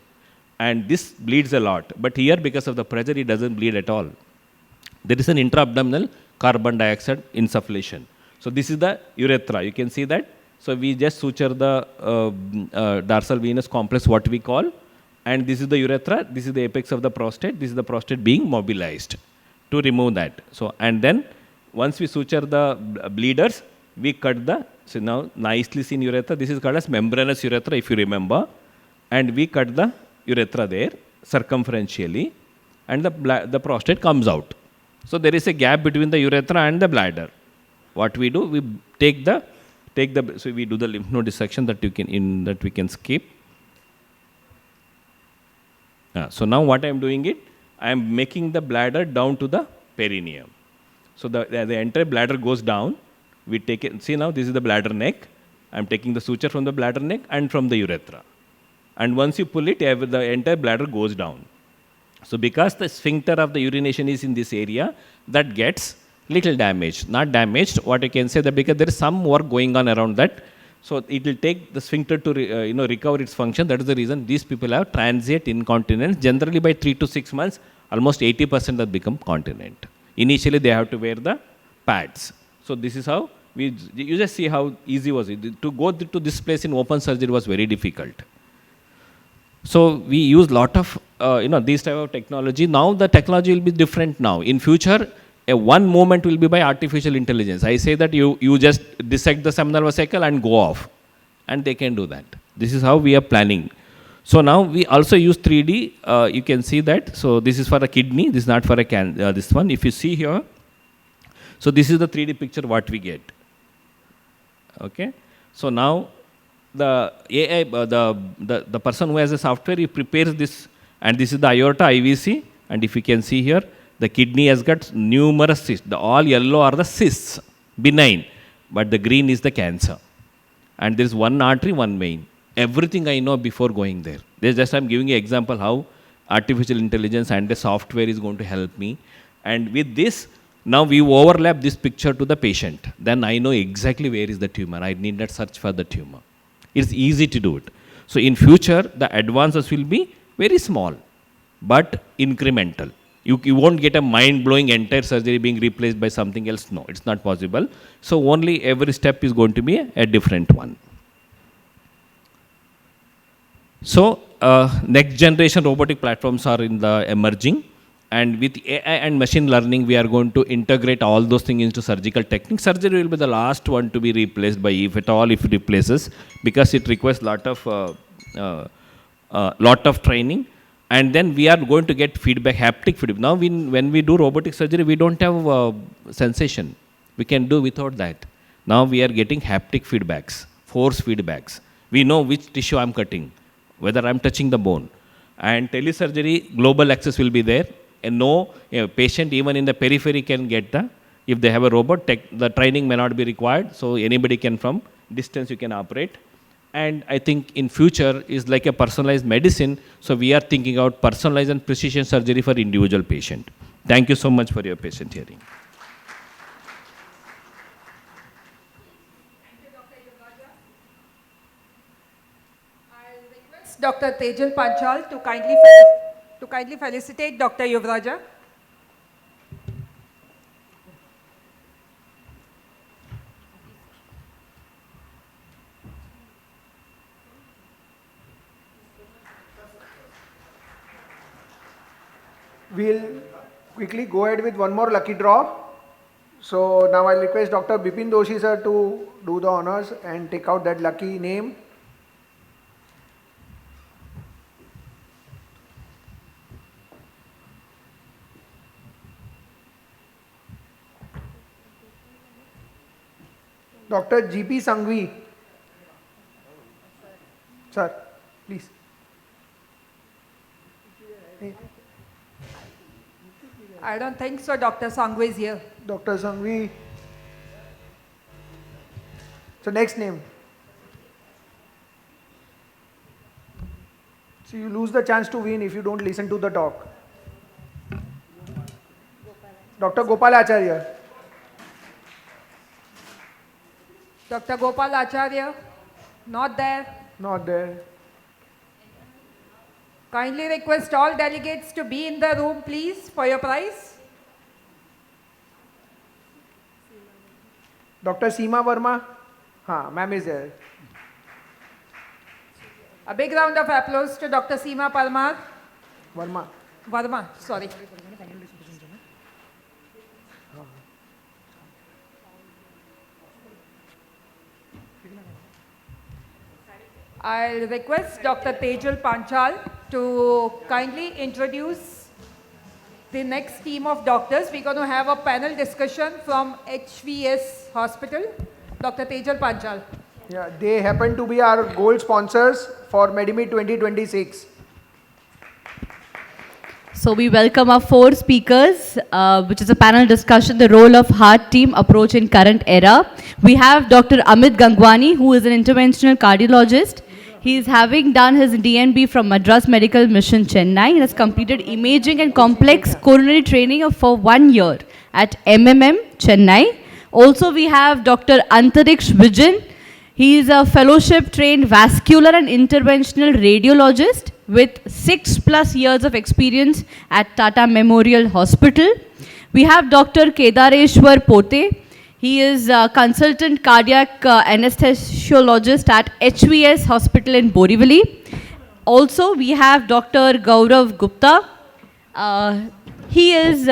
And this bleeds a lot. But here, because of the pressure, it doesn't bleed at all. There is an intra-abdominal carbon dioxide insufflation. So this is the urethra. You can see that. So we just suture the dorsal venous complex, what we call. And this is the urethra. This is the apex of the prostate. This is the prostate being mobilized to remove that. So, and then once we suture the bleeders, we cut the So now nicely seen urethra. This is called as membranous urethra, if you remember. And we cut the urethra there circumferentially, and the prostate comes out. So there is a gap between the urethra and the bladder. What we do, we so we do the lymph node dissection that we can skip. So now what I am doing it, I am making the bladder down to the perineum. So the entire bladder goes down. We take it, see now this is the bladder neck. I am taking the suture from the bladder neck and from the urethra. And once you pull it, the entire bladder goes down. So because the sphincter of the urination is in this area, that gets little damaged. Not damaged, what you can say that because there is some work going on around that. So it will take the sphincter to recover its function. That is the reason these people have transient incontinence. Generally by 3 to 6 months, almost 80% have become continent. Initially they have to wear the pads. So this is how, you just see how easy was it. To go to this place in open surgery was very difficult. So we use lot of these type of technology. Now the technology will be different now. In future, one movement will be by artificial intelligence. I say that you just dissect the seminal vesicle and go off. And they can do that. This is how we are planning. So now we also use 3D. You can see that. So this is for a kidney. This is not for a this one. If you see here, so this is the 3D picture what we get. Okay. So now the AI, the person who has the software, he prepares this, and this is the aorta IVC. And if you can see here, the kidney has got numerous cysts. The all yellow are the cysts, benign, but the green is the cancer. And there is one artery, one vein. Everything I know before going there. There's just I'm giving you an example how artificial intelligence and the software is going to help me. And with this, now we overlap this picture to the patient. Then I know exactly where is the tumor. I need not search for the tumor. It's easy to do it. So in future, the advances will be very small, but incremental. You won't get a mind-blowing entire surgery being replaced by something else. No, it's not possible. So only every step is going to be a different one. So next generation robotic platforms are in the emerging. And with AI and machine learning, we are going to integrate all those things into surgical techniques. Surgery will be the last one to be replaced by, if at all, if it replaces, because it requires lot of training. And then we are going to get feedback, haptic feedback. Now, when we do robotic surgery, we don't have sensation. We can do without that. Now we are getting haptic feedbacks, force feedbacks. We know which tissue I'm cutting, whether I'm touching the bone. And telesurgery, global access will be there. And no patient even in the periphery can get if they have a robot, the training may not be required. So anybody can from distance you can operate. And I think in future is like a personalized medicine. So we are thinking about personalized and precision surgery for individual patient. Thank you so much for your patient hearing. Dr. Tejal Panchal to kindly felicitate Dr. Yuvraja. We'll quickly go ahead with one more lucky draw. So now I'll request Dr. Bipin Doshi sir to do the honors and take out that lucky name. Dr. GP Sangvi. Sir, please. I don't think so, Dr. Sangvi is here. Dr. Sangvi. So next name. So you lose the chance to win if you don't listen to the talk. Dr. Gopal Acharya. Dr. Gopal Acharya, not there. Not there. Kindly request all delegates to be in the room, please, for your prize. Dr. Seema Verma. Ma'am is there. A big round of applause to Dr. Seema Parmar. Verma. Sorry. I'll request Dr. Tejal Panchal to kindly introduce the next team of doctors. We're going to have a panel discussion from HVS Hospital. Dr. Tejal Panchal. Yeah, they happen to be our gold sponsors for MEDIMEET 2026. So we welcome our 4 speakers, which is a panel discussion, the role of heart team approach in current era. We have Dr. Amit Gangwani, who is an interventional cardiologist. He is having done his DNB from Madras Medical Mission, Chennai. He has completed imaging and complex coronary training for 1 year at MMM, Chennai. Also, we have Dr. Antariksh Vijan. He is a fellowship-trained vascular and interventional radiologist with 6+ years of experience at Tata Memorial Hospital. We have Dr. Kedareshwar Pote. He is a consultant cardiac anesthesiologist at HVS Hospital in Borivali. Also, we have Dr. Gaurav Gupta. He is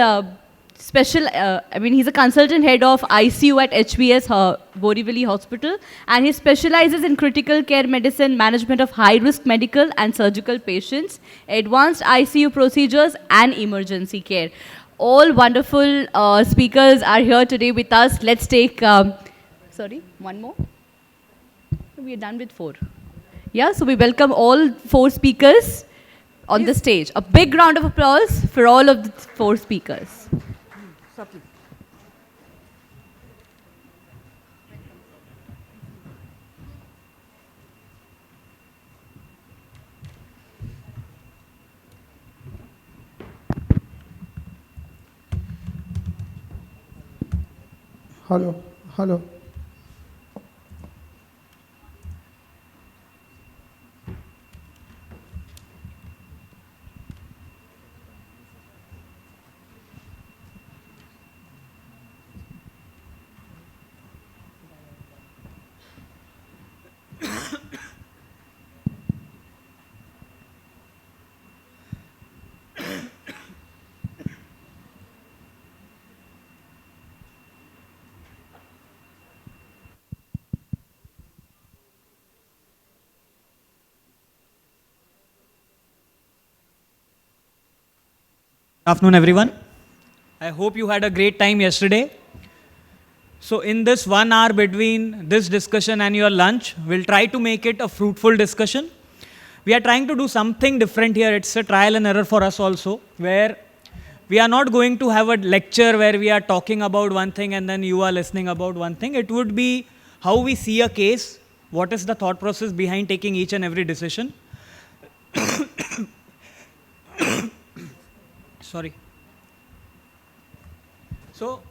he's a consultant head of ICU at HVS Borivali Hospital, and he specializes in critical care medicine, management of high-risk medical and surgical patients, advanced ICU procedures, and emergency care. All wonderful speakers are here today with us. Let's take, one more? We are done with 4. Yeah, so we welcome all 4 speakers on the stage. A big round of applause for all of the 4 speakers. Hello. Good afternoon, everyone. I hope you had a great time yesterday. So in this 1 hour between this discussion and your lunch, we'll try to make it a fruitful discussion. We are trying to do something different here. It's a trial and error for us also, where we are not going to have a lecture where we are talking about one thing and then you are listening about one thing. It would be how we see a case, what is the thought process behind taking each and every decision. Sorry. So,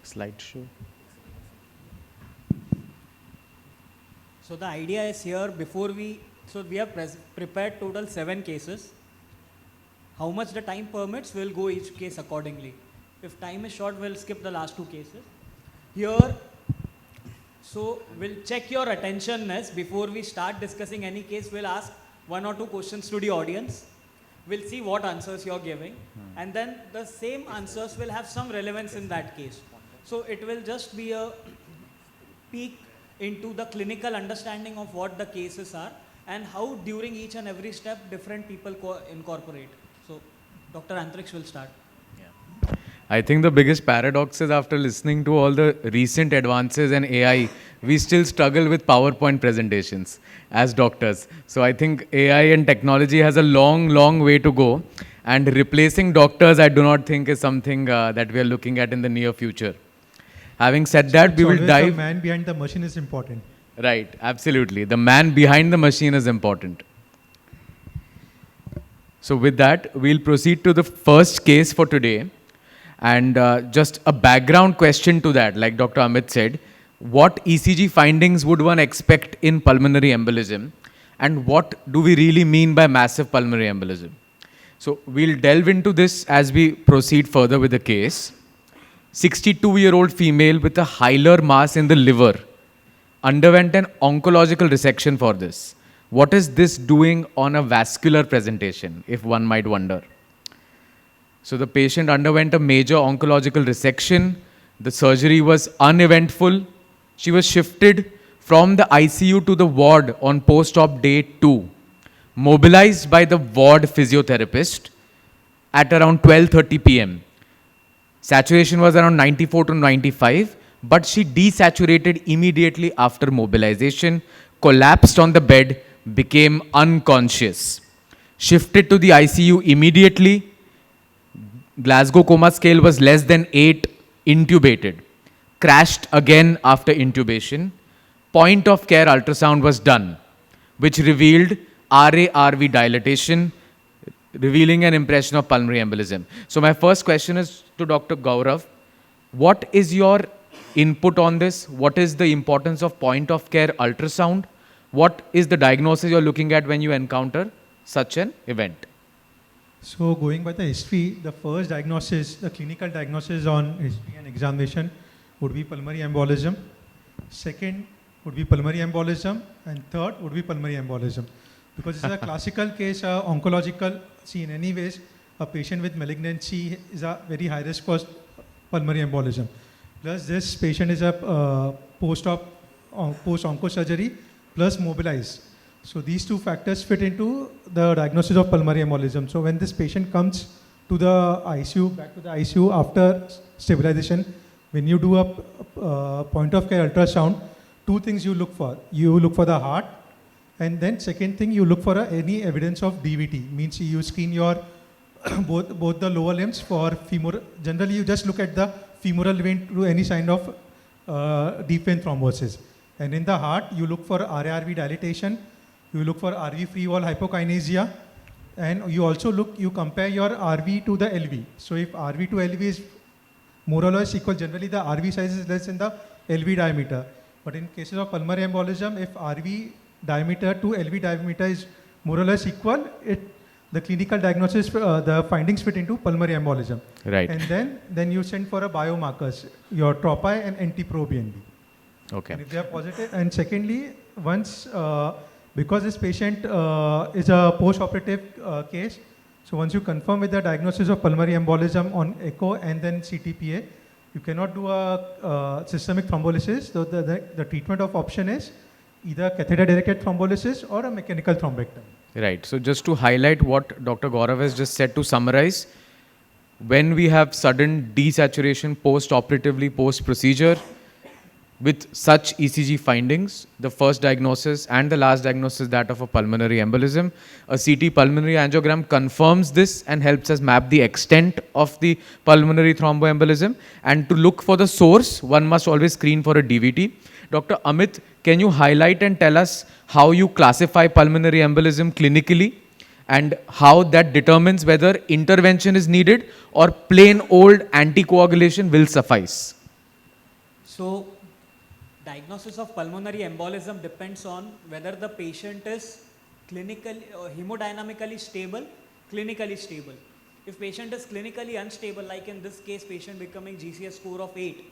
slideshow. So the idea is here so we have prepared total 7 cases. How much the time permits, we'll go each case accordingly. If time is short, we'll skip the last 2 cases. Here, so we'll check your attentionness before we start discussing any case. We'll ask 1 or 2 questions to the audience. We'll see what answers you're giving. And then the same answers will have some relevance in that case. So it will just be a peek into the clinical understanding of what the cases are. and how during each and every step different people incorporate. So Dr. Antriksh will start. I think the biggest paradox is after listening to all the recent advances in AI, we still struggle with PowerPoint presentations as doctors. So I think AI and technology has a long, long way to go. And replacing doctors, I do not think is something that we are looking at in the near future. Having said that, we will dive. The man behind the machine is important. Right, absolutely. The man behind the machine is important. So with that, we'll proceed to the first case for today. And just a background question to that, like Dr. Amit said, what ECG findings would one expect in pulmonary embolism? And what do we really mean by massive pulmonary embolism? So we'll delve into this as we proceed further with the case. 62-year-old female with a hilar mass in the liver underwent an oncological resection for this. What is this doing on a vascular presentation, if one might wonder? So the patient underwent a major oncological resection. The surgery was uneventful. She was shifted from the ICU to the ward on post-op day 2, mobilized by the ward physiotherapist at around 12:30 p.m. Saturation was around 94 to 95, but she desaturated immediately after mobilization, collapsed on the bed, became unconscious. Shifted to the ICU immediately. Glasgow coma scale was less than 8, intubated. Crashed again after intubation. Point of care ultrasound was done, which revealed RA-RV dilatation, revealing an impression of pulmonary embolism. So my first question is to Dr. Gaurav. What is your input on this? What is the importance of point of care ultrasound? What is the diagnosis you're looking at when you encounter such an event? So going by the history, the first diagnosis, the clinical diagnosis on history and examination would be pulmonary embolism. Second would be pulmonary embolism. And third would be pulmonary embolism. Because it's a classical case, oncological, see in any ways, a patient with malignancy is a very high risk for pulmonary embolism. Plus this patient is a post-op, post-onco surgery plus mobilized. So these two factors fit into the diagnosis of pulmonary embolism. So when this patient comes to the ICU, back to the ICU after stabilization, when you do a point of care ultrasound, two things you look for. You look for the heart, and then second thing you look for any evidence of DVT. Means you screen your both the lower limbs for femoral. Generally you just look at the femoral vein to any sign of deep vein thrombosis. And in the heart you look for RA-RV dilatation. You look for RV free wall hypokinesia, and you also you compare your RV to the LV. So if RV to LV is more or less equal, generally the RV size is less than the LV diameter. But in cases of pulmonary embolism, if RV diameter to LV diameter is more or less equal, the clinical diagnosis, the findings fit into pulmonary embolism. Right. And then you send for a biomarkers, your TROPI and NT-proBNP. Okay. And if they are positive, and secondly, once because this patient is a post-operative case, so once you confirm with the diagnosis of pulmonary embolism on echo and then CTPA, you cannot do a systemic thrombolysis. So the treatment of option is either catheter-directed thrombolysis or a mechanical thrombectomy. Right. So just to highlight what Dr. Gaurav has just said, to summarize, when we have sudden desaturation post-operatively, post-procedure, with such ECG findings, the first diagnosis and the last diagnosis, that of a pulmonary embolism, a CT pulmonary angiogram confirms this and helps us map the extent of the pulmonary thromboembolism. And to look for the source, one must always screen for a DVT. Dr. Amit, can you highlight and tell us how you classify pulmonary embolism clinically and how that determines whether intervention is needed or plain old anticoagulation will suffice? So, diagnosis of pulmonary embolism depends on whether the patient is clinically hemodynamically stable, clinically stable. If patient is clinically unstable, like in this case, patient becoming GCS score of 8,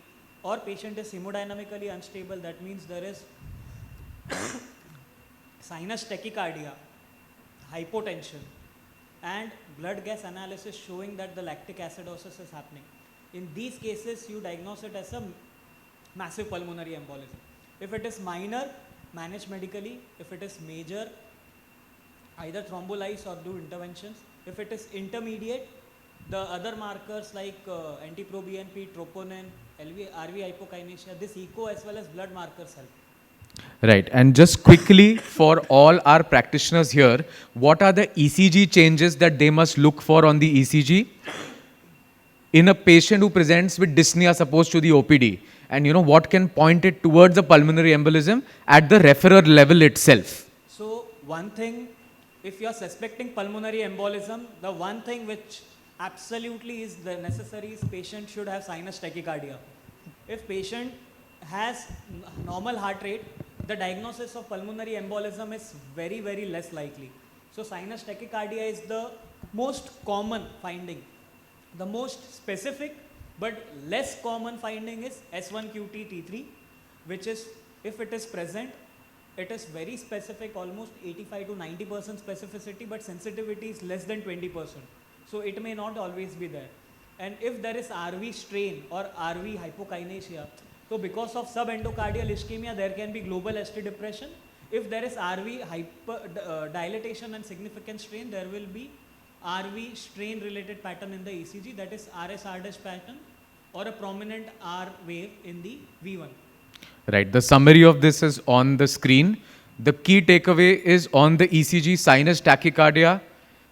or patient is hemodynamically unstable, that means there is sinus tachycardia, hypotension, and blood gas analysis showing that the lactic acidosis is happening. In these cases, you diagnose it as a massive pulmonary embolism. If it is minor, manage medically. If it is major, either thrombolyze or do interventions. If it is intermediate, the other markers like anti-proBNP, troponin, LV, RV hypokinesia, this echo as well as blood markers help. Right. And just quickly for all our practitioners here, what are the ECG changes that they must look for on the ECG? In a patient who presents with dyspnea, supposed to the OPD, and you know what can point it towards a pulmonary embolism at the referrer level itself. So one thing, if you are suspecting pulmonary embolism, the one thing which absolutely is the necessary is patient should have sinus tachycardia. If patient has normal heart rate, the diagnosis of pulmonary embolism is very, very less likely. So sinus tachycardia is the most common finding. The most specific but less common finding is S1QT-T3, which is, if it is present, it is very specific, almost 85 to 90% specificity, but sensitivity is less than 20%. So it may not always be there. And if there is RV strain or RV hypokinesia, so because of subendocardial ischemia, there can be global ST depression. If there is RV dilatation and significant strain, there will be RV strain related pattern in the ECG, that is RS-R' pattern or a prominent R wave in the V1. Right. The summary of this is on the screen. The key takeaway is on the ECG, sinus tachycardia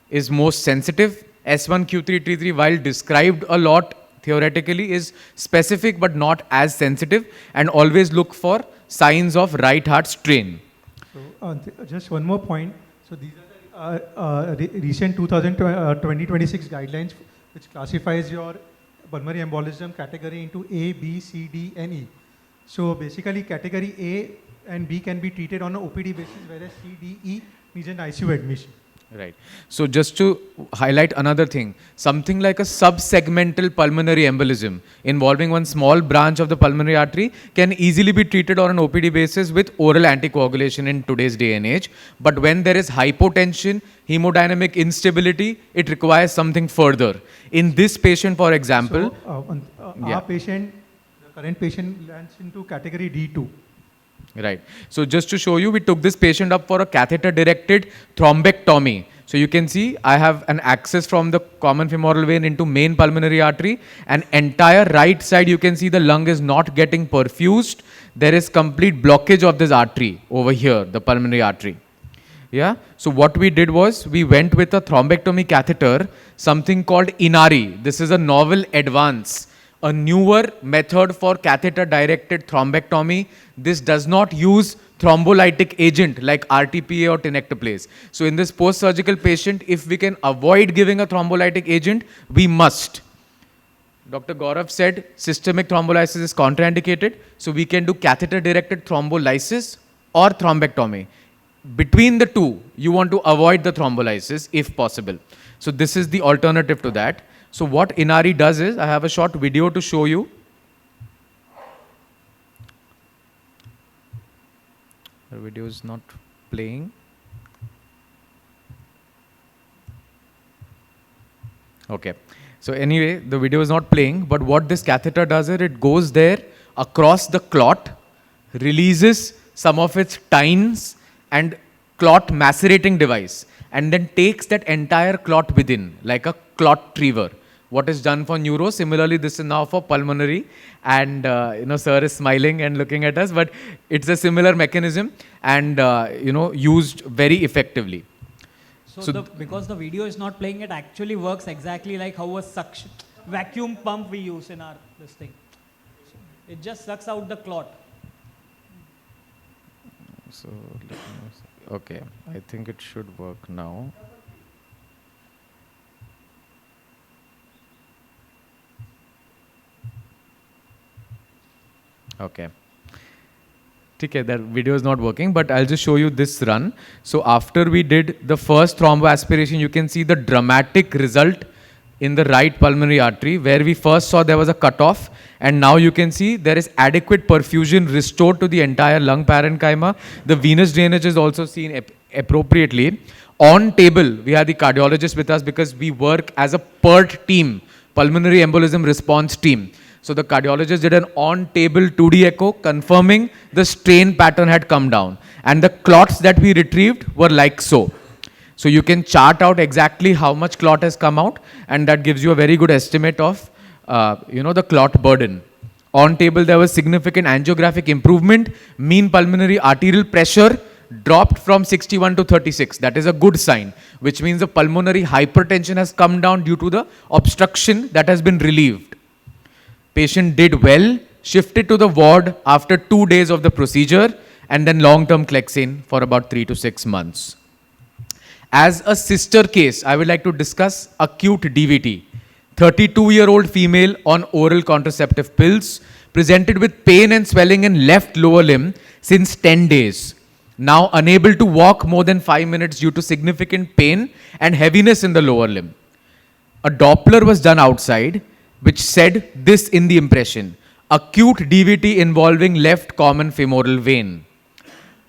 is most sensitive. S1Q3T3, while described a lot theoretically, is specific but not as sensitive, and always look for signs of right heart strain. So just one more point. So these are the recent 2026 guidelines which classifies your pulmonary embolism category into A, B, C, D, and E. So basically category A and B can be treated on an OPD basis, whereas C, D, E needs an ICU admission. Right. So just to highlight another thing, something like a subsegmental pulmonary embolism involving one small branch of the pulmonary artery can easily be treated on an OPD basis with oral anticoagulation in today's day and age. But when there is hypotension, hemodynamic instability, it requires something further. In this patient, for example, Our patient, the current patient, lands into category D2. Right. So just to show you, we took this patient up for a catheter-directed thrombectomy. So you can see I have an access from the common femoral vein into main pulmonary artery, and entire right side you can see the lung is not getting perfused. There is complete blockage of this artery over here, the pulmonary artery. Yeah. So what we did was we went with a thrombectomy catheter, something called Inari. This is a novel advance, a newer method for catheter-directed thrombectomy. This does not use thrombolytic agent like RTPA or tenecteplase. So in this post-surgical patient, if we can avoid giving a thrombolytic agent, we must. Dr. Gaurav said systemic thrombolysis is contraindicated, so we can do catheter-directed thrombolysis or thrombectomy. Between the two, you want to avoid the thrombolysis if possible. So this is the alternative to that. So what Inari does is, I have a short video to show you. The video is not playing. Okay. So anyway, the video is not playing, but what this catheter does is it goes there across the clot, releases some of its tines and clot macerating device, and then takes that entire clot within, like a clot retriever. What is done for neuro, similarly this is now for pulmonary, and sir is smiling and looking at us, but it's a similar mechanism and used very effectively. So because the video is not playing, it actually works exactly like how a suction vacuum pump we use in this thing. It just sucks out the clot. So okay, I think it should work now. Okay. Okay, that video is not working, but I'll just show you this run. So after we did the first thromboaspiration, you can see the dramatic result in the right pulmonary artery, where we first saw there was a cutoff, and now you can see there is adequate perfusion restored to the entire lung parenchyma. The venous drainage is also seen appropriately. On table, we have the cardiologist with us because we work as a PART team, pulmonary embolism response team. So the cardiologist did an on-table 2D echo confirming the strain pattern had come down, and the clots that we retrieved were like so. So you can chart out exactly how much clot has come out, and that gives you a very good estimate of the clot burden. On table, there was significant angiographic improvement. Mean pulmonary arterial pressure dropped from 61 to 36. That is a good sign, which means the pulmonary hypertension has come down due to the obstruction that has been relieved. Patient did well, shifted to the ward after 2 days of the procedure, and then long-term Clexane for about 3 to 6 months. As a sister case, I would like to discuss acute DVT. 32-year-old female on oral contraceptive pills, presented with pain and swelling in left lower limb since 10 days. Now unable to walk more than 5 minutes due to significant pain and heaviness in the lower limb. A Doppler was done outside, which said this in the impression: acute DVT involving left common femoral vein.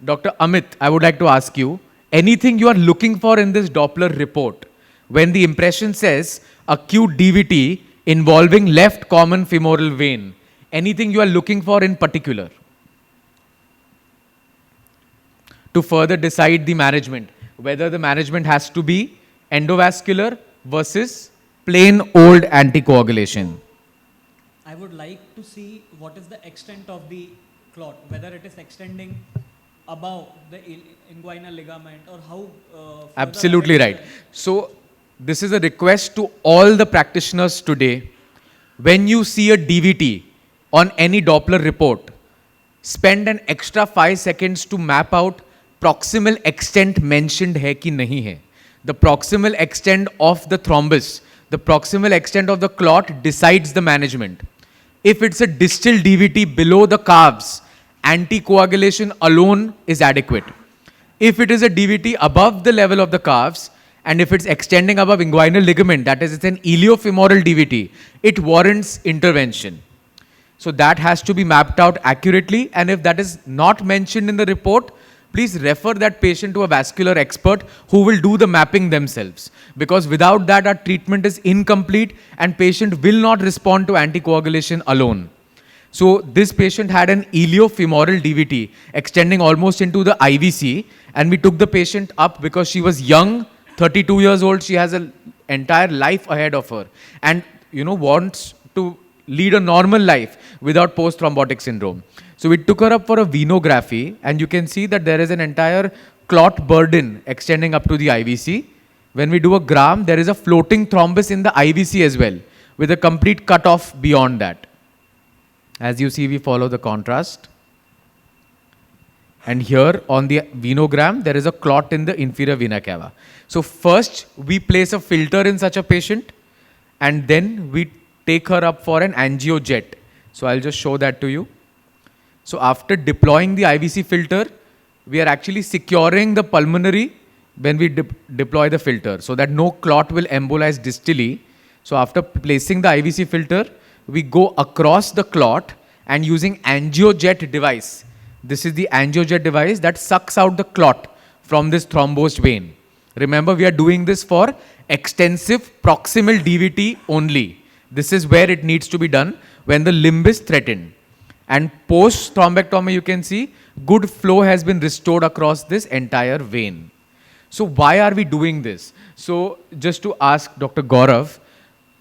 Dr. Amit, I would like to ask you, anything you are looking for in this Doppler report when the impression says acute DVT involving left common femoral vein? Anything you are looking for in particular to further decide the management, whether the management has to be endovascular versus plain old anticoagulation? I would like to see what is the extent of the clot, whether it is extending above the inguinal ligament or how. Absolutely right. So this is a request to all the practitioners today. When you see a DVT on any Doppler report, spend an extra 5 seconds to map out proximal extent mentioned hai ki nahi hai. The proximal extent of the thrombus, the proximal extent of the clot decides the management. If it's a distal DVT below the calves, anticoagulation alone is adequate. If it is a DVT above the level of the calves, and if it's extending above inguinal ligament, that is, it's an iliofemoral DVT, it warrants intervention. So that has to be mapped out accurately, and if that is not mentioned in the report, please refer that patient to a vascular expert who will do the mapping themselves. Because without that, our treatment is incomplete and patient will not respond to anticoagulation alone. So this patient had an iliofemoral DVT extending almost into the IVC, and we took the patient up because she was young, 32 years old, she has an entire life ahead of her, and wants to lead a normal life without post-thrombotic syndrome. So we took her up for a venography, and you can see that there is an entire clot burden extending up to the IVC. When we do a gram, there is a floating thrombus in the IVC as well, with a complete cutoff beyond that. As you see, we follow the contrast. And here on the venogram, there is a clot in the inferior vena cava. So first, we place a filter in such a patient, and then we take her up for an angiojet. So I'll just show that to you. So after deploying the IVC filter, we are actually securing the pulmonary when we deploy the filter, so that no clot will embolize distally. So after placing the IVC filter, we go across the clot and using angiojet device. This is the angiojet device that sucks out the clot from this thrombosed vein. Remember, we are doing this for extensive proximal DVT only. This is where it needs to be done when the limb is threatened. And post thrombectomy, you can see good flow has been restored across this entire vein. So why are we doing this? So just to ask Dr. Gaurav,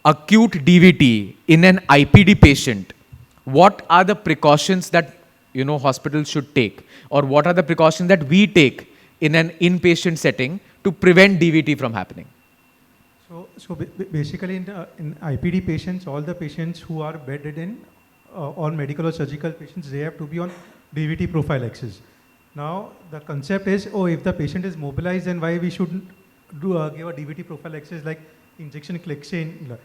acute DVT in an IPD patient, what are the precautions that hospitals should take, or what are the precautions that we take in an inpatient setting to prevent DVT from happening? So basically in IPD patients, all the patients who are bedridden, all medical or surgical patients, they have to be on DVT prophylaxis. Now the concept is, if the patient is mobilized, then why we shouldn't give a DVT prophylaxis like injection Clexane?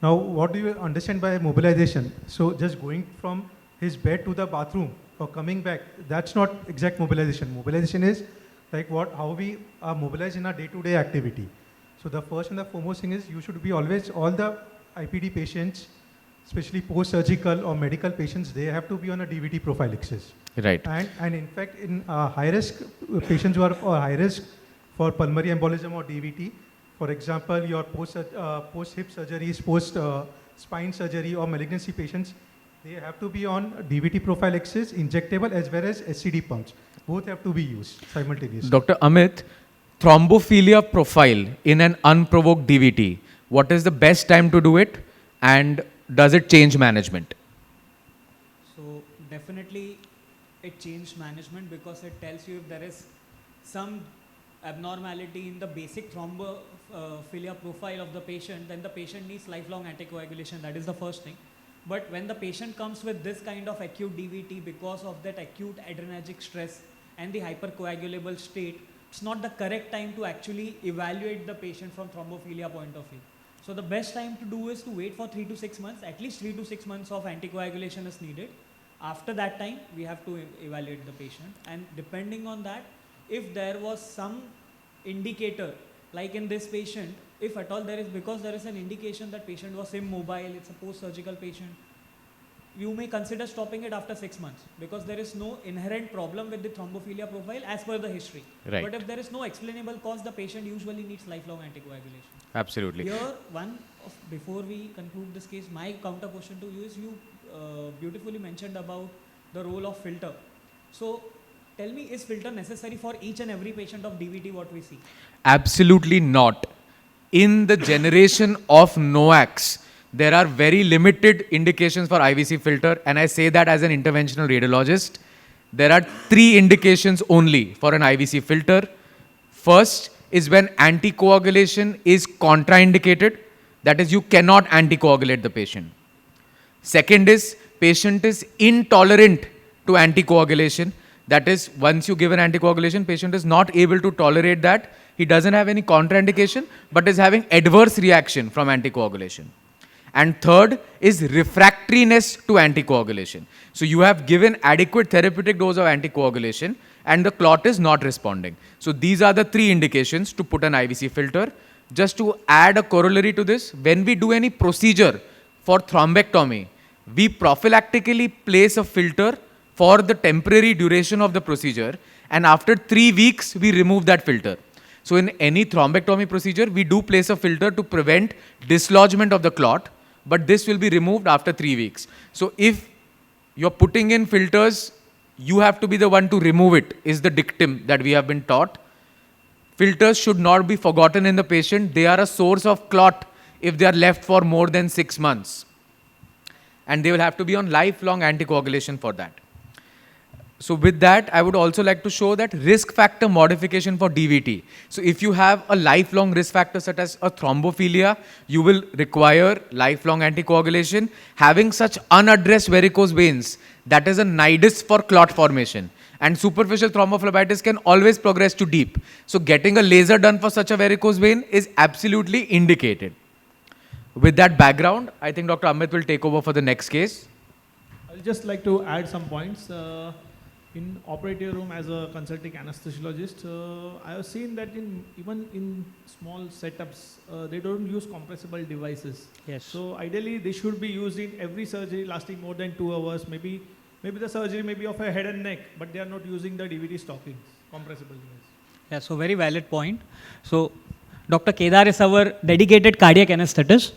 Now what do you understand by mobilization? So just going from his bed to the bathroom or coming back, that's not exact mobilization. Mobilization is like how we are mobilized in our day-to-day activity. So the first and the foremost thing is you should be always, all the IPD patients, especially post-surgical or medical patients, they have to be on a DVT prophylaxis. Right. And in fact, in high-risk patients who are high risk for pulmonary embolism or DVT, for example, your post-hip surgeries, post-spine surgery or malignancy patients, they have to be on DVT prophylaxis, injectable as well as SCD pumps. Both have to be used simultaneously. Dr. Amit, thrombophilia profile in an unprovoked DVT, what is the best time to do it, and does it change management? So definitely it changed management because it tells you if there is some abnormality in the basic thrombophilia profile of the patient, then the patient needs lifelong anticoagulation. That is the first thing. But when the patient comes with this kind of acute DVT because of that acute adrenergic stress and the hypercoagulable state, it's not the correct time to actually evaluate the patient from thrombophilia point of view. So the best time to do is to wait for 3 to 6 months. At least 3 to 6 months of anticoagulation is needed. After that time, we have to evaluate the patient. And depending on that, if there was some indicator, like in this patient, if at all there is, because there is an indication that patient was immobile, it's a post-surgical patient, you may consider stopping it after 6 months because there is no inherent problem with the thrombophilia profile as per the history. Right. But if there is no explainable cause, the patient usually needs lifelong anticoagulation. Absolutely. Here, before we conclude this case, my counter question to you is you beautifully mentioned about the role of filter. So tell me, is filter necessary for each and every patient of DVT what we see? Absolutely not. In the generation of NOACs, there are very limited indications for IVC filter, and I say that as an interventional radiologist. There are 3 indications only for an IVC filter. First is when anticoagulation is contraindicated, that is, you cannot anticoagulate the patient. Second is patient is intolerant to anticoagulation, that is, once you give an anticoagulation, patient is not able to tolerate that. He doesn't have any contraindication, but is having adverse reaction from anticoagulation. And third is refractoriness to anticoagulation. So you have given adequate therapeutic dose of anticoagulation and the clot is not responding. So these are the 3 indications to put an IVC filter. Just to add a corollary to this, when we do any procedure for thrombectomy, we prophylactically place a filter for the temporary duration of the procedure, and after 3 weeks, we remove that filter. So in any thrombectomy procedure, we do place a filter to prevent dislodgement of the clot, but this will be removed after 3 weeks. So if you're putting in filters, you have to be the one to remove it, is the dictum that we have been taught. Filters should not be forgotten in the patient. They are a source of clot if they are left for more than 6 months. And they will have to be on lifelong anticoagulation for that. So with that, I would also like to show that risk factor modification for DVT. So if you have a lifelong risk factor such as a thrombophilia, you will require lifelong anticoagulation. Having such unaddressed varicose veins, that is a nidus for clot formation. And superficial thrombophlebitis can always progress to deep. So getting a laser done for such a varicose vein is absolutely indicated. With that background, I think Dr. Amit will take over for the next case. I'll just like to add some points. In operative room as a consulting anesthesiologist, I have seen that even in small setups, they don't use compressible devices. Yes. So ideally, they should be used in every surgery lasting more than 2 hours. Maybe the surgery may be of a head and neck, but they are not using the DVD stockings, compressible device. Yeah, so very valid point. So Dr. Kedar is our dedicated cardiac anesthetist.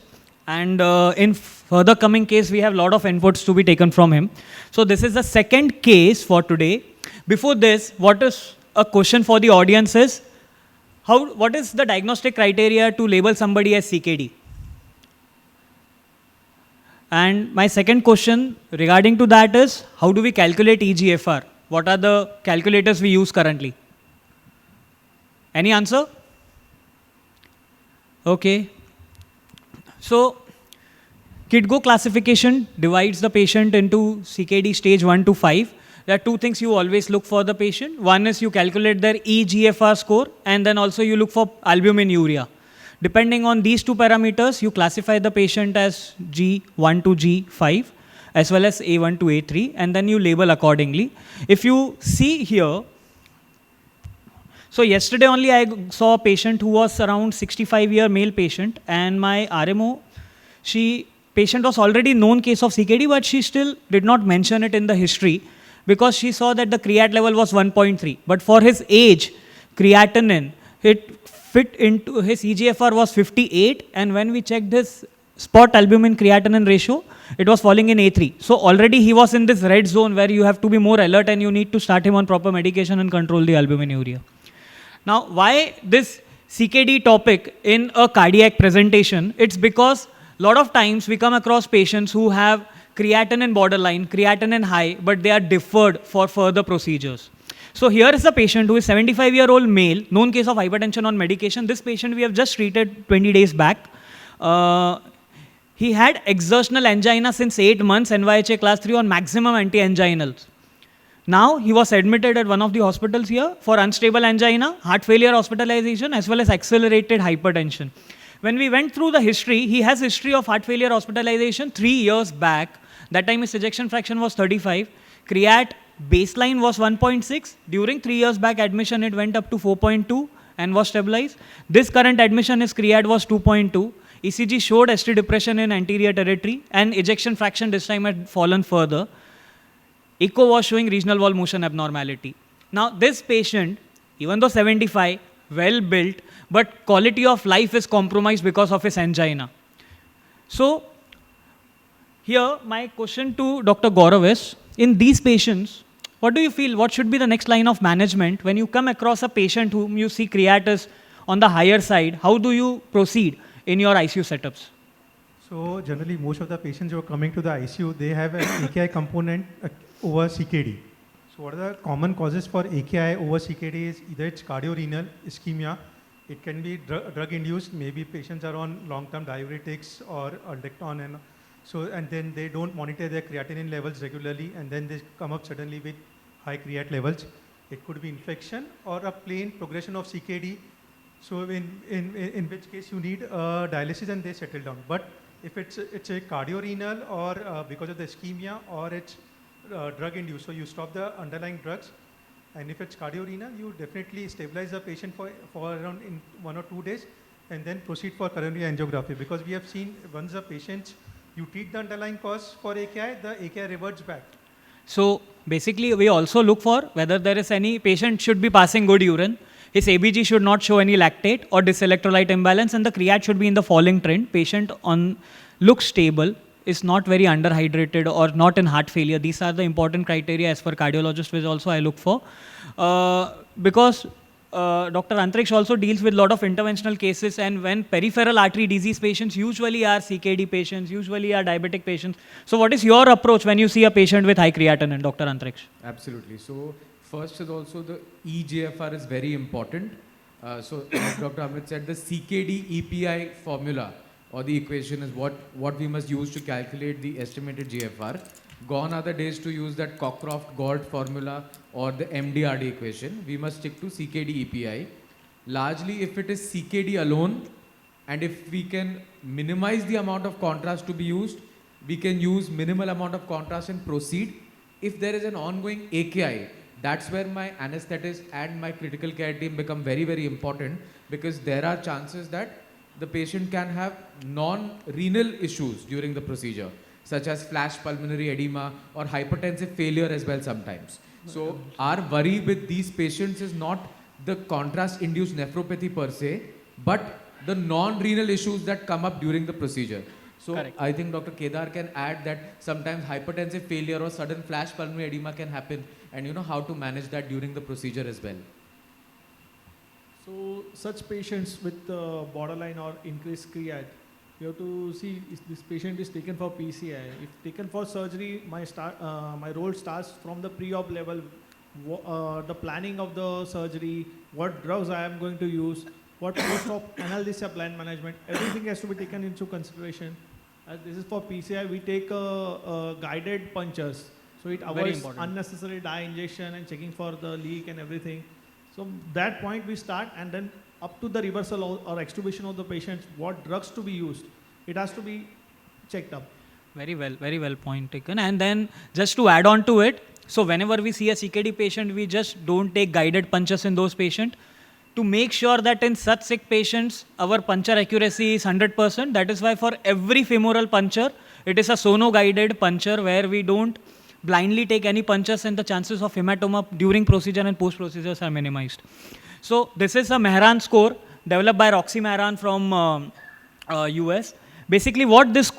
And in further coming case, we have a lot of inputs to be taken from him. So this is the second case for today. Before this, what is a question for the audience is, what is the diagnostic criteria to label somebody as CKD? And my second question regarding to that is, how do we calculate eGFR? What are the calculators we use currently? Any answer? Okay. So, KIDGO classification divides the patient into CKD stage 1 to 5. There are 2 things you always look for the patient. One is you calculate their eGFR score, and then also you look for albumin urea. Depending on these 2 parameters, you classify the patient as G1 to G5 as well as A1 to A3, and then you label accordingly. If you see here, so yesterday only I saw a patient who was around 65-year male patient, and my RMO, patient was already known case of CKD, but she still did not mention it in the history because she saw that the creat level was 1.3. But for his age, creatinine, it fit into his eGFR was 58, and when we checked his spot albumin creatinine ratio, it was falling in A3. So already he was in this red zone where you have to be more alert and you need to start him on proper medication and control the albumin urea. Now, why this CKD topic in a cardiac presentation? It's because a lot of times we come across patients who have creatinine borderline, creatinine high, but they are deferred for further procedures. So here is a patient who is 75-year-old male, known case of hypertension on medication. This patient we have just treated 20 days back. He had exertional angina since 8 months, NYHA class 3 on maximum anti-anginals. Now he was admitted at one of the hospitals here for unstable angina, heart failure hospitalization, as well as accelerated hypertension. When we went through the history, he has history of heart failure hospitalization 3 years back. That time his ejection fraction was 35. Creat baseline was 1.6. During 3 years back admission, it went up to 4.2 and was stabilized. This current admission, his creat was 2.2. ECG showed ST depression in anterior territory, and ejection fraction this time had fallen further. Echo was showing regional wall motion abnormality. Now this patient, even though 75, well built, but quality of life is compromised because of his angina. So here my question to Dr. Gaurav is, in these patients, what do you feel, what should be the next line of management when you come across a patient whom you see creat is on the higher side? How do you proceed in your ICU setups? So generally, most of the patients who are coming to the ICU, they have an AKI component over CKD. So what are the common causes for AKI over CKD is either it's cardiorenal ischemia, it can be drug-induced, maybe patients are on long-term diuretics or aldactone, and then they don't monitor their creatinine levels regularly, and then they come up suddenly with high creat levels. It could be infection or a plain progression of CKD. So in which case you need dialysis and they settle down. But if it's a cardiorenal or because of the ischemia, or it's drug induced, so you stop the underlying drugs. And if it's cardiorenal, you definitely stabilize the patient for around in 1 or 2 days, and then proceed for coronary angiography. Because we have seen once the patient, you treat the underlying cause for AKI, the AKI reverts back. So basically we also look for whether there is any patient should be passing good urine. His ABG should not show any lactate or dyselectrolyte imbalance, and the creat should be in the falling trend. Patient looks stable, is not very underhydrated or not in heart failure. These are the important criteria as per cardiologist, which also I look for. Because Dr. Antriksh also deals with a lot of interventional cases, and when peripheral artery disease patients usually are CKD patients, usually are diabetic patients. So what is your approach when you see a patient with high creatinine, Dr. Antriksh? Absolutely. So first is also the eGFR is very important. So as Dr. Amit said, the CKD EPI formula or the equation is what we must use to calculate the estimated GFR. Gone are the days to use that Cockcroft-Gault formula or the MDRD equation. We must stick to CKD EPI. Largely, if it is CKD alone, and if we can minimize the amount of contrast to be used, we can use minimal amount of contrast and proceed. If there is an ongoing AKI, that's where my anesthetist and my critical care team become very, very important, because there are chances that the patient can have non-renal issues during the procedure, such as flash pulmonary edema or hypertensive failure as well sometimes. So our worry with these patients is not the contrast-induced nephropathy per se, but the non-renal issues that come up during the procedure. So correct. I think Dr. Kedar can add that sometimes hypertensive failure or sudden flash pulmonary edema can happen, and you know how to manage that during the procedure as well. So such patients with borderline or increased creat, you have to see if this patient is taken for PCI. If taken for surgery, my role starts from the pre-op level, the planning of the surgery, what drugs I am going to use, what post-op analgesia plan management, everything has to be taken into consideration. As this is for PCI, we take guided punctures, so it avoids unnecessary dye injection and checking for the leak and everything. So that point we start, and then up to the reversal or extubation of the patient, what drugs to be used, it has to be checked up. Very well point taken. And then just to add on to it, so whenever we see a CKD patient, we just don't take guided punches in those patients to make sure that in such sick patients, our puncture accuracy is 100%. That is why for every femoral puncture, it is a sono-guided puncture where we don't blindly take any punches, and the chances of hematoma during procedure and post-procedures are minimized. So this is a Mehran score developed by Roxy Mehran from US. Basically what this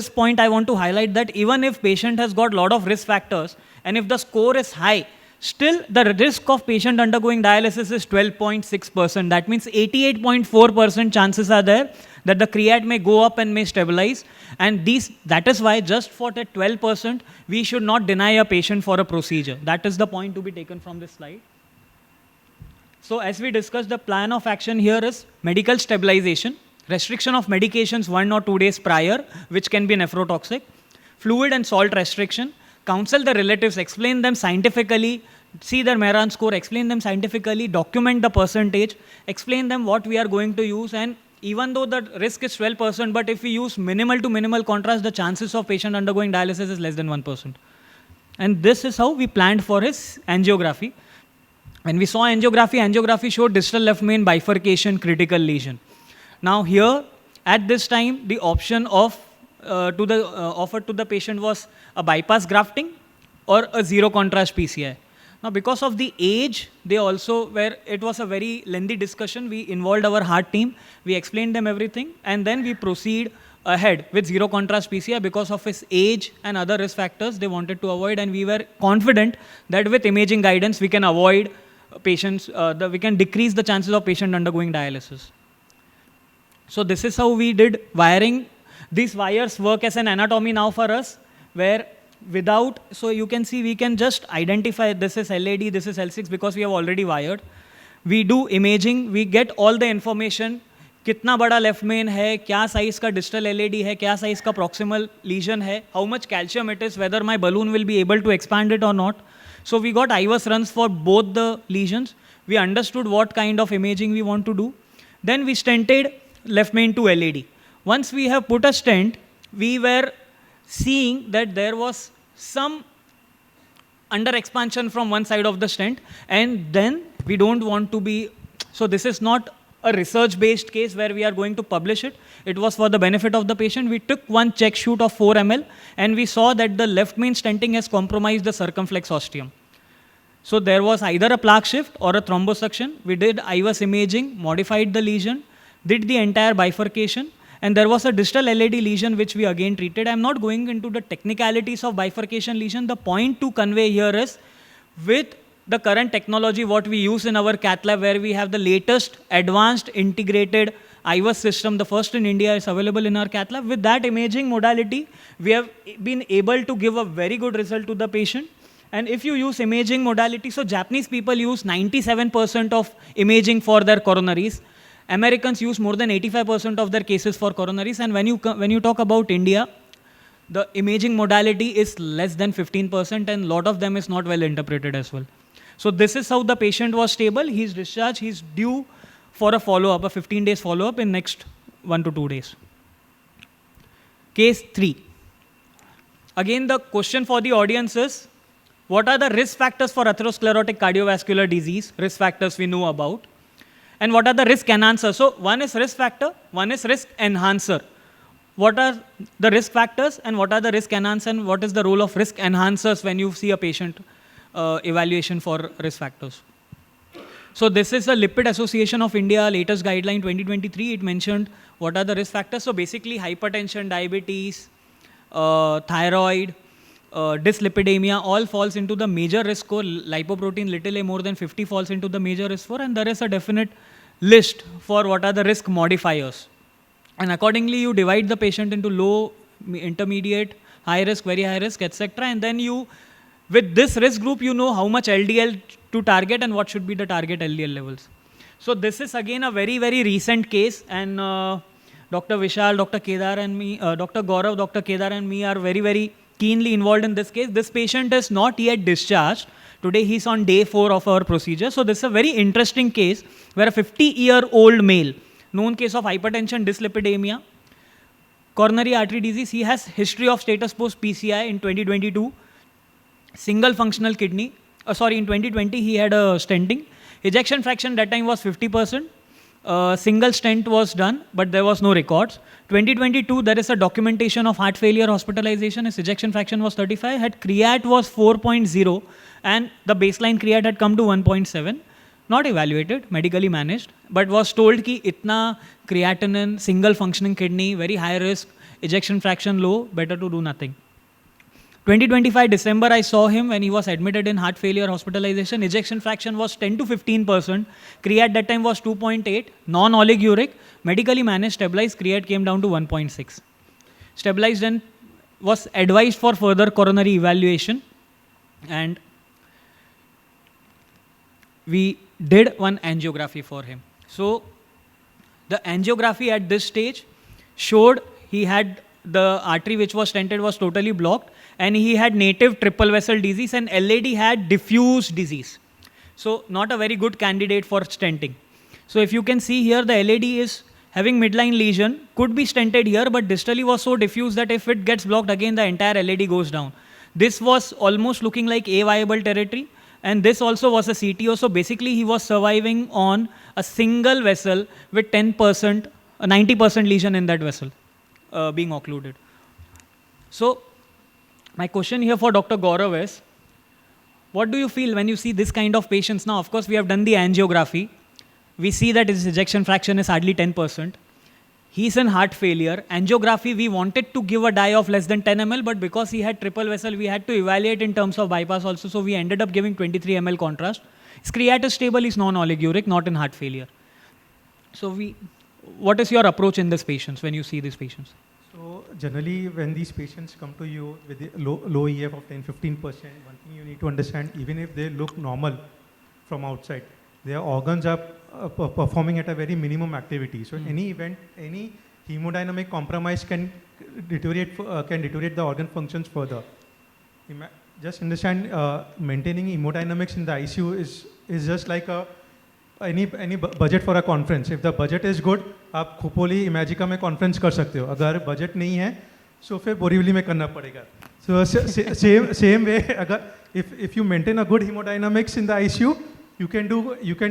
point I want to highlight, that even if patient has got lot of risk factors, and if the score is high, Still, the risk of patient undergoing dialysis is 12.6%. That means 88.4% chances are there that the creat may go up and may stabilize. And that is why just for that 12%, we should not deny a patient for a procedure. That is the point to be taken from this slide. So as we discussed, the plan of action here is medical stabilization, restriction of medications 1 or 2 days prior, which can be nephrotoxic, fluid and salt restriction, counsel the relatives, explain them scientifically, see their Meran score, explain them scientifically, document the percentage, explain them what we are going to use, and even though the risk is 12%, but if we use minimal to minimal contrast, the chances of patient undergoing dialysis is less than 1%. And this is how we planned for his angiography. When we saw angiography showed distal left main bifurcation, critical lesion. Now here, at this time, the option of offered to the patient was a bypass grafting or a zero contrast PCI. Now because of the age, they also it was a very lengthy discussion. We involved our heart team, we explained them everything, and then we proceed ahead with zero contrast PCI because of his age and other risk factors they wanted to avoid, and we were confident that with imaging guidance we can avoid patients, we can decrease the chances of patient undergoing dialysis. So this is how we did wiring. These wires work as an anatomy now for us, where so you can see we can just identify this is LAD, this is L6 because we have already wired. We do imaging, we get all the information, कितना बड़ा left main है, क्या size का distal LAD है, क्या size का proximal lesion है, how much calcium it is, whether my balloon will be able to expand it or not. So we got IVUS runs for both the lesions. We understood what kind of imaging we want to do. Then we stented left main to LAD. Once we have put a stent, we were seeing that there was some under expansion from one side of the stent, and then we don't want to be, so this is not a research based case where we are going to publish it. It was for the benefit of the patient. We took one check shoot of 4 ml and we saw that the left main stenting has compromised the circumflex ostium. So there was either a plaque shift or a thrombosuction. We did IVUS imaging, modified the lesion, did the entire bifurcation, and there was a distal LAD lesion which we again treated. I'm not going into the technicalities of bifurcation lesion. The point to convey here is, with the current technology what we use in our cath lab, where we have the latest advanced integrated IVUS system, the first in India is available in our cath lab. With that imaging modality, we have been able to give a very good result to the patient. And if you use imaging modality, so Japanese people use 97% of imaging for their coronaries. Americans use more than 85% of their cases for coronaries. And when you talk about India, the imaging modality is less than 15%, and a lot of them is not well interpreted as well. So this is how the patient was stable. He's discharged. He's due for a follow-up, a 15 days follow-up in next 1 to 2 days. Case 3. Again, the question for the audience is, what are the risk factors for atherosclerotic cardiovascular disease? Risk factors we know about. And what are the risk enhancers? So one is risk factor, one is risk enhancer. What are the risk factors and what are the risk enhancers, and what is the role of risk enhancers when you see a patient evaluation for risk factors? So this is the Lipid Association of India latest guideline 2023. It mentioned what are the risk factors. So basically hypertension, diabetes, thyroid, dyslipidemia all falls into the major risk score. Lipoprotein little a more than 50 falls into the major risk score, and there is a definite list for what are the risk modifiers. And accordingly, you divide the patient into low, intermediate, high risk, very high risk, etc. And then you, with this risk group, you know how much LDL to target and what should be the target LDL levels. So this is again a very, very recent case, and Dr. Vishal, Dr. Kedar and me, Dr. Gaurav, Dr. Kedar and me are very, very keenly involved in this case. This patient is not yet discharged. Today he's on day 4 of our procedure. So this is a very interesting case where a 50-year-old male, known case of hypertension, dyslipidemia, coronary artery disease. He has history of status post PCI in 2022, single functional kidney. In 2020 he had a stenting. Ejection fraction that time was 50%. Single stent was done, but there was no records. 2022 there is a documentation of heart failure hospitalization. His ejection fraction was 35. Had creat was 4.0, and the baseline creat had come to 1.7. Not evaluated, medically managed, but was told ki itna creatinine, single functioning kidney, very high risk, ejection fraction low, better to do nothing. 2025 December, I saw him when he was admitted in heart failure hospitalization. Ejection fraction was 10 to 15%. Create that time was 2.8. Non-oliguric. Medically managed, stabilized. Create came down to 1.6. Stabilized and was advised for further coronary evaluation. And we did one angiography for him. So the angiography at this stage showed he had the artery which was stented was totally blocked, and he had native triple vessel disease, and LAD had diffuse disease. So not a very good candidate for stenting. So if you can see here, the LAD is having midline lesion, could be stented here, but distally was so diffuse that if it gets blocked again, the entire LAD goes down. This was almost looking like a viable territory, and this also was a CTO. So basically he was surviving on a single vessel with 10%, 90% lesion in that vessel being occluded. So my question here for Dr. Gaurav is, what do you feel when you see this kind of patients? Now, of course, we have done the angiography. We see that his ejection fraction is hardly 10%. He's in heart failure. Angiography, we wanted to give a dye of less than 10 ml, but because he had triple vessel, we had to evaluate in terms of bypass also. So we ended up giving 23 ml contrast. His creat is stable, he's non-oliguric, not in heart failure. So what is your approach in these patients when you see these patients? So generally, when these patients come to you with a low EF of 10-15%, one thing you need to understand, even if they look normal from outside, their organs are performing at a very minimum activity. So any event, any hemodynamic compromise can deteriorate the organ functions further. Just understand, maintaining hemodynamics in the ICU is just like any budget for a conference. If the budget is good, आप खोपोली इमेजिका में conference कर सकते हो. अगर budget नहीं है, so फिर बोरीवली में करना पड़ेगा. So same way, अगर if you maintain a good hemodynamics in the ICU, you can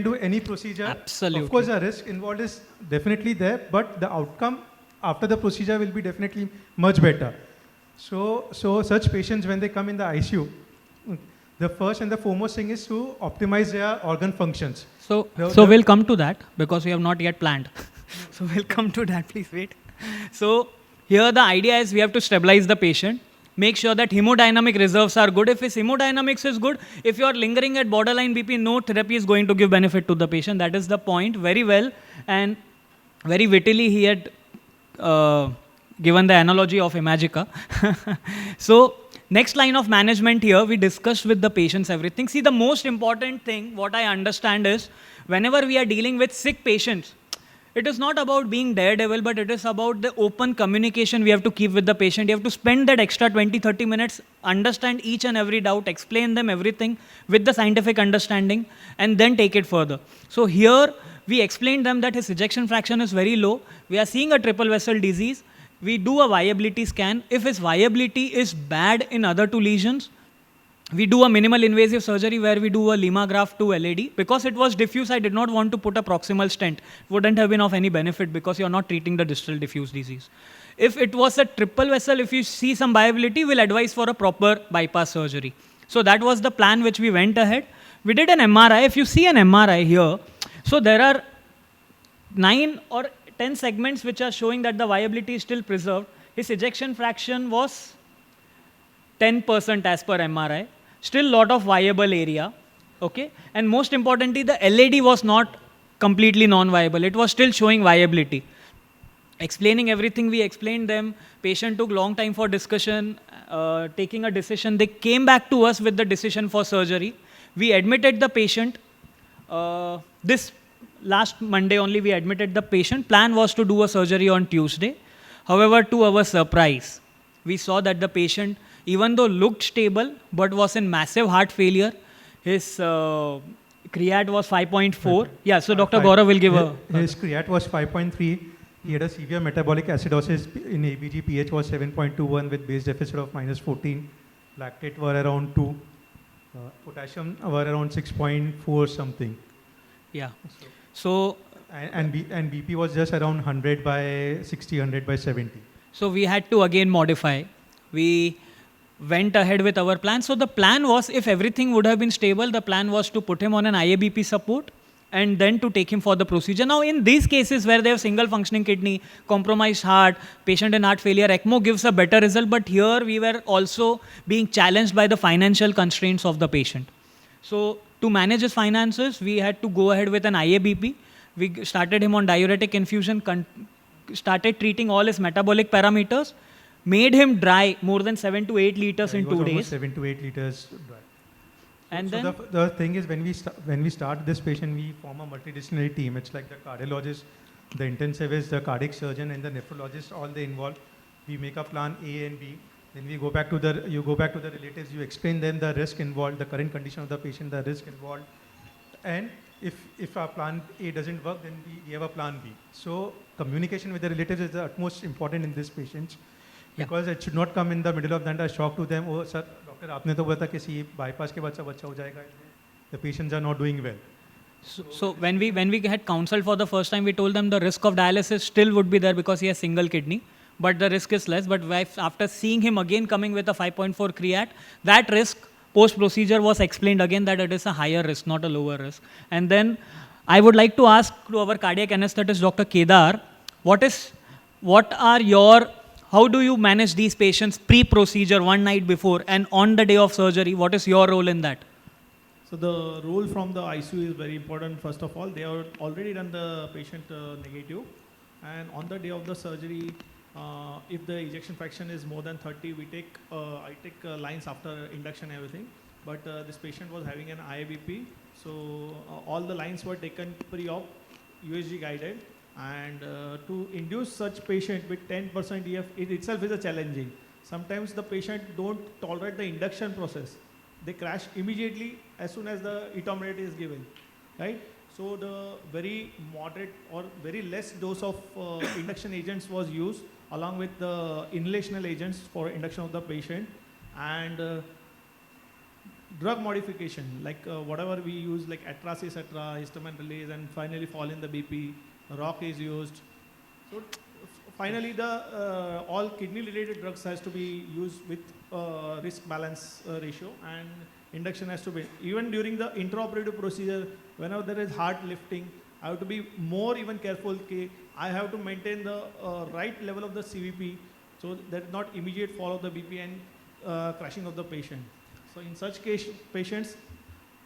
do any procedure. Absolutely. Of course, the risk involved is definitely there, but the outcome after the procedure will be definitely much better. So such patients, when they come in the ICU, the first and the foremost thing is to optimize their organ functions. So we'll come to that because we have not yet planned. So we'll come to that, please wait. So here the idea is we have to stabilize the patient, make sure that hemodynamic reserves are good. If his hemodynamics is good, if you are lingering at borderline BP, no therapy is going to give benefit to the patient. That is the point. Very well, and very wittily he had given the analogy of Imagica. So next line of management here, we discussed with the patients everything. See, the most important thing, what I understand is, whenever we are dealing with sick patients, it is not about being daredevil, but it is about the open communication we have to keep with the patient. You have to spend that extra 20-30 minutes, understand each and every doubt, explain them everything with the scientific understanding, and then take it further. So here, we explained them that his ejection fraction is very low. We are seeing a triple vessel disease. We do a viability scan. If his viability is bad in other two lesions, we do a minimal invasive surgery where we do a Lima graft to LAD. Because it was diffuse, I did not want to put a proximal stent. It wouldn't have been of any benefit because you're not treating the distal diffuse disease. If it was a triple vessel, if you see some viability, we'll advise for a proper bypass surgery. So that was the plan which we went ahead. We did an MRI. If you see an MRI here, so there are 9 or 10 segments which are showing that the viability is still preserved. His ejection fraction was 10% as per MRI. Still lot of viable area, okay? And most importantly, the LAD was not completely non-viable. It was still showing viability. Explaining everything, we explained them. Patient took long time for discussion, taking a decision. They came back to us with the decision for surgery. We admitted the patient. This last Monday only we admitted the patient. Plan was to do a surgery on Tuesday. However, to our surprise, we saw that the patient, even though looked stable, but was in massive heart failure. His creat was 5.4. Yeah, so Dr. Gaurav will give His creat was 5.3. He had a severe metabolic acidosis in ABG. pH was 7.21 with base deficit of -14. Lactate were around 2. Potassium were around 6.4 something. Yeah. So and BP was just around 100 by 60, 100 by 70. So we had to again modify. We went ahead with our plan. So the plan was, if everything would have been stable, the plan was to put him on an IABP support and then to take him for the procedure. Now, in these cases where they have single functioning kidney, compromised heart, patient in heart failure, ECMO gives a better result, but here we were also being challenged by the financial constraints of the patient. So, to manage his finances, we had to go ahead with an IABP. We started him on diuretic infusion, started treating all his metabolic parameters, made him dry more than 7 to 8 liters in 2 days. 7 to 8 liters dry. And so then the thing is, when we start this patient, we form a multidisciplinary team. It's like the cardiologist, the intensivist, the cardiac surgeon, and the nephrologist, all they involved. We make a plan A and B. Then we go back to the relatives. You explain them the risk involved, the current condition of the patient, the risk involved, and if our plan A doesn't work, then we have a plan B. So communication with the relatives is the utmost important in this patient, because it should not come in the middle of the night, a shock to them. Oh, sir, doctor, आपने तो बोला था कि bypass के बाद सब अच्छा हो जाएगा. The patients are not doing well. So when we had counseled for the first time, we told them the risk of dialysis still would be there because he has single kidney, but the risk is less. But after seeing him again coming with a 5.4 creat, that risk post-procedure was explained again that it is a higher risk, not a lower risk. And then I would like to ask to our cardiac anesthetist, Dr. Kedar, how do you manage these patients pre-procedure, one night before, and on the day of surgery? What is your role in that? So the rule from the ICU is very important. First of all, they have already done the patient negative, and on the day of the surgery, if the ejection fraction is more than 30, I take lines after induction and everything. But this patient was having an IABP, so all the lines were taken pre-op, USG guided, and to induce such patient with 10% EF, it itself is a challenging. Sometimes the patient don't tolerate the induction process. They crash immediately as soon as the etomidator is given, right? So the very moderate or very less dose of induction agents was used along with the inhalational agents for induction of the patient, and drug modification, like whatever we use, like atracis, histamine release, and finally fall in the BP, ROC is used. So finally the all kidney related drugs has to be used with risk balance ratio, and induction has to be, even during the intraoperative procedure, whenever there is heart lifting, I have to be more even careful. I have to maintain the right level of the CVP, so that not immediate fall of the BP and crashing of the patient. So in such case, patients,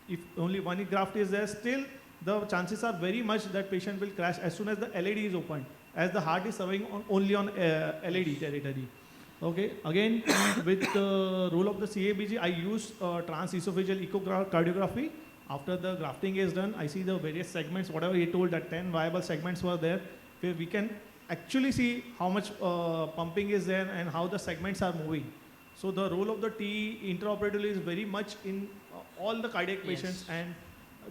if only one graft is there, still the chances are very much that patient will crash as soon as the LAD is opened, as the heart is serving only on LAD territory. Okay, again, with the rule of the CABG, I use transesophageal echocardiography. After the grafting is done, I see the various segments, whatever he told that 10 viable segments were there, where we can actually see how much pumping is there and how the segments are moving. So the role of the TE intraoperatively is very much in all the cardiac patients, and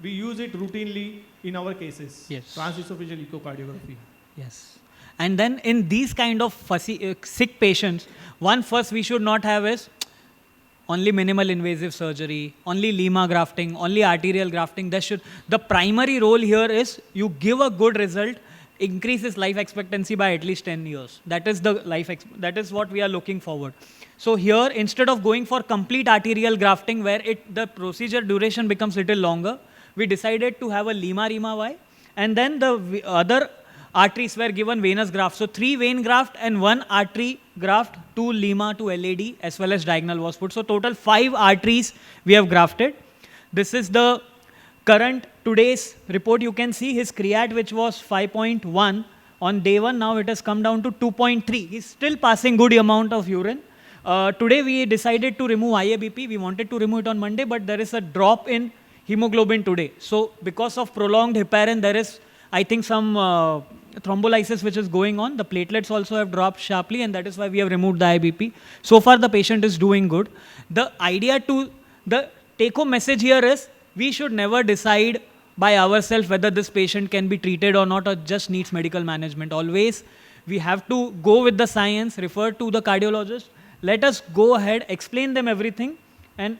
we use it routinely in our cases. Yes. Transesophageal echocardiography. Yes. And then in these kind of fussy, sick patients, first we should not have is only minimal invasive surgery, only lima grafting, only arterial grafting. The primary role here is you give a good result, increases life expectancy by at least 10 years. That is that is what we are looking forward. So here, instead of going for complete arterial grafting where the procedure duration becomes little longer, we decided to have a lima Y, and then the other arteries were given venous graft. So 3 vein graft and 1 artery graft, 2 lima, 2 LAD, as well as diagonal was put. So total 5 arteries we have grafted. This is the current today's report. You can see his creat, which was 5.1 on day 1. Now it has come down to 2.3. He's still passing good amount of urine. Today we decided to remove IABP. We wanted to remove it on Monday, but there is a drop in hemoglobin today. So because of prolonged heparin, there is, I think, some thrombolysis which is going on. The platelets also have dropped sharply, and that is why we have removed the IBP. So far the patient is doing good. The take-home message here is, we should never decide by ourselves whether this patient can be treated or not, or just needs medical management. Always we have to go with the science, refer to the cardiologist, let us go ahead, explain them everything. And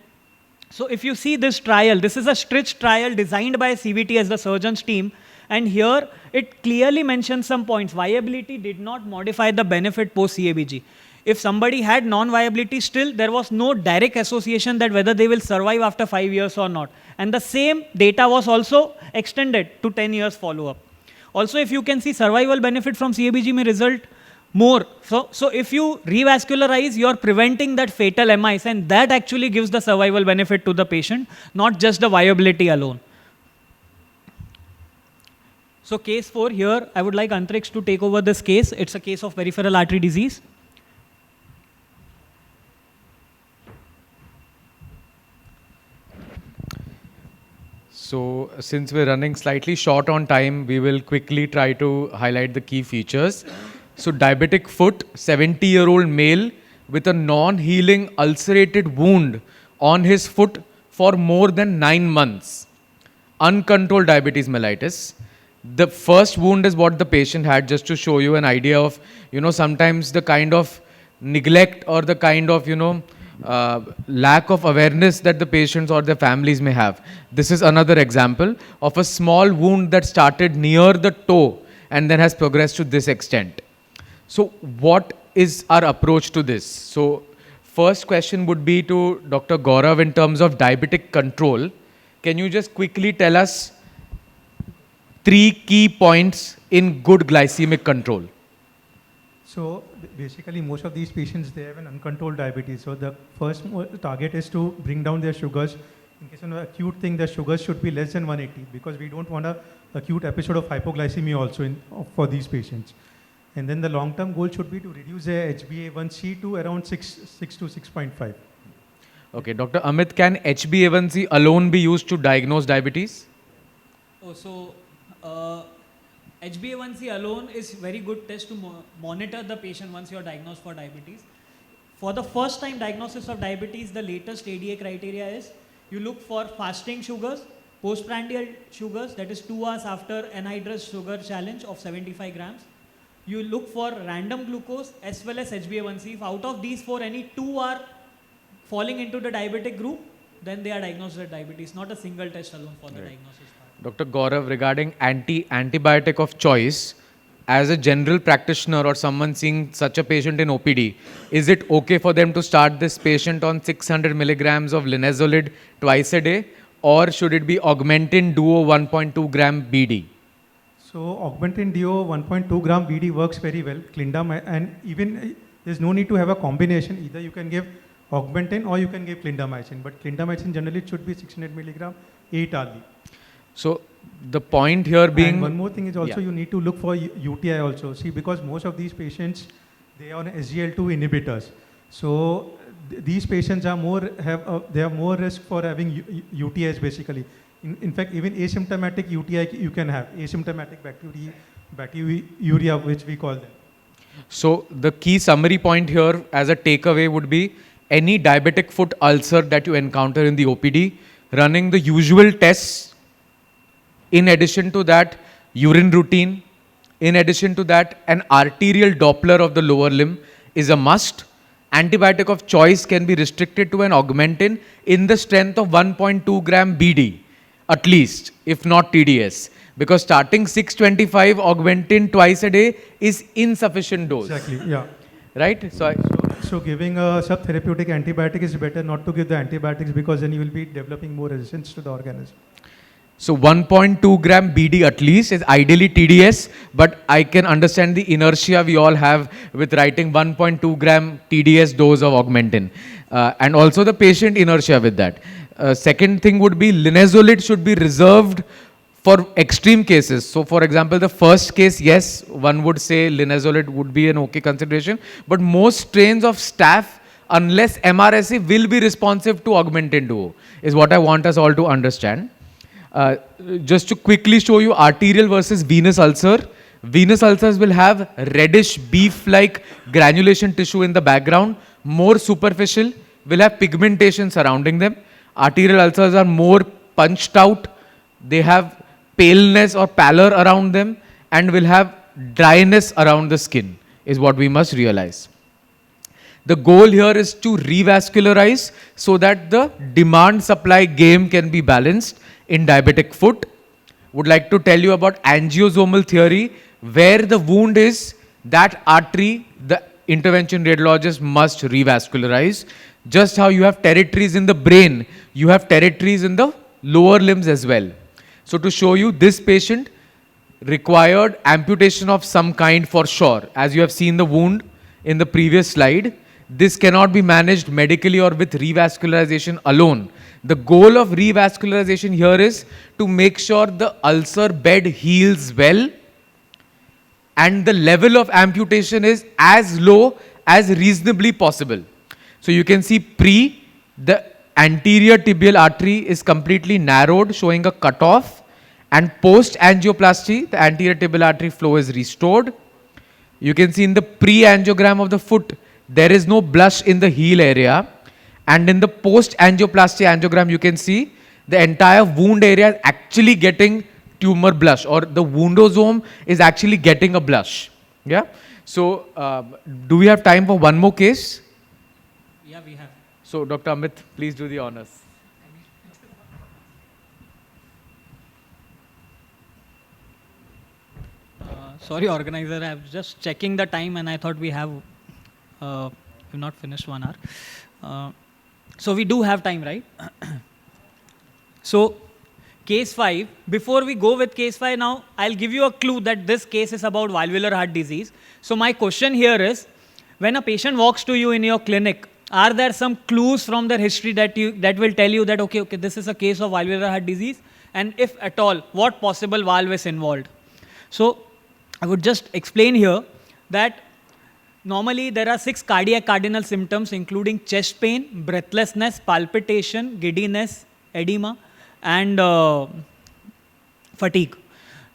so if you see this trial, this is a stretch trial designed by CVT as the surgeon's team. And here it clearly mentions some points. Viability did not modify the benefit post-CABG. if somebody had non-viability still, there was no direct association that whether they will survive after 5 years or not. And the same data was also extended to 10 years follow-up. Also, if you can see survival benefit from CABG may result more. So if you revascularize, you're preventing that fatal MIs, and that actually gives the survival benefit to the patient, not just the viability alone. So case 4 here, I would like Antrix to take over this case. It's a case of peripheral artery disease. So since we're running slightly short on time, we will quickly try to highlight the key features. So diabetic foot, 70-year-old male with a non-healing ulcerated wound on his foot for more than 9 months. Uncontrolled diabetes mellitus. The first wound is what the patient had, just to show you an idea of, sometimes the kind of neglect or the kind of, lack of awareness that the patients or their families may have. This is another example of a small wound that started near the toe and then has progressed to this extent. So what is our approach to this? So first question would be to Dr. Gaurav in terms of diabetic control. Can you just quickly tell us 3 key points in good glycemic control? So basically most of these patients, they have an uncontrolled diabetes. So the first target is to bring down their sugars. In case of an acute thing, the sugars should be less than 180 because we don't want an acute episode of hypoglycemia also for these patients. And then the long-term goal should be to reduce their HbA1c to around 6 to 6.5. Okay, Dr. Amit, can HbA1c alone be used to diagnose diabetes? Oh, so HbA1c alone is very good test to monitor the patient once you are diagnosed for diabetes. For the first time diagnosis of diabetes, the latest ADA criteria is you look for fasting sugars, postprandial sugars, that is 2 hours after anhydrous sugar challenge of 75 grams. You look for random glucose as well as HbA1c. If out of these 4, any 2 are falling into the diabetic group, then they are diagnosed with diabetes, not a single test alone for the diagnosis part. Dr. Gaurav, regarding antibiotic of choice, as a general practitioner or someone seeing such a patient in OPD, is it okay for them to start this patient on 600 milligrams of linezolid twice a day, or should it be Augmentin Duo 1.2 gram BD? So Augmentin Duo 1.2 gram BD works very well. Clindamycin, and even there's no need to have a combination. Either you can give Augmentin or you can give clindamycin. But clindamycin generally should be 600 milligram 8 hourly. So the point here being... And one more thing is also you need to look for UTI also. See, because most of these patients, they are on SGL2 inhibitors. So these patients are they have more risk for having UTIs basically. In fact, even asymptomatic UTI you can have, asymptomatic bacteriuria, which we call them. So the key summary point here as a takeaway would be any diabetic foot ulcer that you encounter in the OPD, running the usual tests, in addition to that, urine routine, in addition to that, an arterial Doppler of the lower limb is a must. Antibiotic of choice can be restricted to an Augmentin in the strength of 1.2 gram BD. At least, if not TDS, because starting 625 Augmentin twice a day is insufficient dose. Exactly, yeah. Right? So giving a subtherapeutic antibiotic is better not to give the antibiotics because then you will be developing more resistance to the organism. So 1.2 gram BD at least is ideally TDS, but I can understand the inertia we all have with writing 1.2 gram TDS dose of Augmentin, and also the patient inertia with that. Second thing would be linezolid should be reserved for extreme cases. So for example, the first case, yes, one would say linezolid would be an okay consideration, but most strains of staph, unless MRSA, will be responsive to Augmentin Duo, is what I want us all to understand. Just to quickly show you arterial versus venous ulcer. Venous ulcers will have reddish beef-like granulation tissue in the background, more superficial, will have pigmentation surrounding them. Arterial ulcers are more punched out, they have paleness or pallor around them, and will have dryness around the skin, is what we must realize. The goal here is to revascularize so that the demand-supply game can be balanced in diabetic foot. Would like to tell you about angiosomal theory, where the wound is, that artery, the intervention radiologist must revascularize. Just how you have territories in the brain, you have territories in the lower limbs as well. So to show you, this patient required amputation of some kind for sure. As you have seen the wound in the previous slide, this cannot be managed medically or with revascularization alone. The goal of revascularization here is to make sure the ulcer bed heals well and the level of amputation is as low as reasonably possible. So you can see the anterior tibial artery is completely narrowed, showing a cutoff, and post angioplasty, the anterior tibial artery flow is restored. You can see in the pre-angiogram of the foot, there is no blush in the heel area, and in the post-angioplasty angiogram, you can see the entire wound area is actually getting tumor blush, or the woundosome is actually getting a blush. Yeah. So, do we have time for one more case? Yeah, we have. So, Dr. Amit, please do the honors. Sorry, organizer, I was just checking the time and I thought we've not finished 1 hour. So we do have time, right? So case 5, before we go with case 5 now, I'll give you a clue that this case is about valvular heart disease. So my question here is, when a patient walks to you in your clinic, are there some clues from their history that will tell you that, okay, this is a case of valvular heart disease? And if at all, what possible valve is involved? So I would just explain here that normally there are 6 cardiac cardinal symptoms, including chest pain, breathlessness, palpitation, giddiness, edema, and fatigue.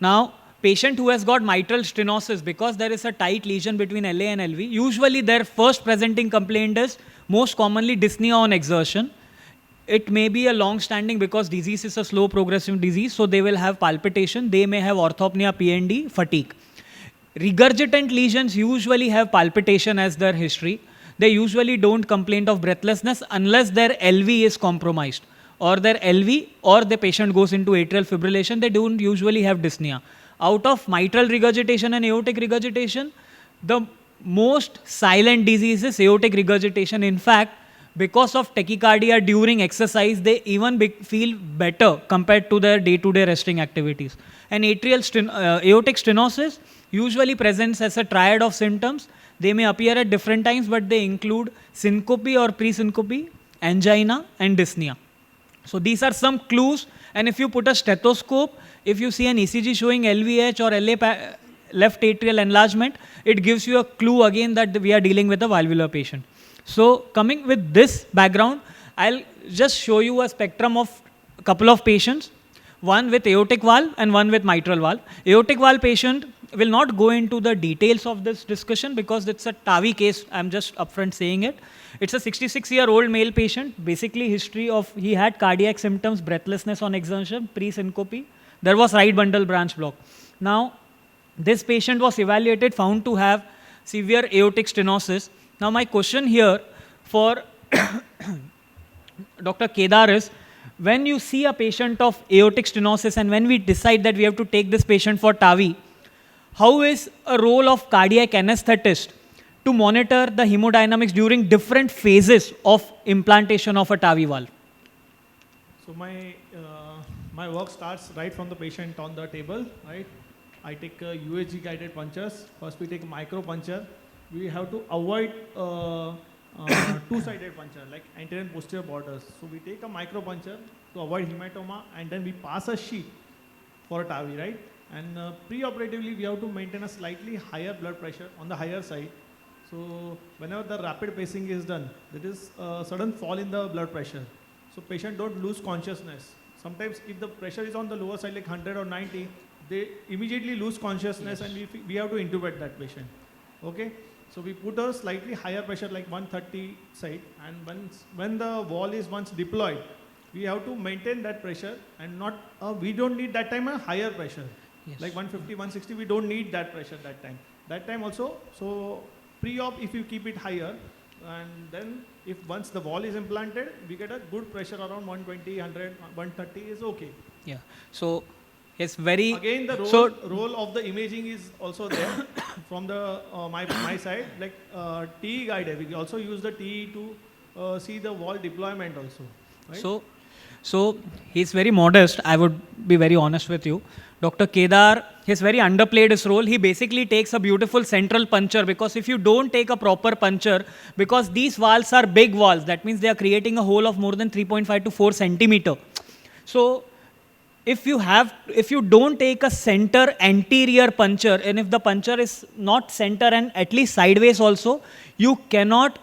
Now, patient who has got mitral stenosis, because there is a tight lesion between LA and LV, usually their first presenting complaint is most commonly dyspnea on exertion. It may be a long-standing, because disease is a slow progressive disease, so they will have palpitation, they may have orthopnea, PND, fatigue. Regurgitant lesions usually have palpitation as their history. They usually don't complain of breathlessness unless their LV is compromised, or their LV or the patient goes into atrial fibrillation. They don't usually have dyspnea. Out of mitral regurgitation and aortic regurgitation, the most silent disease is aortic regurgitation. In fact, because of tachycardia during exercise, they even feel better compared to their day-to-day resting activities. And aortic stenosis usually presents as a triad of symptoms. They may appear at different times, but they include syncope or pre-syncope, angina, and dyspnea. So these are some clues. And if you put a stethoscope, if you see an ECG showing LVH or LA left atrial enlargement, it gives you a clue again that we are dealing with a valvular patient. So coming with this background, I'll just show you a spectrum of a couple of patients, one with aortic valve and one with mitral valve. Aortic valve patient will not go into the details of this discussion because it's a TAVI case. I'm just upfront saying it. It's a 66-year-old male patient. Basically, history of he had cardiac symptoms, breathlessness on exertion, pre-syncope. There was right bundle branch block. Now, this patient was evaluated, found to have severe aortic stenosis. Now, my question here for Dr. Kedar is, when you see a patient of aortic stenosis and when we decide that we have to take this patient for TAVI, how is a role of cardiac anesthetist to monitor the hemodynamics during different phases of implantation of a TAVI valve? So my work starts right from the patient on the table, right? I take UHG guided punches. First we take a micro puncher. We have to avoid two-sided puncher, like anterior and posterior borders. So we take a micro puncher to avoid hematoma, and then we pass a sheet for a TAVI, right? And pre-operatively, we have to maintain a slightly higher blood pressure on the higher side. So whenever the rapid pacing is done, there is a sudden fall in the blood pressure. So patient don't lose consciousness. Sometimes if the pressure is on the lower side, like 100 or 90, they immediately lose consciousness, and we have to intubate that patient. Okay? So we put a slightly higher pressure, like 130 side, and when the wall is once deployed, we have to maintain that pressure, and not we don't need that time a higher pressure. Yes. Like 150, 160, we don't need that pressure that time. That time also, so pre-op, if you keep it higher, and then if once the wall is implanted, we get a good pressure around 120, 100, 130 is okay. Yeah. So it's very... Again, the role of the imaging is also there. from the my side, like TE guide. We also use the TE to see the wall deployment also. Right? So he's very modest. I would be very honest with you. Dr. Kedar, he's very underplayed his role. He basically takes a beautiful central puncture, because if you don't take a proper puncture, because these walls are big walls, that means they are creating a hole of more than 3.5 to 4 centimeter. So if you don't take a center anterior puncture, and if the puncture is not center and at least sideways also, you cannot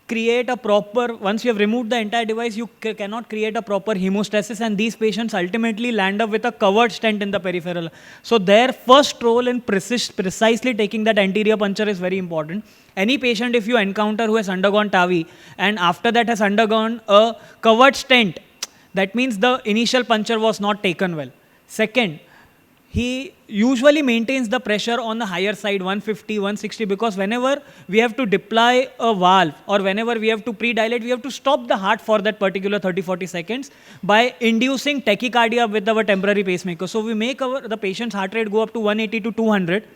create a proper, once you have removed the entire device, you cannot create a proper hemostasis, and these patients ultimately land up with a covered stent in the peripheral. So their first role in precisely taking that anterior puncture is very important. Any patient if you encounter who has undergone TAVI and after that has undergone a covered stent, that means the initial puncture was not taken well. Second, he usually maintains the pressure on the higher side, 150, 160, because whenever we have to deploy a valve or whenever we have to pre-dilate, we have to stop the heart for that particular 30-40 seconds by inducing tachycardia with our temporary pacemaker. So we make the patient's heart rate go up to 180 to 200,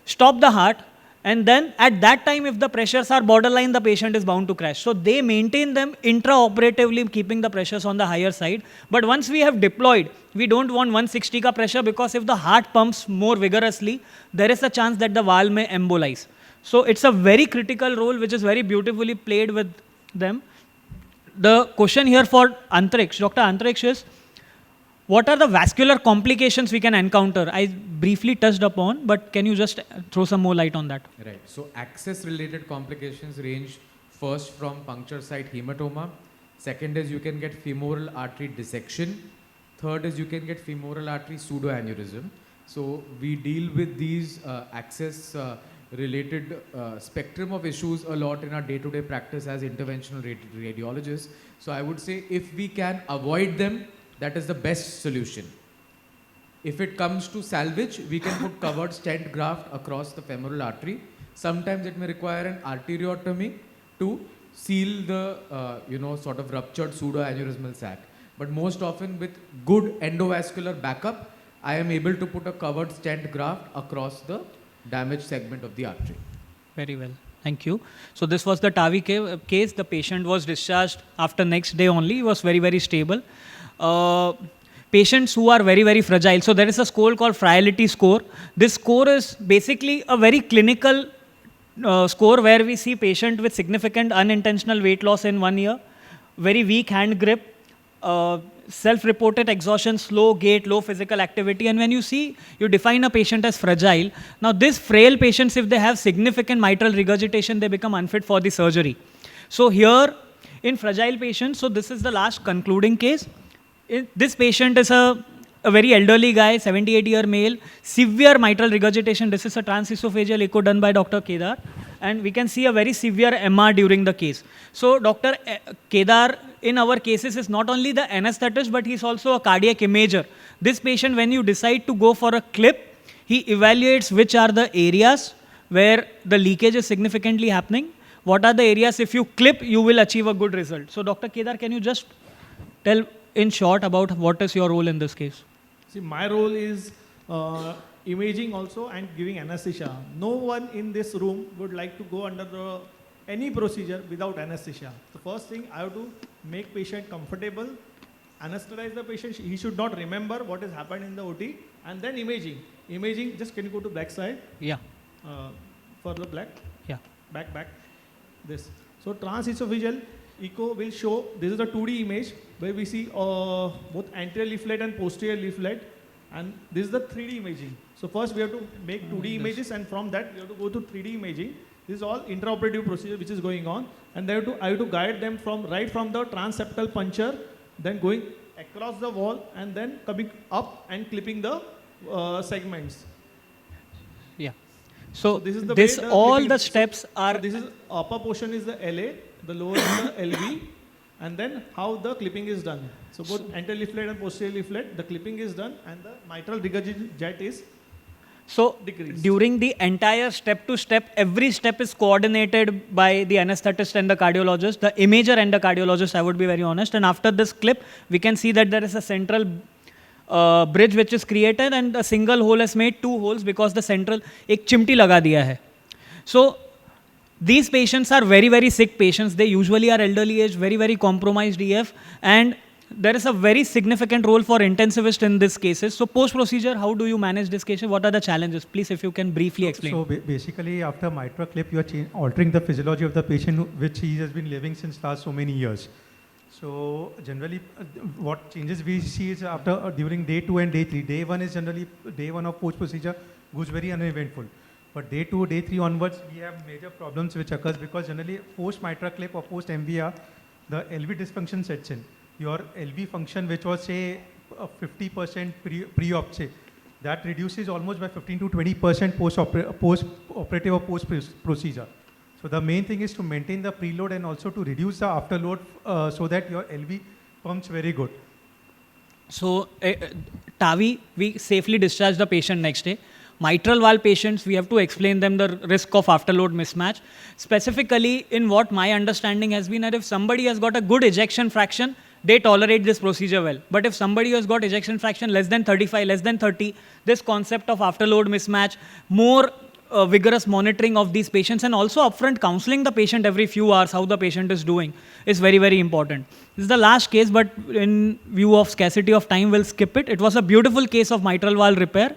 stop the heart, and then at that time, if the pressures are borderline, the patient is bound to crash. So they maintain them intraoperatively, keeping the pressures on the higher side. But once we have deployed, we don't want 160 ka pressure, because if the heart pumps more vigorously, there is a chance that the valve may embolize. So it's a very critical role which is very beautifully played with them. The question here for Antriksh, Dr. Antriksh, is what are the vascular complications we can encounter? I briefly touched upon, but can you just throw some more light on that? Right. So access-related complications range first from puncture site hematoma. Second is you can get femoral artery dissection. Third is you can get femoral artery pseudoaneurysm. So we deal with these access-related spectrum of issues a lot in our day-to-day practice as interventional radiologists. So I would say if we can avoid them, that is the best solution. If it comes to salvage, we can put covered stent graft across the femoral artery. Sometimes it may require an arteriotomy to seal the sort of ruptured pseudoaneurysmal sac. But most often with good endovascular backup, I am able to put a covered stent graft across the damaged segment of the artery. Very well. Thank you. So this was the TAVI case. The patient was discharged after next day only. He was very, very stable. Patients who are very, very fragile. So there is a score called frailty score. This score is basically a very clinical score where we see patient with significant unintentional weight loss in 1 year, very weak hand grip, self-reported exhaustion, slow gait, low physical activity. And when you define a patient as fragile, now these frail patients, if they have significant mitral regurgitation, they become unfit for the surgery. So here in fragile patients, so this is the last concluding case. This patient is a very elderly guy, 78-year male, severe mitral regurgitation. This is a transesophageal echo done by Dr. Kedar. And we can see a very severe MR during the case. So Dr. Kedar, in our cases, is not only the anesthetist, but he's also a cardiac imager. This patient, when you decide to go for a clip, he evaluates which are the areas where the leakage is significantly happening. What are the areas, if you clip, you will achieve a good result. So Dr. Kedar, can you just tell in short about what is your role in this case? See, my role is imaging also and giving anesthesia. No one in this room would like to go under any procedure without anesthesia. The first thing, I have to make patient comfortable, anesthetize the patient. He should not remember what has happened in the OT, and then imaging. Imaging, just can you go to back side? Yeah. Further black? Yeah. Back. This. So transesophageal echo will show, this is a 2D image where we see both anterior leaflet and posterior leaflet, and this is the 3D imaging. So first we have to make 2D images, and from that we have to go to 3D imaging. This is all intraoperative procedure which is going on, and I have to guide them from right from the transeptal puncture, then going across the wall, and then coming up and clipping the segments. Yeah. So this is the this way all the steps are. So this is upper portion is the LA, the lower is the LV, and then how the clipping is done. So both anterior leaflet and posterior leaflet, the clipping is done, and the mitral regurgitation is So decreased. during the entire step to step, every step is coordinated by the anesthetist and the cardiologist, the imager and the cardiologist, I would be very honest. And after this clip, we can see that there is a central bridge which is created, and a single hole has made 2 holes because the central एक चिमटी लगा दिया है. So these patients are very, very sick patients. They usually are elderly age, very, very compromised EF, and there is a very significant role for intensivist in these cases. So post-procedure, how do you manage this case? What are the challenges? Please, if you can briefly explain. So basically, after mitral clip, you are altering the physiology of the patient, which he has been living since last so many years. So generally, what changes we see is after during day 2 and day 3. Day 1 is generally day 1 of post-procedure goes very uneventful. But day 2, day 3 onwards, we have major problems which occurs because generally post-mitral clip or post-MVR, the LV dysfunction sets in. Your LV function, which was say 50% pre-op, say, that reduces almost by 15 to 20% post-operative or post-procedure. So the main thing is to maintain the preload and also to reduce the afterload so that your LV pumps very good. So TAVI, we safely discharge the patient next day. Mitral valve patients, we have to explain them the risk of afterload mismatch. Specifically, in what my understanding has been, that if somebody has got a good ejection fraction, they tolerate this procedure well. But if somebody has got ejection fraction less than 35, less than 30, this concept of afterload mismatch, more vigorous monitoring of these patients, and also upfront counseling the patient every few hours, how the patient is doing, is very, very important. This is the last case, but in view of scarcity of time, we'll skip it. It was a beautiful case of mitral valve repair.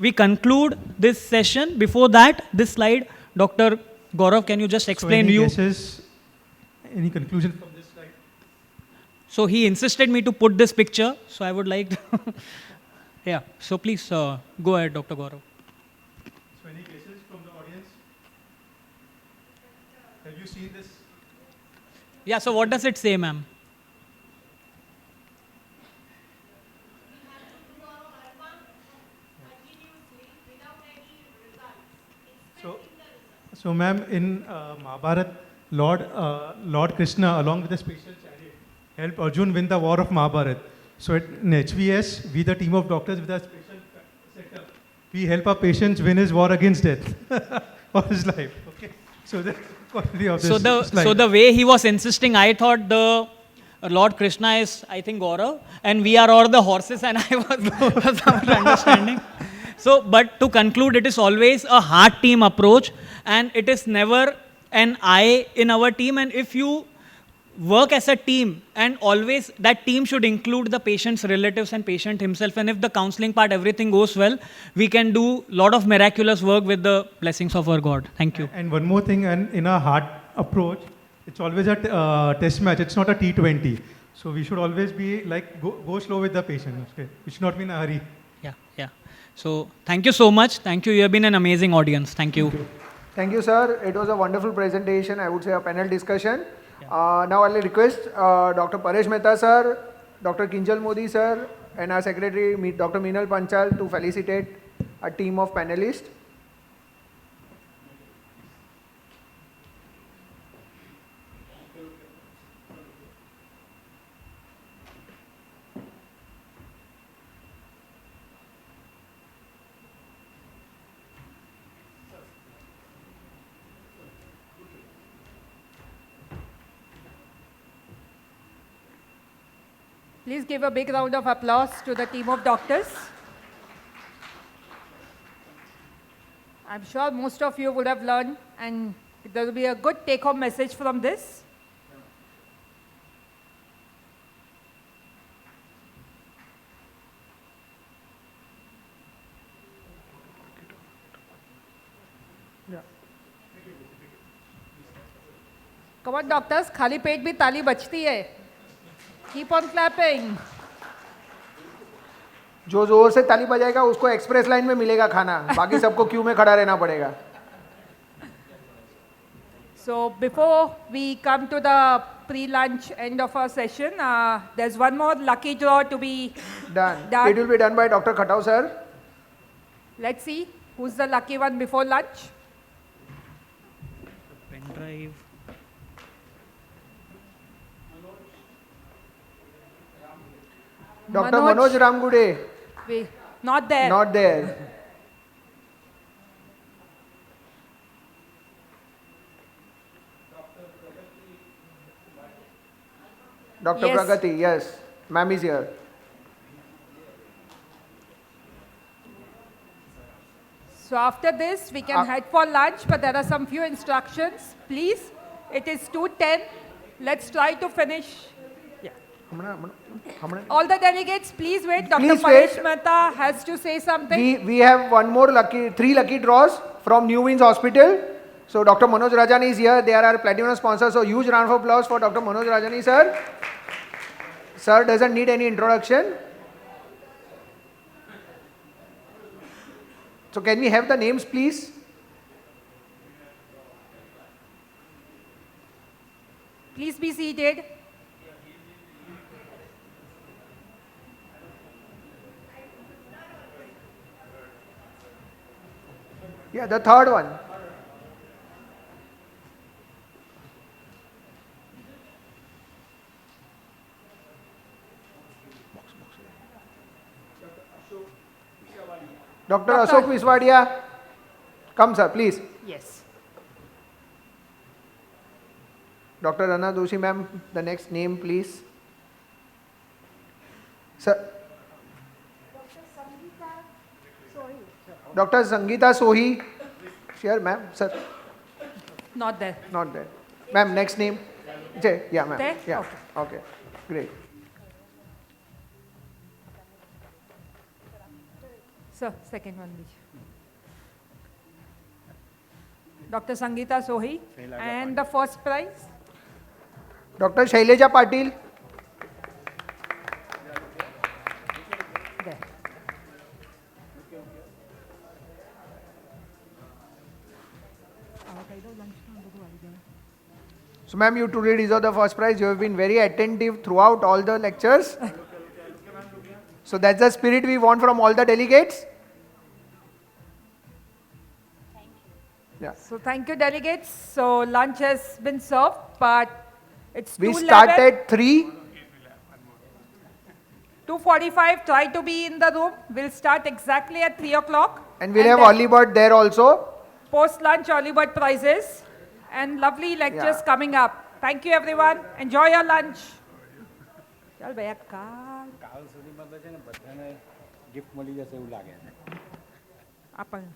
We conclude this session. Before that, this slide, Dr. Gaurav, can you just explain Any conclusion from this slide? So he insisted me to put this picture, so I would like to yeah, so please go ahead, Dr. Gaurav. So any cases from the audience? Have you seen this? Yeah, so what does it say, ma'am? So ma'am, in Mahabharata, Lord Krishna, along with the special chariot, helped Arjun win the war of Mahabharata. So in HVS, we the team of doctors with a special setup, we help our patients win his war against death or his life. Okay. So the quality of this slide. So the way he was insisting, I thought the Lord Krishna is, I think, Gaurav, and we are all the horses, and I was not understanding. So, but to conclude, it is always a heart team approach, and it is never an I in our team. And if you work as a team, and always that team should include the patient's relatives and patient himself. And if the counseling part, everything goes well, we can do a lot of miraculous work with the blessings of our God. Thank you. And one more thing, and in a heart approach, it's always a test match. It's not a T20. So we should always be like, go slow with the patient. Okay? We should not be in a hurry. Yeah. So thank you so much. Thank you. You have been an amazing audience. Thank you. Thank you, sir. It was a wonderful presentation. I would say a panel discussion. Now I'll request Dr. Paresh Mehta, sir, Dr. Kinjal Modi, sir, and our secretary, Dr. Meenal Panchal, to felicitate a team of panelists. Please give a big round of applause to the team of doctors. I'm sure most of you would have learned, and there will be a good take-home message from this. Come on, doctors, खाली पेट भी ताली बजती है. Keep on clapping. जो जोर से ताली बजाएगा उसको एक्सप्रेस लाइन में मिलेगा खाना, बाकी सबको क्यू में खड़ा रहना पड़ेगा. So before we come to the pre-lunch end of our session, there's one more lucky draw to be done. It will be done by Dr. Khatau, sir. Let's see who's the lucky one before lunch. Pen drive. Dr. Manoj Ramgude. Not there. Not there. Dr. Yes. Pragati, yes. Ma'am is here. So after this, we can head for lunch, but there are some few instructions. Please, it is 2:10. Let's try to finish. Yeah. All the delegates, please wait. Dr. Please Paresh wait. Mehta has to say something. We have three lucky draws from New Wins Hospital. So Dr. Manoj Rajani is here. They are our platinum sponsor. So huge round of applause for Dr. Manoj Rajani, sir. Sir doesn't need any introduction. So can we have the names, please? Please be seated. Yeah, the third one. Dr. Ashok Viswadia. Come, sir, please. Yes. Dr. Rana Doshi, ma'am, the next name, please. Sir. Dr. Sangeeta Sohi. Sure, ma'am. Sir. Not there. Not there. Ma'am, next name. Jay. Yeah, ma'am. There? Yeah. Okay. Okay. Great. Sir, second one, please. Dr. Sangeeta Sohi. And the first prize? Dr. Shaileja Patil. There. So, ma'am, you today deserve the first prize. You have been very attentive throughout all the lectures. So, that's the spirit we want from all the delegates. Yeah. So thank you, delegates. So lunch has been served, but it's We 2:11. start at 3. 2:45. Try to be in the room. We'll start exactly at 3 o'clock. And we'll have early bird there also. Post lunch early bird prizes and lovely lectures coming up. Thank you, everyone. Enjoy your lunch. ચાલ ભૈયા કાલ સુધીમાં તો છે ને બધાને gift મળી જશે એવું લાગે છે આપણને